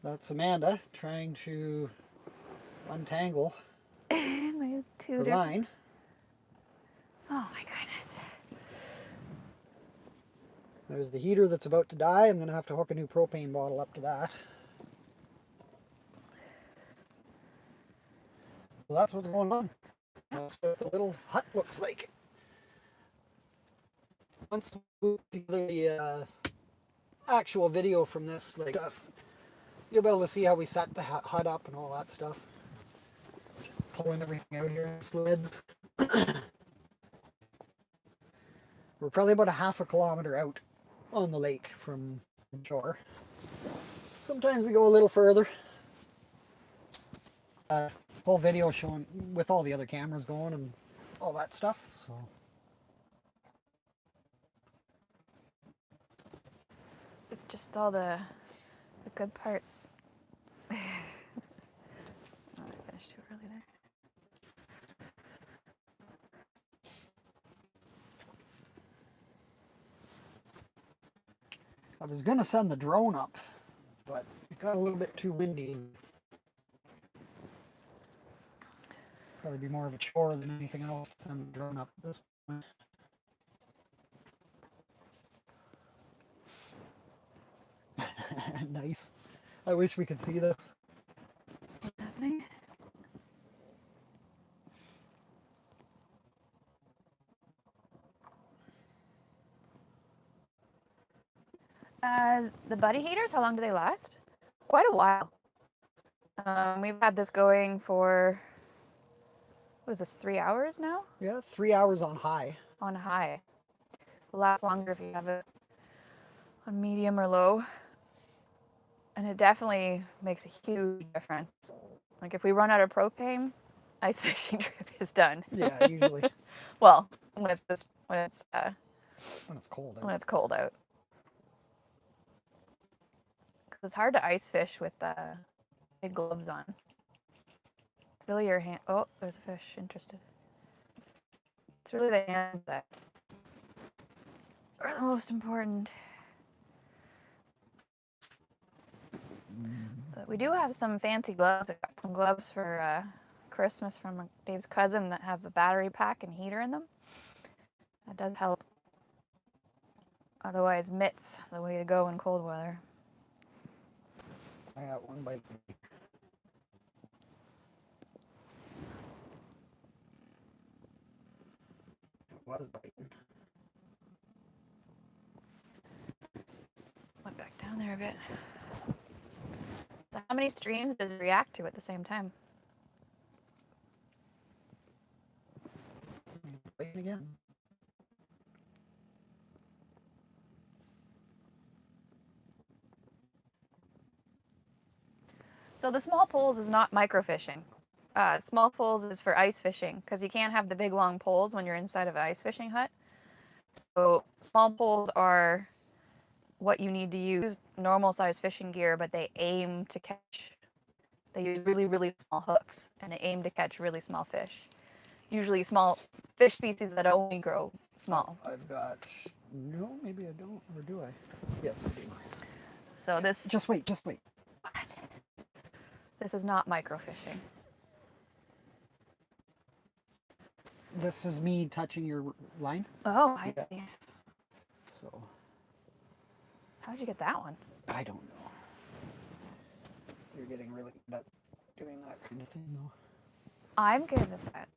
That's Amanda trying to untangle My her line. Oh my goodness. There's the heater that's about to die. I'm going to have to hook a new propane bottle up to that. So that's what's going on. That's what the little hut looks like. Once we put together the actual video from this, like you'll be able to see how we set the hut up and all that stuff. Pulling everything out here in sleds. We're probably about a half a kilometer out on the lake from shore. Sometimes we go a little further. Whole video showing with all the other cameras going and all that stuff. So It's just all the good parts. Oh, I finished too early there. I was gonna send the drone up, but it got a little bit too windy. Probably be more of a chore than anything else to send the drone up at this point. Nice. I wish we could see this. What's happening? The buddy heaters, how long do they last? Quite a while. We've had this going for, what is this, 3 hours now? Yeah, 3 hours on high. On high. It'll last longer if you have it on medium or low. And it definitely makes a huge difference. Like if we run out of propane, ice fishing trip is done. Yeah, usually. Well, when it's cold out. when it's cold out. Because it's hard to ice fish with big gloves on. It's really your hand. Oh, there's a fish interested. It's really the hands that are the most important. But we do have some fancy gloves. I got some gloves for Christmas from Dave's cousin that have a battery pack and heater in them. That does help. Otherwise, mitts, the way to go in cold weather. I got one bite. It was biting. Went back down there a bit. So how many streams does it react to at the same time? Biting again. So the small poles is not microfishing. Small poles is for ice fishing because you can't have the big long poles when you're inside of an ice fishing hut. So small poles are what you need to use normal size fishing gear, but they aim to catch. They use really, really small hooks and they aim to catch really small fish. Usually small fish species that only grow small. I've got. No, maybe I don't. Or do I? Yes, I do. So this. Just wait, just wait. What? This is not microfishing. This is me touching your line. Oh, I Yeah. see. So, How'd you get that one? I don't know. You're getting really good at doing that kind of thing, though. I'm good at that.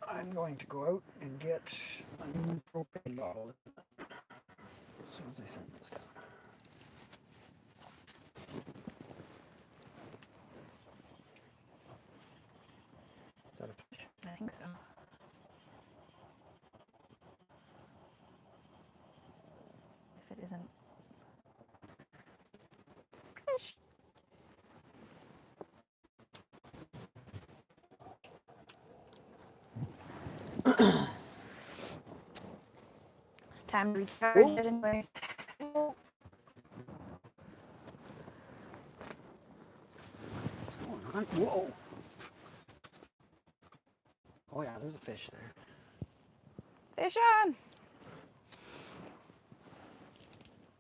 I'm going to go out and get a new propane bottle as soon as I send this down. Is that a fish? I think so. If it isn't. Fish. Time to recharge Oh. it anyways. What's going on? Whoa! Oh yeah, there's a fish there. Fish on!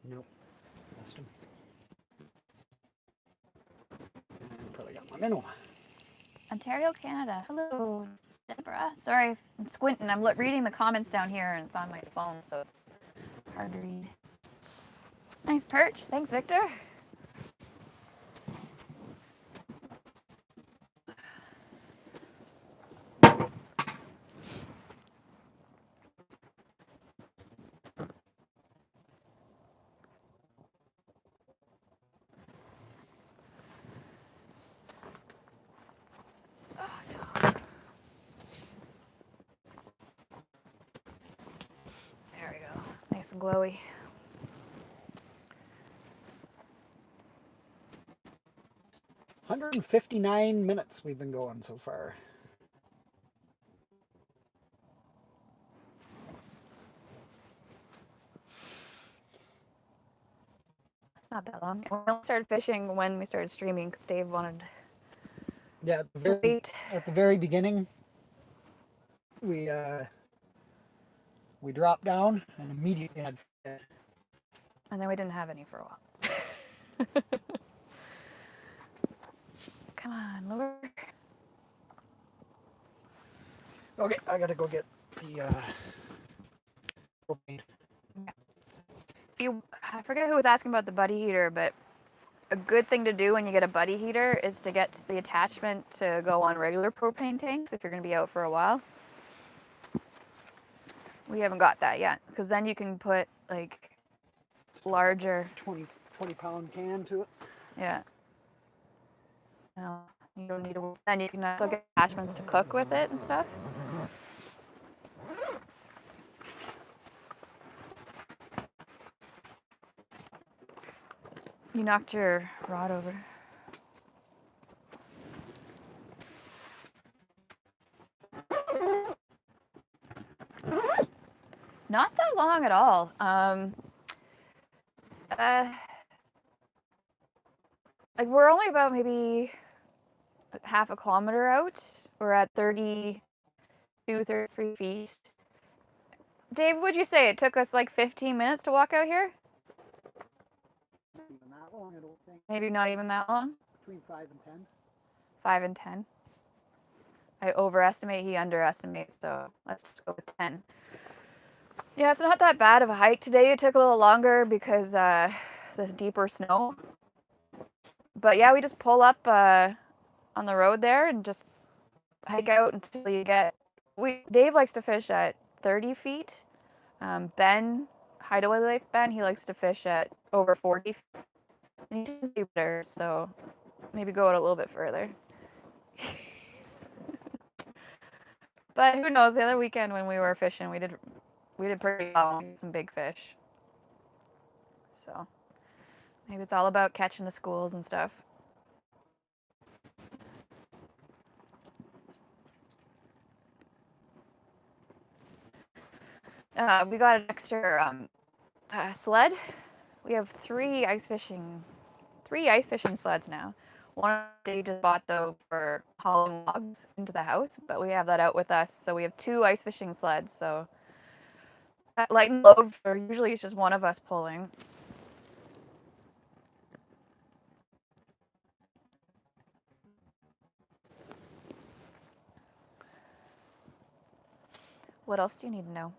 Nope. Missed him. And probably got my minnow. Ontario, Canada. Hello, Deborah. Sorry, I'm squinting. I'm reading the comments down here and it's on my phone, so it's hard to read. Nice perch. Thanks, Victor. There we go. Nice and glowy. $159 minutes we've been going so far. It's not that long. We only started fishing when we started streaming because Dave wanted Yeah, to wait. at the very beginning, we dropped down and immediately had fish. And then we didn't have any for a while. Come on, lure. Okay, I gotta go get the propane. I forget who was asking about the buddy heater, but a good thing to do when you get a buddy heater is to get the attachment to go on regular propane tanks if you're going to be out for a while. We haven't got that yet, because then you can put like larger 20 pound can to it. Yeah. No, you don't need to. Then you can also get attachments to cook with it and stuff. You knocked your rod over. Not that long at all. Like we're only about maybe half a kilometer out. We're at 32, 33 feet. Dave, would you say it took us like 15 minutes to walk out here? Even that long. long, I don't think. Maybe not even that long. Between 5 and 10. 5 and 10. I overestimate, he underestimates, so let's just go with 10. Yeah, it's not that bad of a hike. Today it took a little longer because the deeper snow. But yeah, we just pull up on the road there and just hike out until you get... Dave likes to fish at 30 feet. Ben, Hideaway Life Ben, he likes to fish at over 40 feet. And he does do better, so maybe go out a little bit further. But who knows, the other weekend when we were fishing, we did pretty well. We had some big fish. So maybe it's all about catching the schools and stuff. We got an extra sled. We have three ice fishing sleds now. One they just bought though for hauling logs into the house, but we have that out with us. So we have 2 ice fishing sleds. So that light and load for usually it's just one of us pulling. What else do you need to know?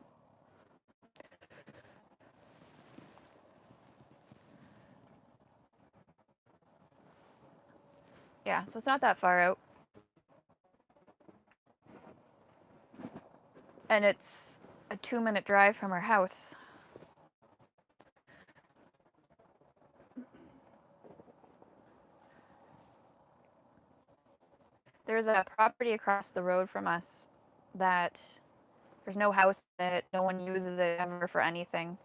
Yeah, so it's not that far out. And it's a 2-minute drive from our house. There's a property across the road from us that there's no house in it, no one uses it ever for anything.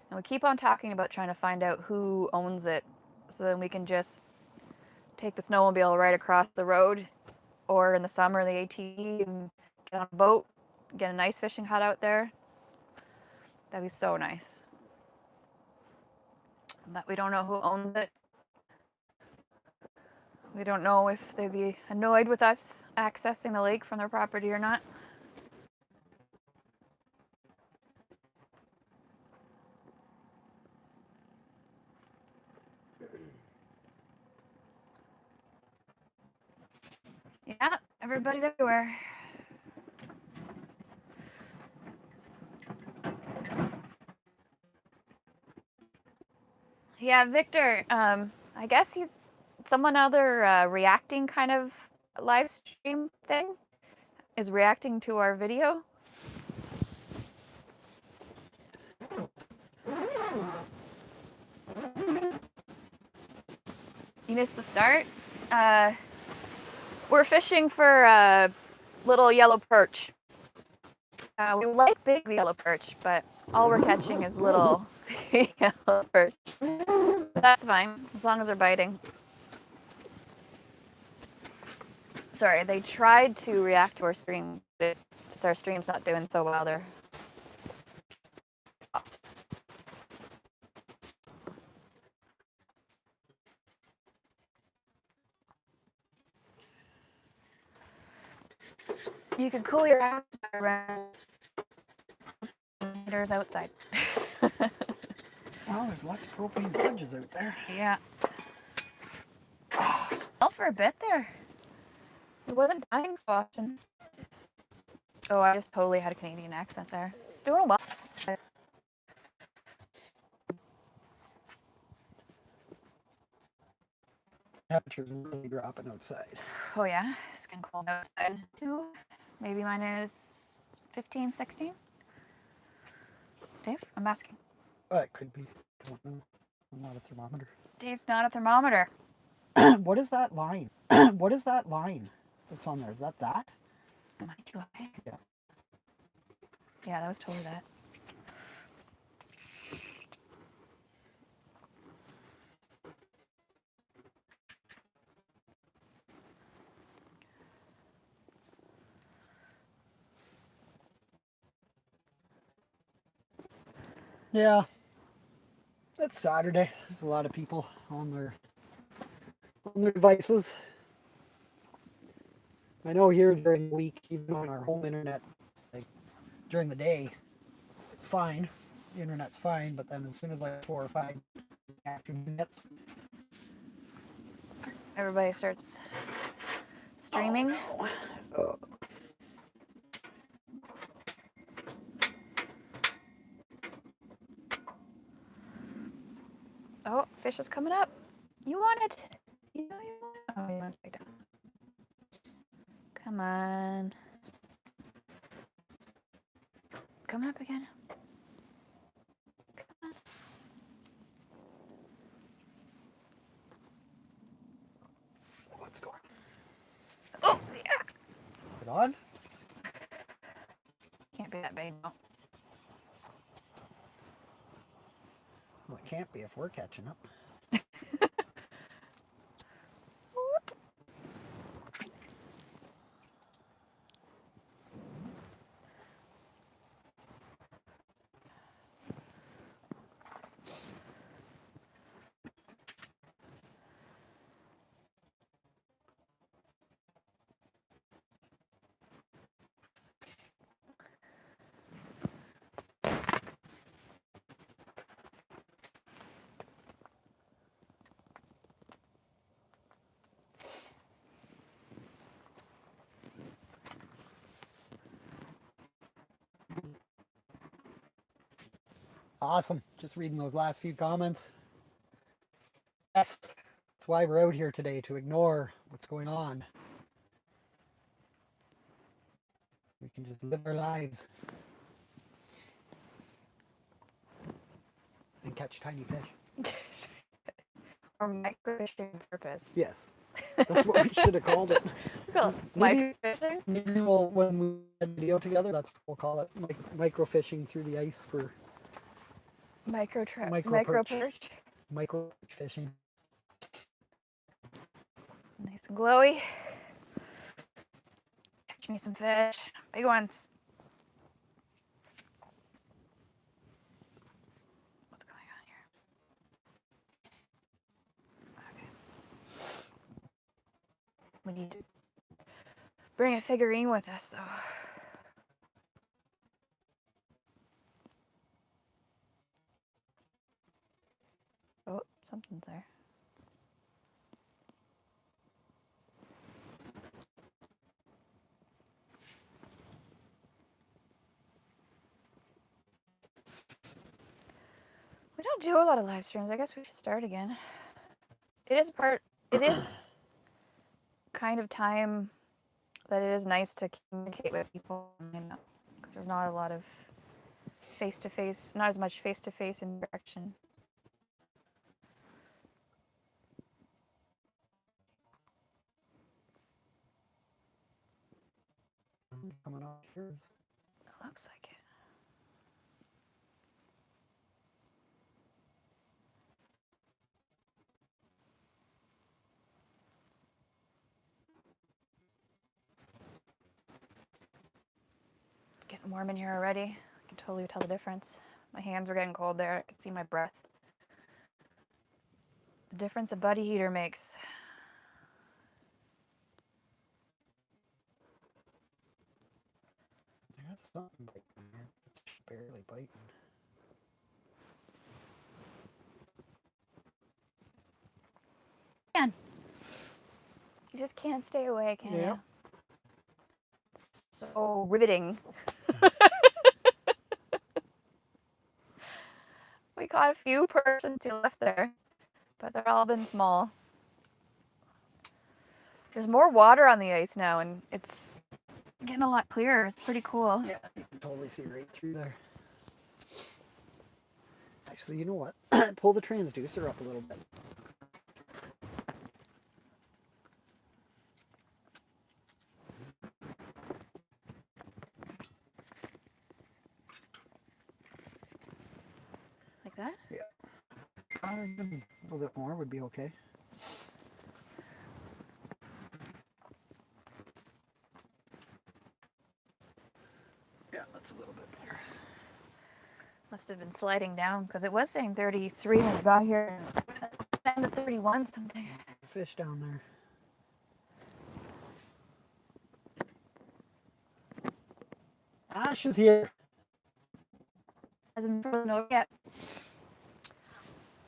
And we keep on talking about trying to find out who owns it so then we can just take the snowmobile right across the road, or in the summer the ATV, and get on a boat, get an ice fishing hut out there. That'd be so nice. But we don't know who owns it. We don't know if they'd be annoyed with us accessing the lake from their property or not. Yeah, everybody's everywhere. Yeah, Victor, I guess he's someone other reacting kind of live stream thing is reacting to our video. You missed the start. We're fishing for little yellow perch. We like big yellow perch, but all we're catching is little yellow perch. That's fine, as long as they're biting. Sorry, they tried to react to our stream, but since our stream's not doing so well, they're stopped. You can cool your house by running heaters outside. Well, there's lots of propane fridges out there. Yeah. Well, for a bit there. It wasn't dying so often. Oh, I just totally had a Canadian accent there. Doing well. Temperature's really dropping outside. Oh yeah, it's getting cold outside too. Maybe mine is 15, 16. Dave, I'm asking. It could be. Don't know. I'm not a thermometer. Dave's not a thermometer. What is that line? What is that line that's on there? Is that? Am I too high? Yeah. Yeah, that was totally that. Yeah. It's Saturday. There's a lot of people on their devices. I know here during the week, even on our home internet, like during the day, it's fine. The internet's fine, but then as soon as like 4 or 5 afternoon hits, everybody starts streaming. Oh, fish is coming up. You want it? You know you want it. Oh, you want it back down. Come on. Coming up again. Come on. What's going on? Oh, yeah. Is it on? Can't be that big, no. Well, it can't be if we're catching up. Awesome. Just reading those last few comments. Yes, that's why we're out here today, to ignore what's going on. We can just live our lives and catch tiny fish. For microfishing purpose. Yes, that's what we should have called it. Maybe- Microfishing? Maybe we'll, when we get a video together, that's what we'll call it. Like microfishing through the ice for Micro Micro perch. micro fishing. Nice and glowy. Catch me some fish. Big ones. What's going on here? Okay. We need to bring a figurine with us, though. Oh, something's there. We don't do a lot of live streams. I guess we should start again. It is kind of time that it is nice to communicate with people, you know, because there's not a lot of face-to-face, not as much face-to-face interaction. Coming off yours. It looks like it. It's getting warm in here already. I can totally tell the difference. My hands are getting cold there. I can see my breath. The difference a buddy heater makes. There's something biting here. It's barely biting. You just can't stay away, can Yeah. you? It's so riveting. We caught a few persons who left there, but they're all been small. There's more water on the ice now, and it's getting a lot clearer. It's pretty cool. Yeah, you can totally see right through there. Actually, you know what? Pull the transducer up a little bit. Like that? Yeah. A little bit more would be okay. Yeah, that's a little bit better. Must have been sliding down because it was saying 33 when we got here. It's down to 31 something. Fish down there. Ash is here. Hasn't frozen over yet.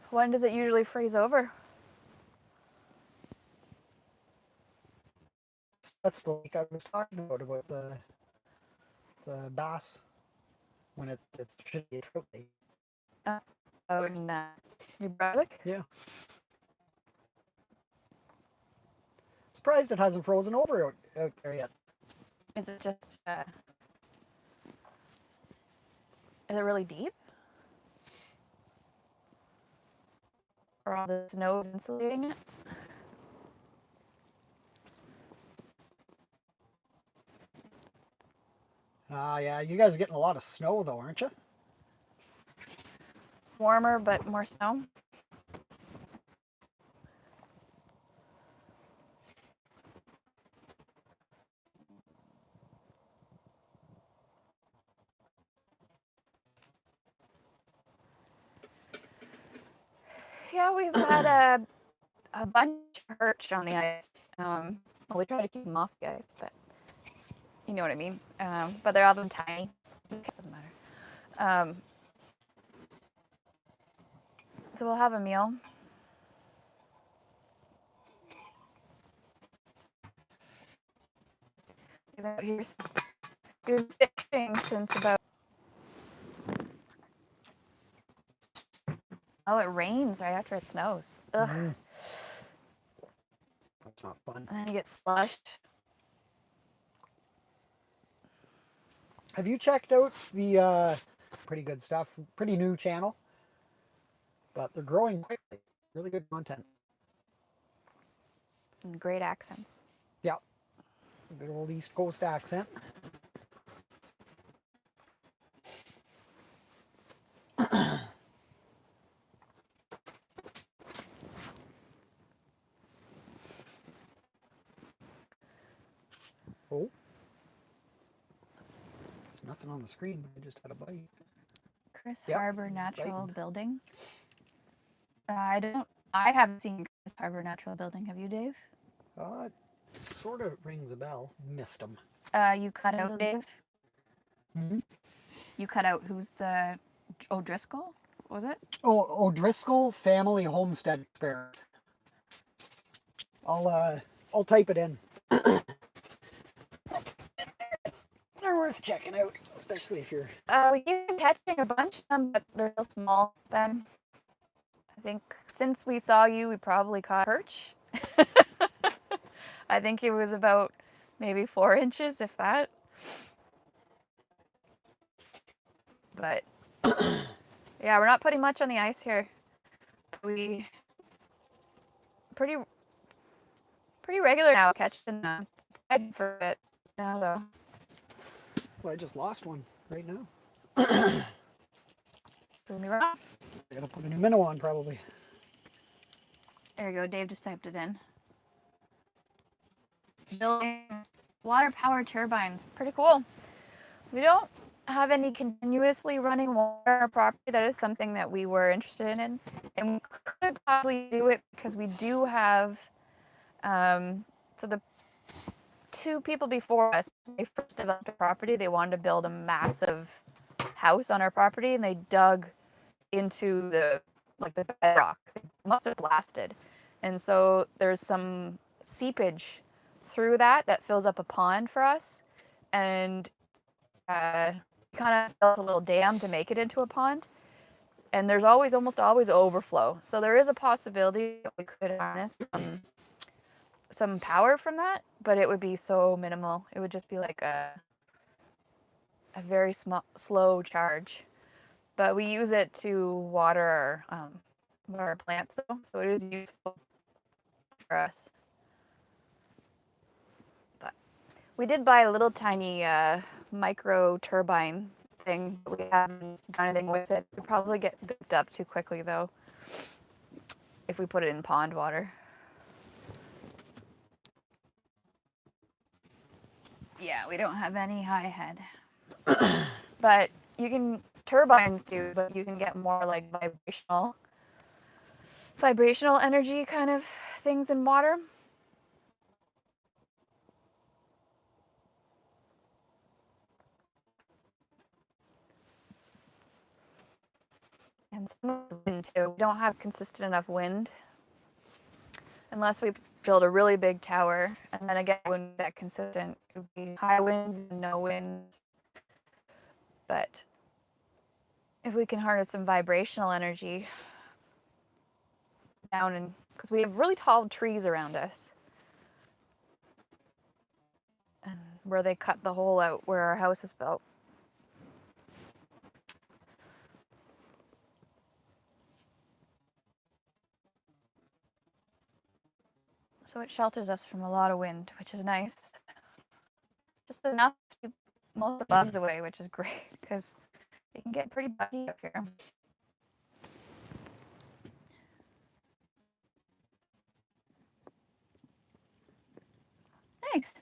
When does it usually freeze over? that's the lake I was talking about the bass when it should be a trout lake. Oh, in New Brunswick? Yeah. Surprised it hasn't frozen over out there yet. Is it just, is it really deep? Or all the snow is insulating it? Yeah, you guys are getting a lot of snow though, aren't you? Warmer, but more snow? Yeah, we've had a bunch of perch on the ice. Well, we try to keep them off the ice, but you know what I mean. But they're often tiny. Doesn't matter. So we'll have a meal. We've been out here doing fishing since about. Oh, it rains right after it snows. Ugh. Mm. That's not fun. And then you get slushed. Have you checked out the pretty good stuff, pretty new channel? But they're growing quickly. Really good content. And great accents. Yeah. Good old East Coast accent. Oh. There's nothing on the screen. I just had a bite. Chris Yep, Harbor he's Natural biting. Building. I haven't seen Chris Harbor Natural Building. Have you, Dave? It sort of rings a bell. Missed him. You cut out Dave. Hmm? You cut out who's the O'Driscoll? Was it? Oh, O'Driscoll Family Homestead Experiment. I'll type it in. They're worth checking out, especially if you're. We've been catching a bunch of them, but they're still small, Ben. I think since we saw you, we probably caught perch. I think it was about maybe 4 inches, if that. But yeah, we're not putting much on the ice here. We pretty regular now catching them. It's bad for a bit now though. Well, I just lost one right now. Prove me wrong. I gotta put a new minnow on probably. There you go. Dave just typed it in. Building water power turbines. Pretty cool. We don't have any continuously running water on our property. That is something that we were interested in. And we could probably do it because we do have, so the 2 people before us, when they first developed a property, they wanted to build a massive house on our property and they dug into the bedrock. It must have blasted. And so there's some seepage through that fills up a pond for us. And kind of built a little dam to make it into a pond. And there's almost always overflow. So there is a possibility that we could harness some power from that, but it would be so minimal. It would just be like a very slow charge. But we use it to water our plants though, so it is useful for us. But we did buy a little tiny micro turbine thing, but we haven't done anything with it. We'd probably get hooked up too quickly though if we put it in pond water. Yeah, we don't have any high head. But you can, turbines do, but you can get more like vibrational energy kind of things in water. And some wind too. We don't have consistent enough wind unless we build a really big tower, and then again, it wouldn't be that consistent. It would be high winds and no winds. But if we can harness some vibrational energy down, and because we have really tall trees around us, and where they cut the hole out where our house is built. So it shelters us from a lot of wind, which is nice. Just enough to keep most of the bugs away, which is great because it can get pretty buggy up here. Thanks.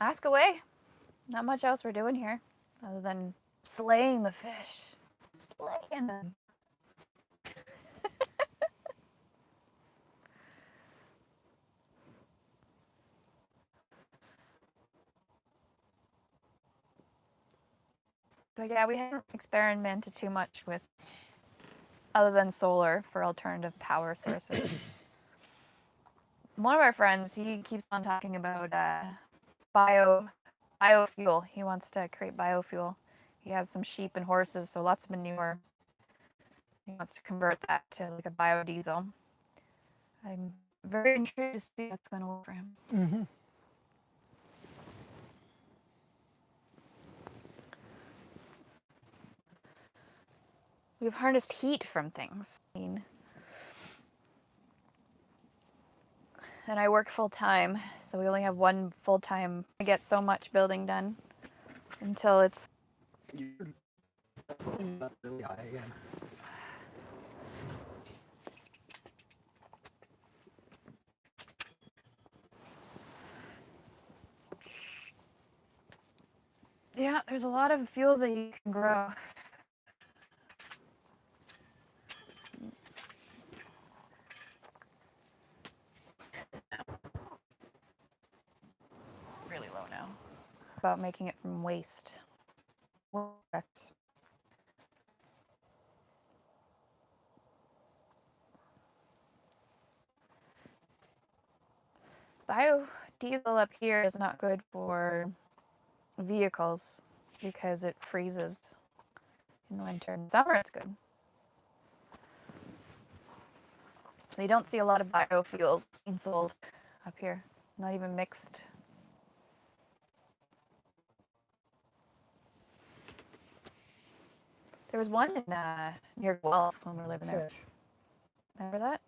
Ask away. Not much else we're doing here other than slaying the fish. Slaying them. But yeah, we haven't experimented too much with other than solar for alternative power sources. One of our friends, he keeps on talking about biofuel. He wants to create biofuel. He has some sheep and horses, so lots of manure. He wants to convert that to like a biodiesel. I'm very intrigued to see what's going to work for him. Mm-hmm. We've harnessed heat from things. And I work full time, so we only have one full time. I get so much building done until it's. You're not really high again. Yeah, there's a lot of fuels that you can grow. Really low now. About making it from waste. Correct. Biodiesel up here is not good for vehicles because it freezes in the winter. In summer, it's good. So you don't see a lot of biofuels being sold up here, not even mixed. There was one in near Guelph when we were living there. Fish. Remember that?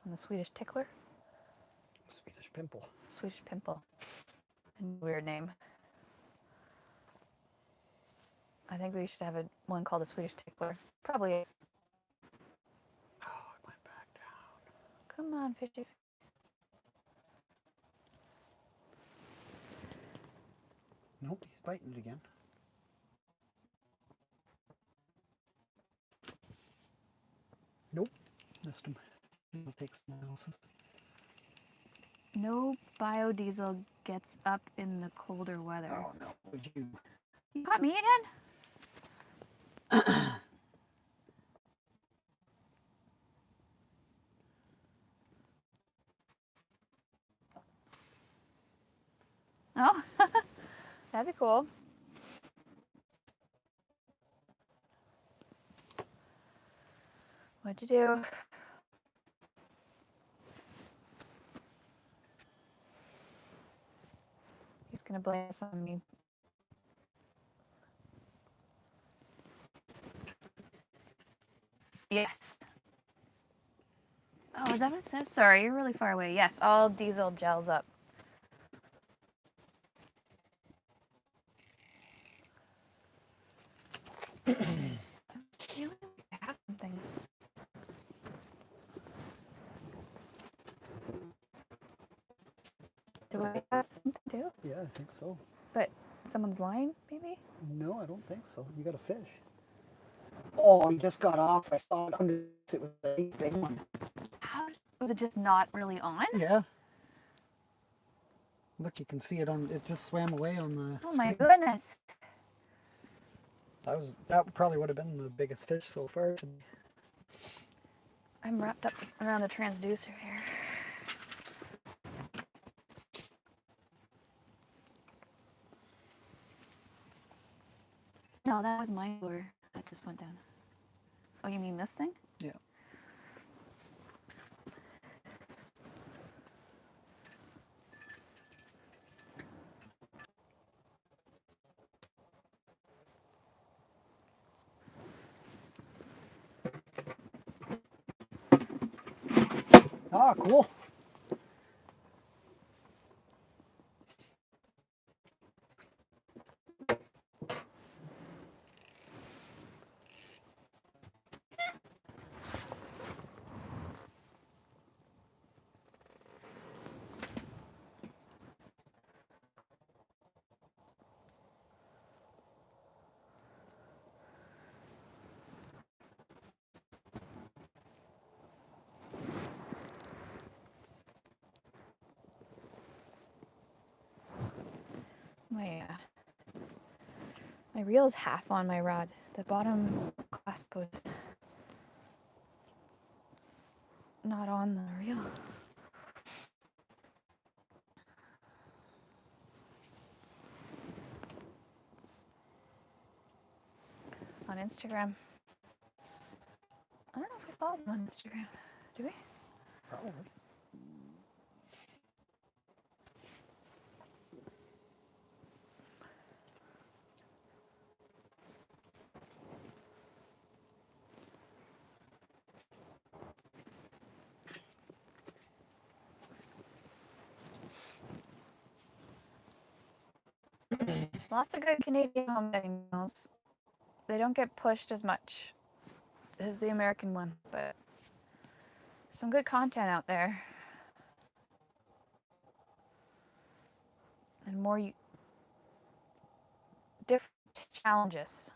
And the Swedish tickler? Swedish pimple. Swedish pimple. Weird name. I think they should have one called a Swedish tickler. Probably is. Oh, it went back down. Come on, fishy. Nope, he's biting it again. Nope, missed him. I'll take some else's. No biodiesel gets up in the colder weather. Oh no, would you? You got me again? Oh, that'd be cool. What'd you do? He's gonna blame this on me. Yes. Oh, is that what it says? Sorry, you're really far away. Yes, all diesel gels up. I feel like I have something. Do I have something too? Yeah, I think so. But someone's lying, maybe? No, I don't think so. You got a fish. Oh, he just got off. I saw it under. It was a big one. How Was it just not really on? Yeah. Look, you can see it on. It just swam away on the. Oh my screen. goodness. That probably would have been the biggest fish so far. I'm wrapped up around the transducer here. No, that was my lure that just went down. Oh, you mean this thing? Yeah. Ah, cool. My reel's half on my rod. The bottom clasp was not on the reel. On Instagram. I don't know if we follow them on Instagram. Do we? Probably. Lots of good Canadian homesteading reels. They don't get pushed as much as the American one, but some good content out there. And more different challenges.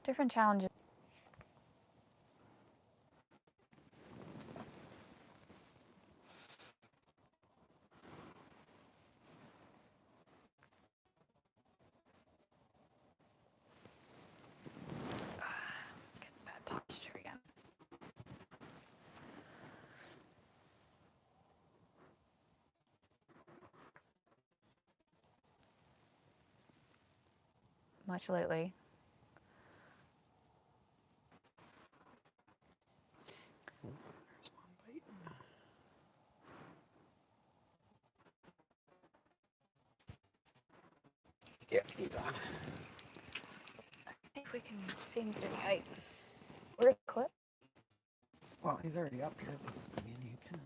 Different challenges. Get bad posture again. Much lately. There's one bite. Yeah, he's on. Let's see if we can see him through the ice. Where's the clip? Well, he's already up here. I mean, you can.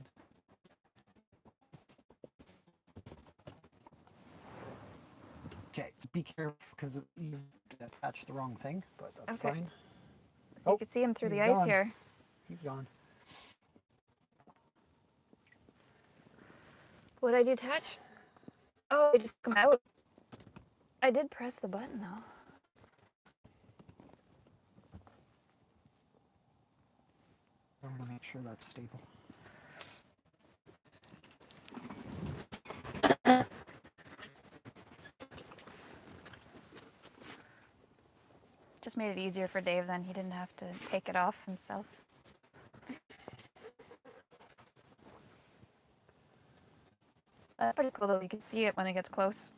Okay, so be careful because you've attached the wrong thing, but that's Okay. fine. So you can see him through the he's ice gone. here. He's gone. What did I detach? Oh, I just come out. I did press the button though. I want to make sure that's stable. Just made it easier for Dave then. He didn't have to take it off himself. That's pretty cool though. You can see it when it gets close.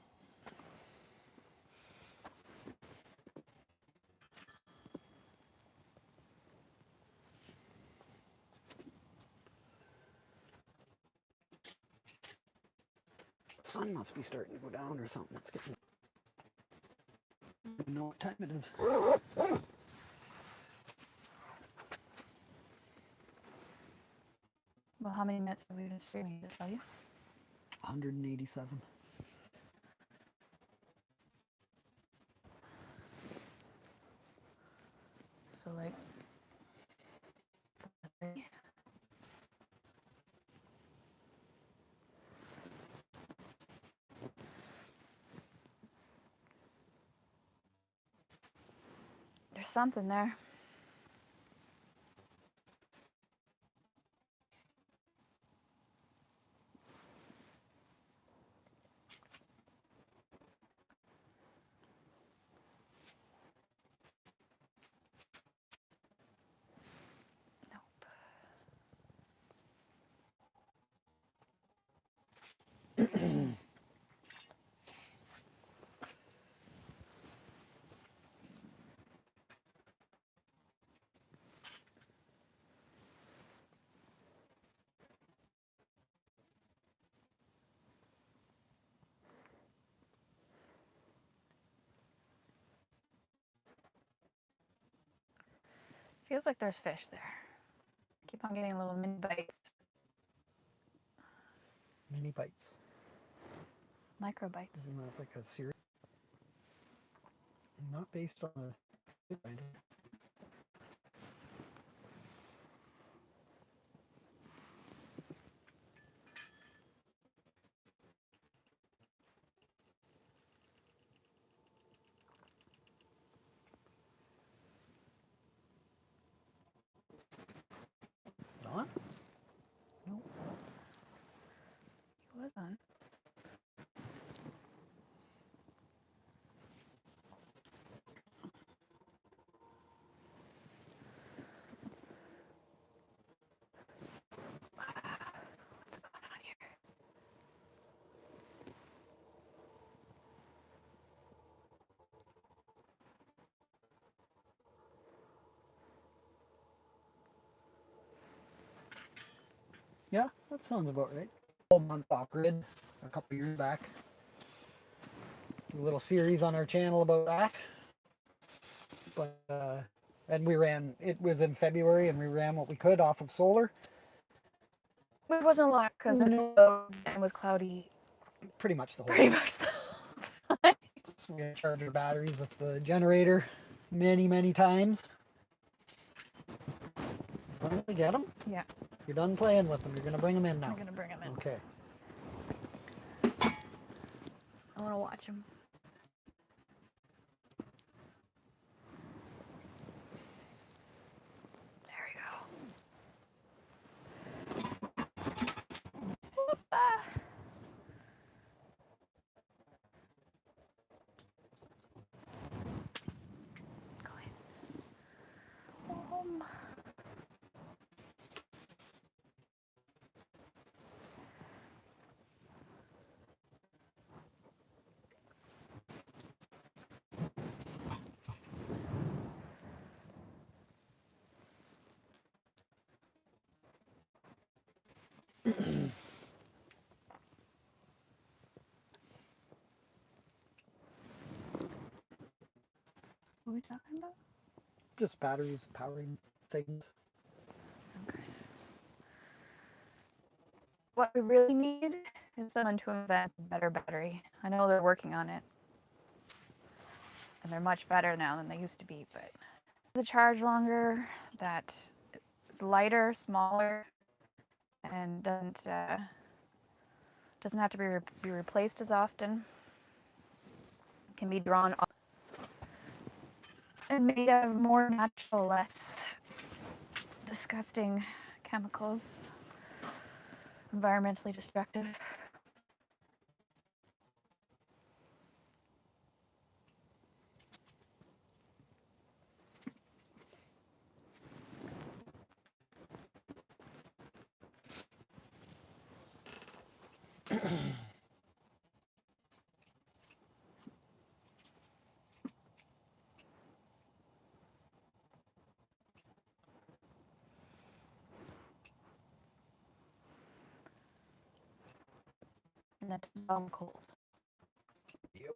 The sun must be starting to go down or something. It's getting. I don't even know what time it is. Well, how many minutes have we been streaming? Did it tell you? 187. So like 4:30. There's something there. Feels like there's fish there. Keep on getting little mini bites, Mini bites. micro bites. Isn't that like a series? Not based on the finder. On? Nope. He was on. What's going on here? Yeah, that sounds about right. Whole month off grid a couple years back. There's a little series on our channel about that. But and we ran. It was in February, and we ran what we could off of solar. It wasn't a lot because it No. snowed and was cloudy Pretty much the whole. pretty week. much the whole time. So we had to charge our batteries with the generator many times. Finally get them? Yeah. You're done playing with them. You're gonna bring them in now. I'm gonna bring him in. Okay. I want to watch him. There we go. Whoop, ah. Go in. Home. What are we talking about? Just batteries, powering things. Okay. What we really need is someone to invent a better battery. I know they're working on it. And they're much better now than they used to be, but the charge longer, that it's lighter, smaller, and doesn't have to be replaced as often. Can be drawn off and made out of more natural, less disgusting chemicals, environmentally destructive. And that doesn't bomb cold. Yep.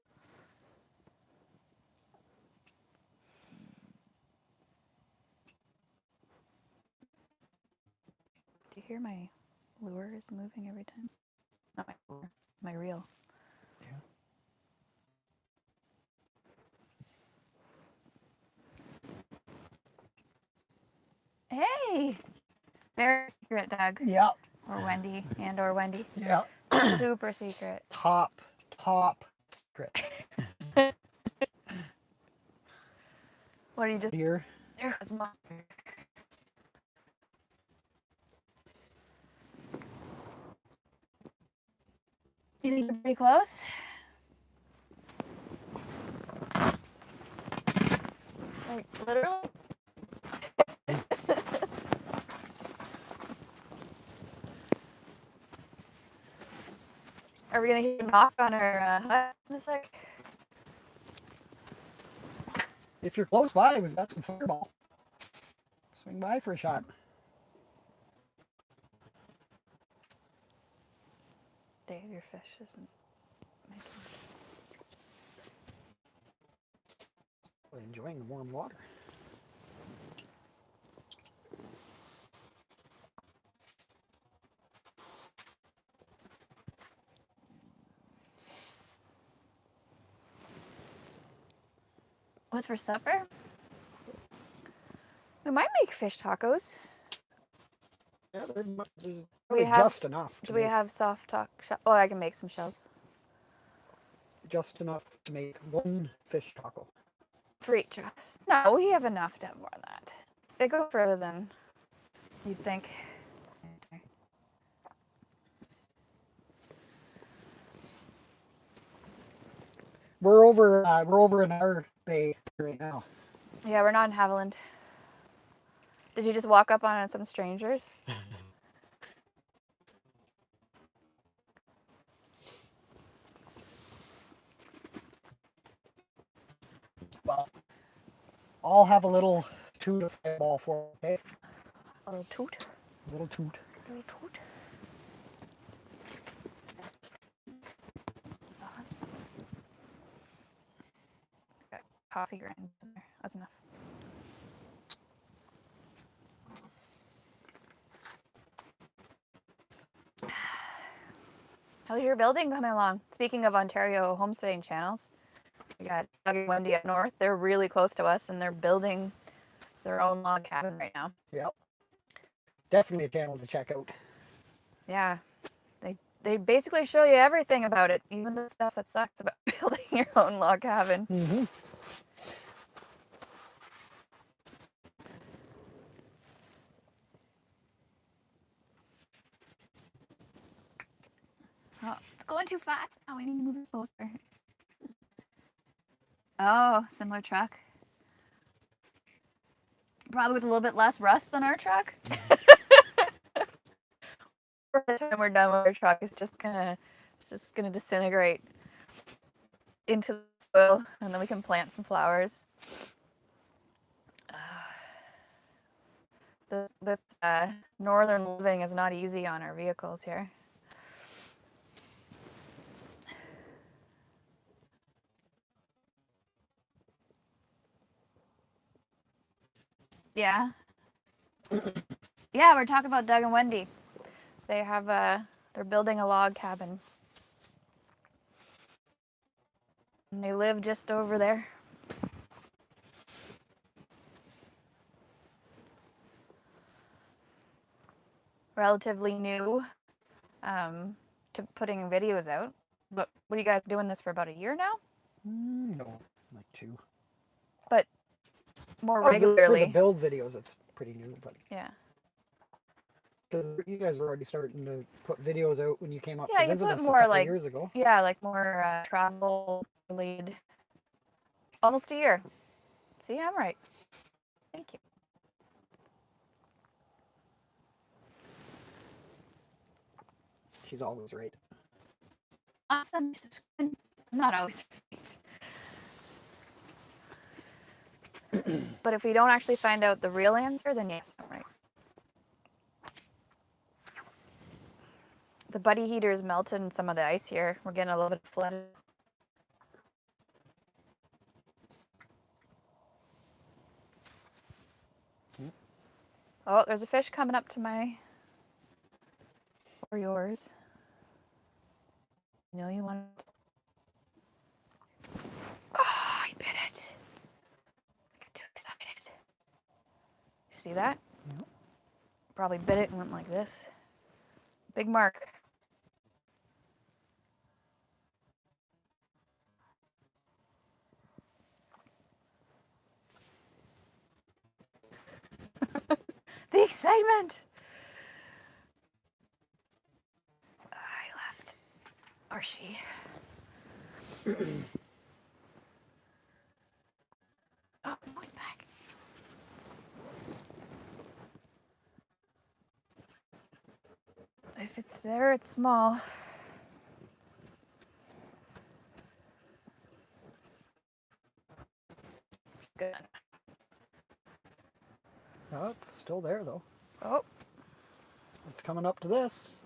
Do you hear my lure is moving every time? Not my lure, my reel. Yeah. Hey! Very secret, Doug. Yeah. Or Wendy, or Wendy. Yeah. Super secret. Top secret. What are you just Here. there goes mom. You think you're pretty close? Like literally? Are we gonna hear a knock on our hut in a sec? If you're close by, we've got some fireball. Swing by for a shot. Dave, your fish isn't making. Enjoying the warm water. What's for supper? We might make fish tacos. Yeah, there's We really have- just enough. To Do we make, have soft talk? Oh, I can make some shells just enough to make one fish taco? for each of us. No, we have enough to have more than that. They go further than you'd think. We're over in our bay right now. Yeah, we're not in Haviland. Did you just walk up on some strangers? Well, I'll have a little toot of fireball for you, okay? A little toot. A little toot. Little toot. Got coffee grinds in there. That's enough. How's your building coming along? Speaking of Ontario homesteading channels, we got Doug and Wendy up north. They're really close to us, and they're building their own log cabin right now. Yep. Definitely a channel to check out. Yeah, they basically show you everything about it, even the stuff that sucks about building your own log cabin. Mm-hmm. Oh, it's going too fast. Oh, we need to move it closer. Oh, similar truck. Probably with a little bit less rust than our truck. By the time we're done with our truck, it's just gonna disintegrate into the soil, and then we can plant some flowers. This northern living is not easy on our vehicles here. Yeah. Yeah, we're talking about Doug and Wendy. They have they're building a log cabin. And they live just over there. Relatively new to putting videos out. But what are you guys doing this for about a year now? No, like 2. But more For the regularly. build videos, it's pretty new, but Yeah. because you guys were already starting to put videos out when you came up Yeah, to you visit put us a more, couple like- years ago. Yeah, like more travel related. Almost a year. See, I'm right. Thank you. She's always right. Awesome. I'm not always right. But if we don't actually find out the real answer, then yes, I'm right. The buddy heater's melted in some of the ice here. We're getting a little bit flooded. Oh, there's a fish coming up to my or yours. You know you want it. Oh, I bit it. I got too excited. See that? Yep. Probably bit it and went like this. Big mark. The excitement! I left. Or she. Oh, no, he's back. If it's there, it's small. Good. No, it's still there though. Oh, It's coming up to this.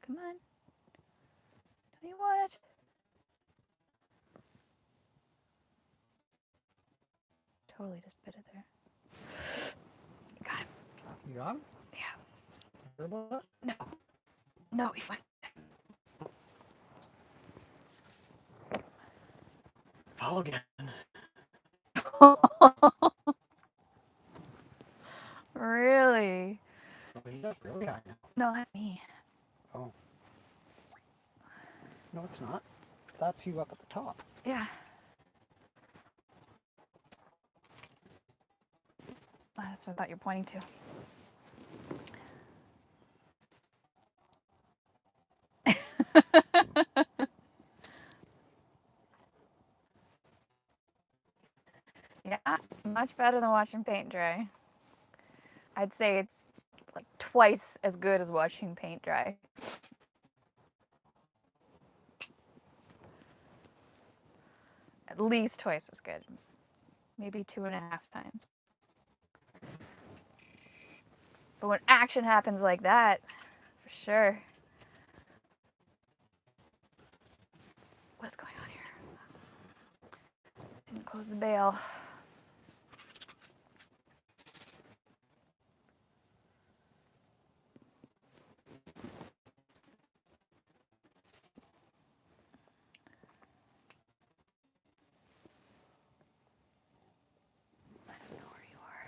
come on. Don't you want it? Totally just bit it there. Got him. You got him? Yeah. Hear about that? No. No, he went. Fall again. Really? Oh, he's up really high now. No, that's me. Oh. No, it's not. That's you up at the top. Yeah. Oh, that's what I thought you were pointing to. Yeah, much better than watching paint dry. I'd say it's like twice as good as watching paint dry. At least twice as good. Maybe 2.5 times. But when action happens like that, for sure. What's going on here? Didn't close the bail. I don't know where you are.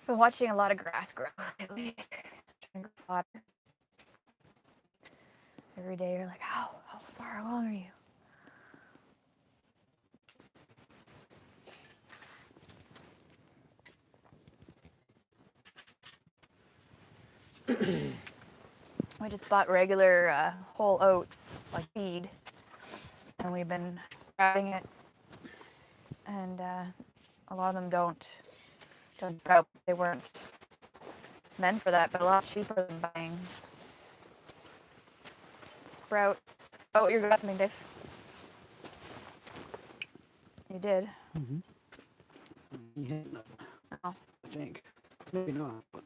Been watching a lot of grass grow lately. Trying to grow water. Every day you're like, how far along are you? We just bought regular whole oats, like feed, and we've been sprouting it, and a lot of them don't sprout. They weren't meant for that, but a lot cheaper than buying sprouts. Oh, you're got something, Dave. You did. Mm-hmm. You hit it, Oh. I think. Maybe not, but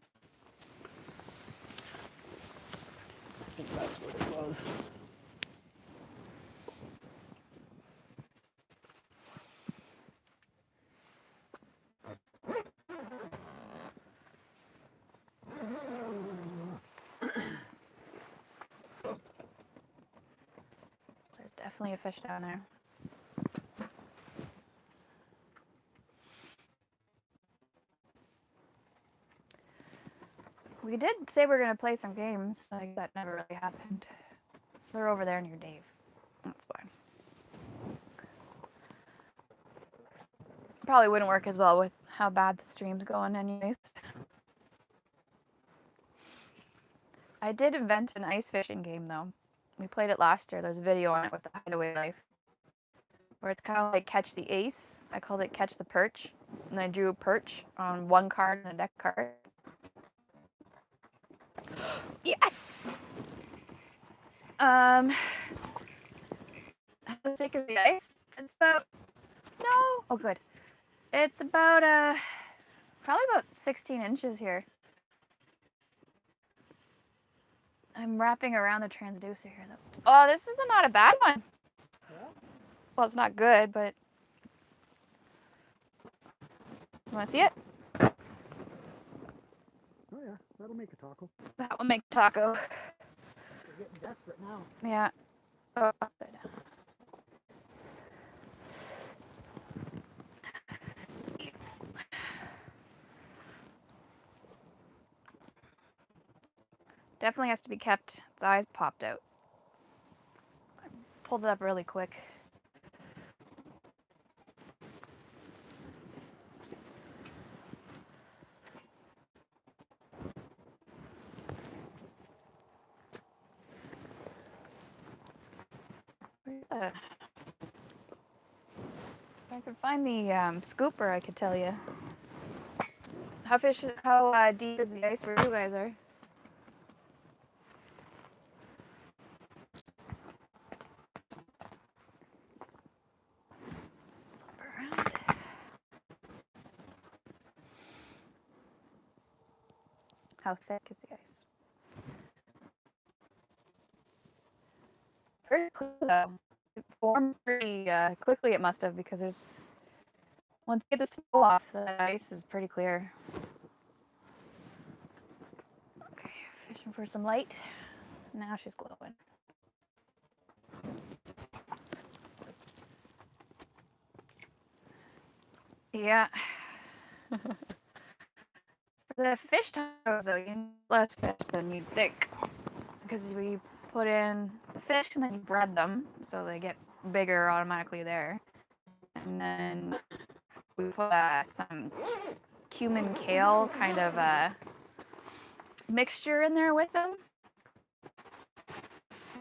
I think that's what it was. There's definitely a fish down there. We did say we were going to play some games. Like, that never really happened. They're over there near Dave. That's fine. Probably wouldn't work as well with how bad the stream's going anyways. I did invent an ice fishing game though. We played it last year. There's a video on it with the Hideaway Life. Where it's kind of like catch the ace. I called it catch the perch. And I drew a perch on one card and a deck card. Yes! How thick is the ice? It's about, no, oh good. It's about, probably about 16 inches here. I'm wrapping around the transducer here though. Oh, this is not a bad one. Yeah. Well, it's not good, but. You wanna see it? Oh yeah, that'll make a taco. That will make taco. We're getting desperate now. Yeah. Oh, upside down. Definitely has to be kept. Its eyes popped out. I pulled it up really quick. Where's that? If I could find the scooper, I could tell you. How deep is the ice where you guys are? Flip around. How thick is the ice? Very clear though. It formed pretty quickly. It must have, because there's, once you get the snow off, the ice is pretty clear. Okay, fishing for some light. Now she's glowing. Yeah. For the fish tacos, though, you need less fish than you'd think. Because we put in the fish and then you bread them, so they get bigger automatically there. And then we put some cumin kale kind of mixture in there with them.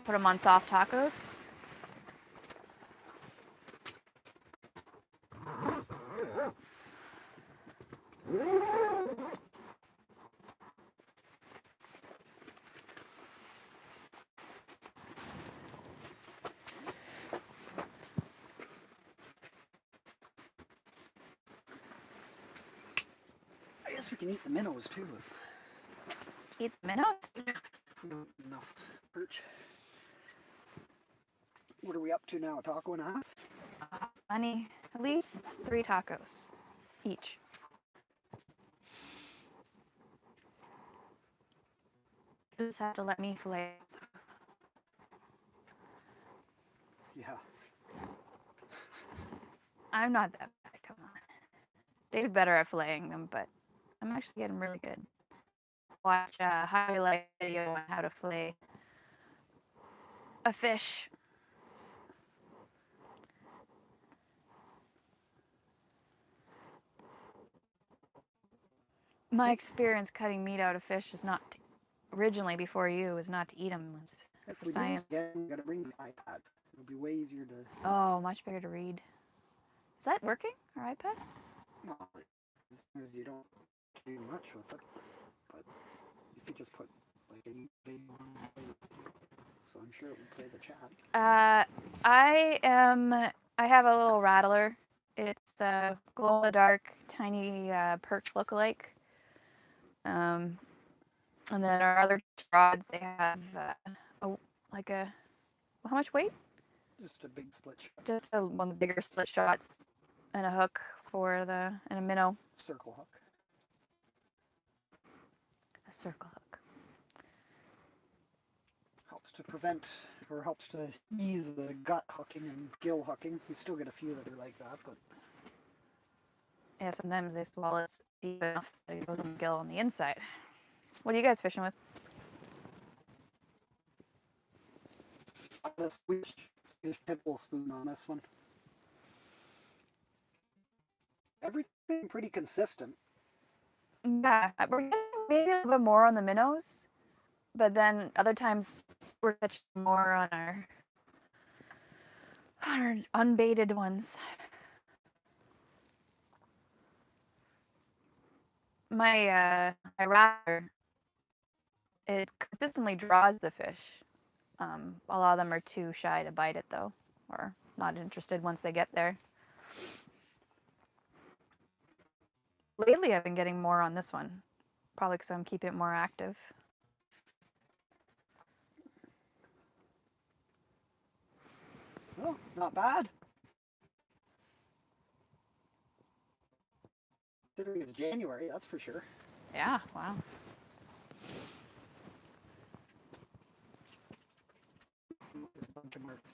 Put them on soft tacos. I guess we can eat the minnows too Eat the minnows. if we don't have enough perch. What are we up to now? A taco and a half? Honey, at least 3 tacos each. You just have to let me fillet. Yeah. I'm not that bad, come on. Dave's better at filleting them, but I'm actually getting really good. Watch a highlight video on how to fillet a fish. My experience cutting meat out of fish is not to, originally before you was not to eat them. Was If for we science. do this again, we gotta bring the iPad. It'll be way easier to. Oh, much better to read. Is that working? Our iPad? Well, as long as you don't do much with it. But if you just put like any video on it, so I'm sure it will play the chat. I have a little rattler. It's a glow in the dark, tiny perch lookalike. And then our other rods, they have how much weight? Just a big split shot. Just one of the bigger split shots and a hook and a minnow. Circle hook. A circle hook. Helps to prevent or helps to ease the gut hooking and gill hooking. You still get a few that are like that, but Yeah, sometimes they swallow it deep enough that it goes on the gill on the inside. What are you guys fishing with? I'm gonna switch pimple spoon on this one. Everything pretty consistent. Yeah, we're getting maybe a little bit more on the minnows, but then other times we're catching more on our unbaited ones. My rattler, it consistently draws the fish. A lot of them are too shy to bite it though, or not interested once they get there. Lately, I've been getting more on this one, probably because I'm keeping it more active. Oh, not bad. Considering it's January, that's for sure. Yeah, wow. There's a bunch of marks.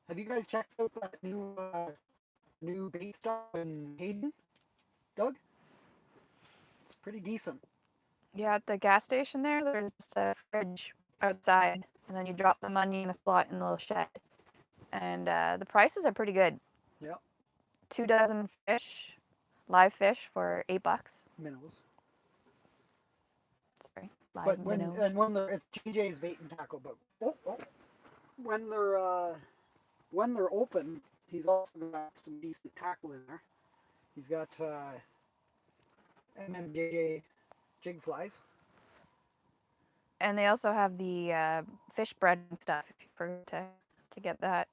Have you guys checked out that new bait stop in Hayden, Doug? It's pretty decent. Yeah, at the gas station there's just a fridge outside, and then you drop the money in a slot in the little shed. And the prices are pretty good. Yeah. 2 dozen fish, live fish for $8. Minnows. Sorry, live But when minnows. when they're it's JJ's bait and tackle, but when they're open, he's also got some decent tackle in there. He's got MMJJ jig flies. And they also have the fish bread and stuff if you forget to get that.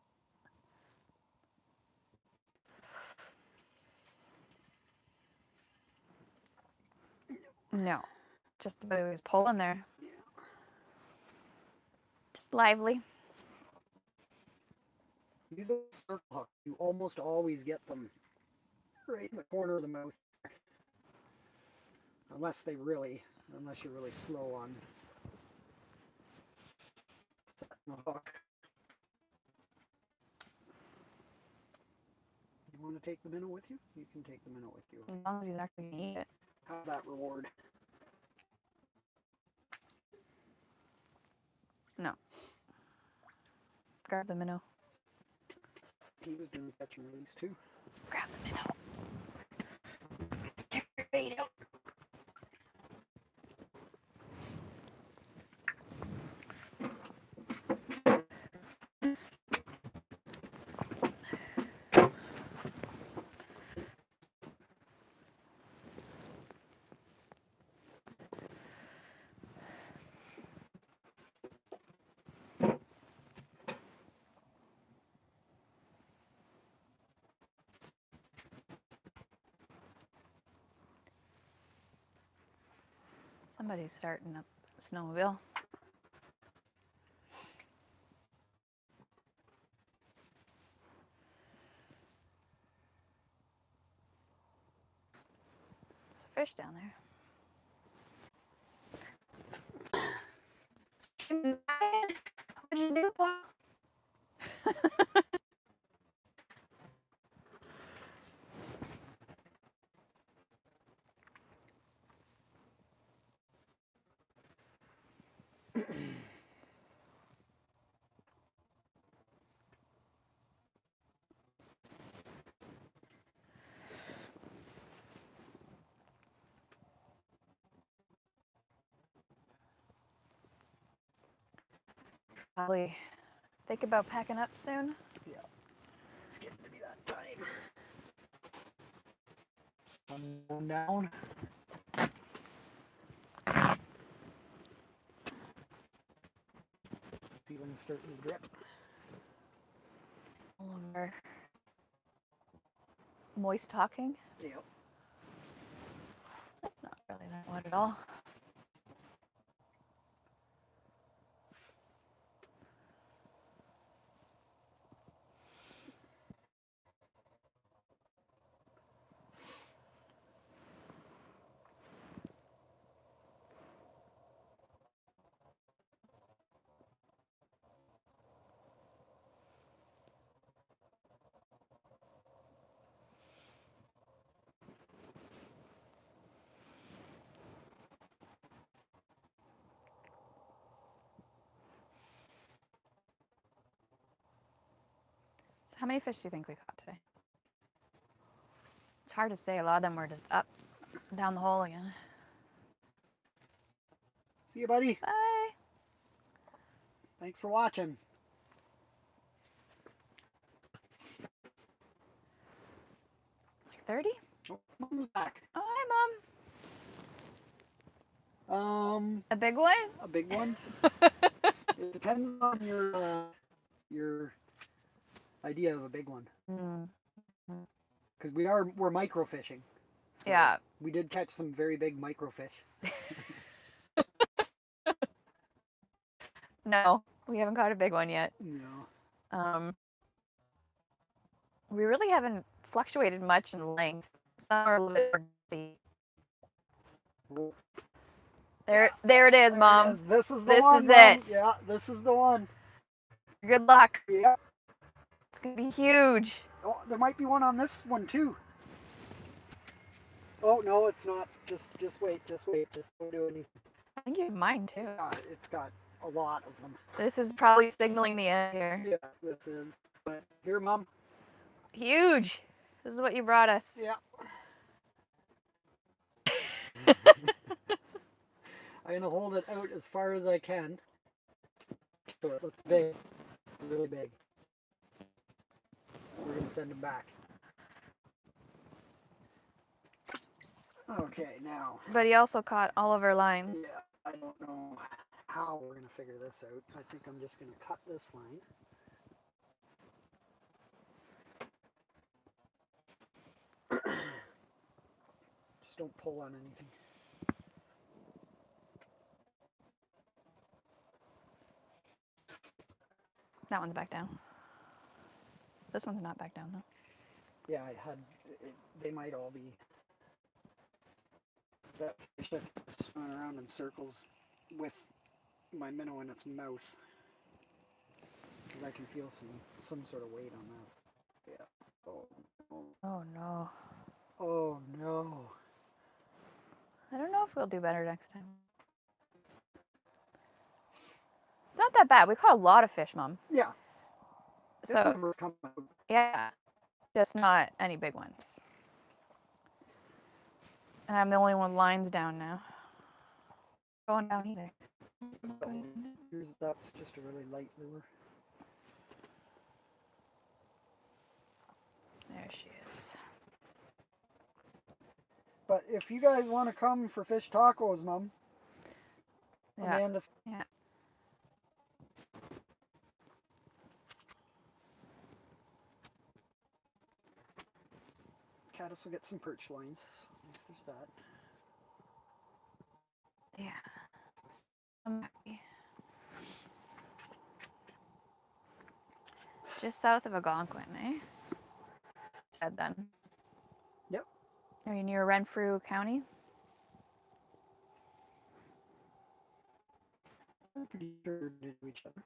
No, just about he was pulling there. Just lively. Use a circle hook. You almost always get them right in the corner of the mouth. unless you're really slow on setting the hook. You want to take the minnow with you? You can take the minnow with you. As long as he's actually going to eat it. Have that reward. No. Grab the minnow. He was doing catch and release too. Grab the minnow. Get your bait out. Somebody's starting up a snowmobile. There's a fish down there. What'd you do, Paul? Probably think about packing up soon. Yeah. It's getting to be that time. One down. Ceiling's starting to drip. No longer moist talking. Yep. Not really that wet at all. So how many fish do you think we caught today? It's hard to say. A lot of them were just up, down the hole again. See you, buddy. Bye. Thanks for watching. Like 30? Oh, Mom's back. Oh, hi, Mom. A big one? A big one. It depends on your idea of a big one. Because we're microfishing. So Yeah. We did catch some very big microfish. No, we haven't caught a big one yet. No. We really haven't fluctuated much in length. Some are a little bit more gutsy. Well, There it is, Mom. This is the This one. is Mom. it. Yeah, this is the one. Good luck. Yeah. It's gonna be huge. Oh, there might be one on this one too. Oh no, it's not. Just wait. Just don't do anything. I think you have mine too. It's got a lot of them. This is probably signaling the end here. Yeah, this is. But here, Mom. Huge. This is what you brought us. Yeah. I'm gonna hold it out as far as I can, so it looks big, really big. We're gonna send him back. Okay, now. But he also caught all of our lines. Yeah, I don't know how we're gonna figure this out. I think I'm just gonna cut this line. Just don't pull on anything. That one's back down. This one's not back down though. Yeah, they might all be. That fish is swimming around in circles with my minnow in its mouth. Because I can feel some sort of weight on this. Yeah. Oh no. Oh no. I don't know if we'll do better next time. It's not that bad. We caught a lot of fish, Mom. Yeah. So, It's coming out. yeah, just not any big ones. And I'm the only one with lines down now. Going down either. That's just a really light lure. There she is. But if you guys want to come for fish tacos, Mom, Yeah. Amanda, Yeah. Caddis will get some perch lines. At least there's that. Yeah. I'm happy. Just south of Algonquin, eh? Said then. Yep. Are you near Renfrew County? I'm pretty sure they do each other.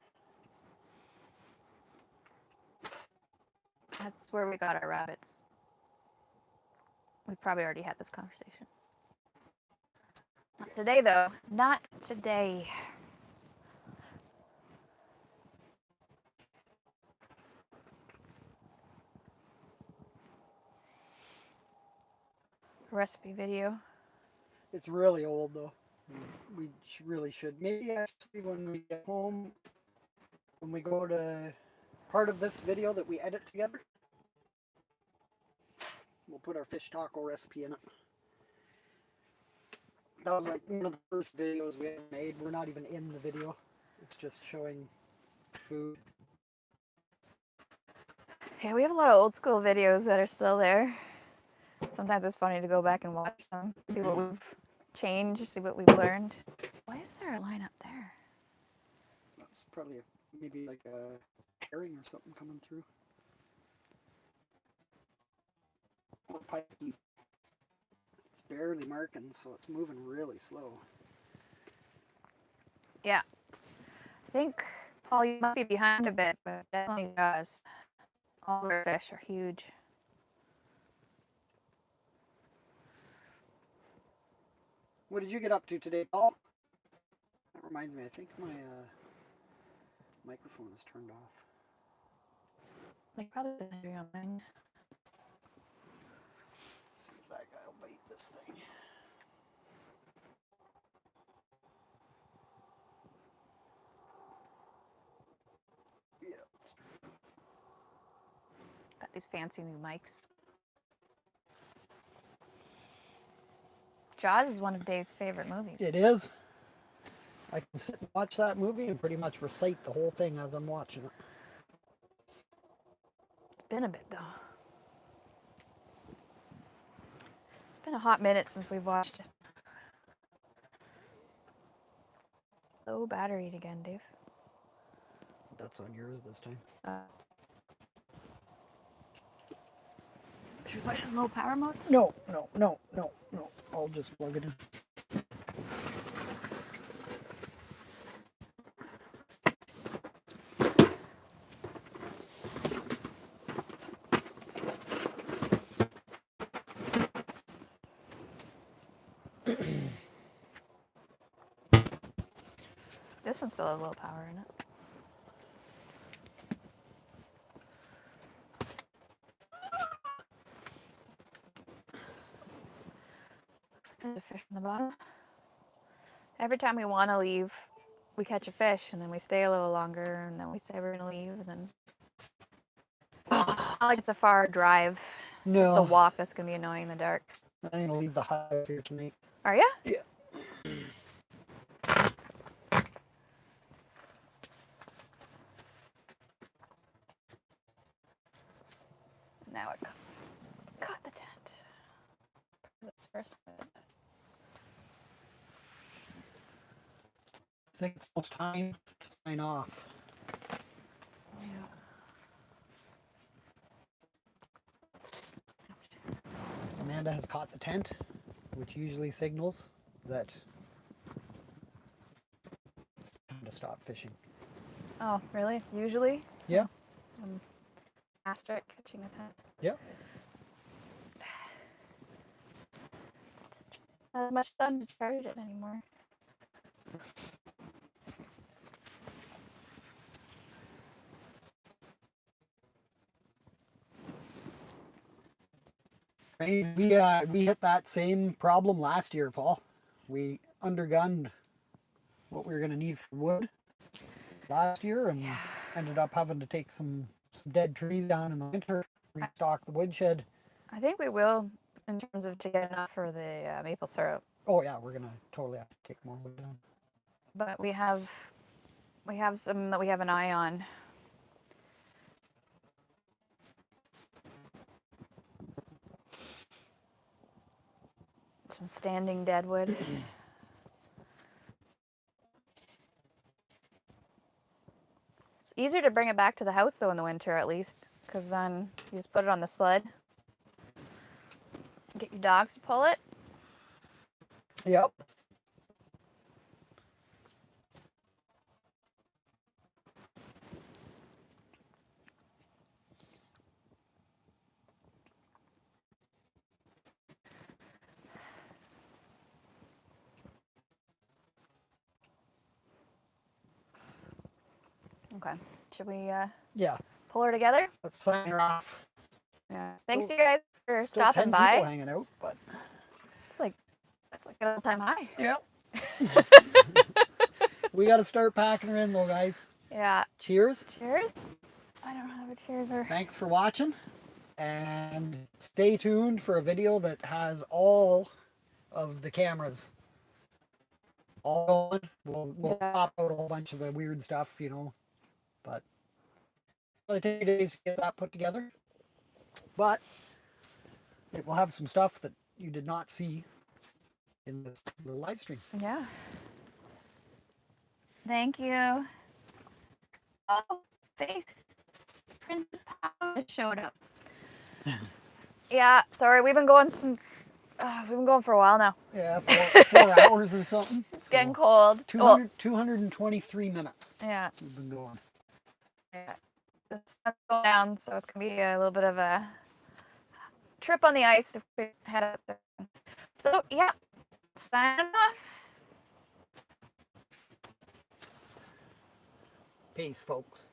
That's where we got our rabbits. We probably already had this conversation. Not today, though. Not today. Recipe video. It's really old though. We really should. Maybe actually when we get home, when we go to part of this video that we edit together, we'll put our fish taco recipe in it. That was like one of the first videos we ever made. We're not even in the video. It's just showing food. Yeah, we have a lot of old school videos that are still there. Sometimes it's funny to go back and watch them, see what we've changed, see what we've learned. Why is there a line up there? That's probably maybe like a herring or something coming through. Or pikey. It's barely marking, so it's moving really slow. Yeah. I think, Paul, you might be behind a bit, but it definitely does. All our fish are huge. What did you get up to today, Paul? That reminds me, I think my microphone is turned off. Like, probably hearing on mine. See if that guy will bite this thing. Yeah. Got these fancy new mics. Jaws is one of Dave's favorite movies. It is. I can sit and watch that movie and pretty much recite the whole thing as I'm watching it. It's been a bit, though. It's been a hot minute since we've watched it. Low battery again, Dave. That's on yours this time. Should we put it in low power mode? No. I'll just plug it in. This one still has low power in it. There's a fish on the bottom. Every time we want to leave, we catch a fish, and then we stay a little longer, and then we say we're gonna leave, and then not like it's a far drive. It's just a No, walk that's gonna be annoying in the dark. I'm gonna leave the hive here tonight. Are ya? Yeah. Now it caught the tent. That's first. I think it's almost time to sign off. Yeah. Amanda has caught the tent. which usually signals that it's time to stop fishing. Oh, really? It's usually Yeah. faster at catching a ton. Yeah. Not as much fun to charge it anymore. We hit that same problem last year, Paul. We undergunned what we were going to need for wood last year and ended up having to take some dead trees down in the winter, restock the woodshed. I think we will, in terms of to get enough for the maple syrup. Oh yeah, we're going to totally have to take more wood down. But we have some that we have an eye on. Some standing deadwood. It's easier to bring it back to the house though in the winter at least, because then you just put it on the sled. Get your dogs to pull it. Yep. Okay. Should we Yeah. pull her together? Let's sign her off. Yeah. Thanks Still- you guys for Still stopping 10 by. people hanging out, but That's like an all-time high. yep. We got to start packing her in though, guys. Yeah. Cheers. Cheers. I don't have a cheerser. Thanks for watching, and stay tuned for a video that has all of the cameras all going. We'll Yeah. pop out a whole bunch of the weird stuff, you know, but it'll take days to get that put together. But it will have some stuff that you did not see in this little live stream. Yeah. Thank you. Oh, Faith. Prince Power showed up. Yeah, sorry, we've been going for a while now. Yeah, 4 hours or something. It's getting cold. 223 minutes Yeah. we've been going. Yeah. The sun's going down, so it's gonna be a little bit of a trip on the ice if we head up there. So yeah, signing off. Peace, folks.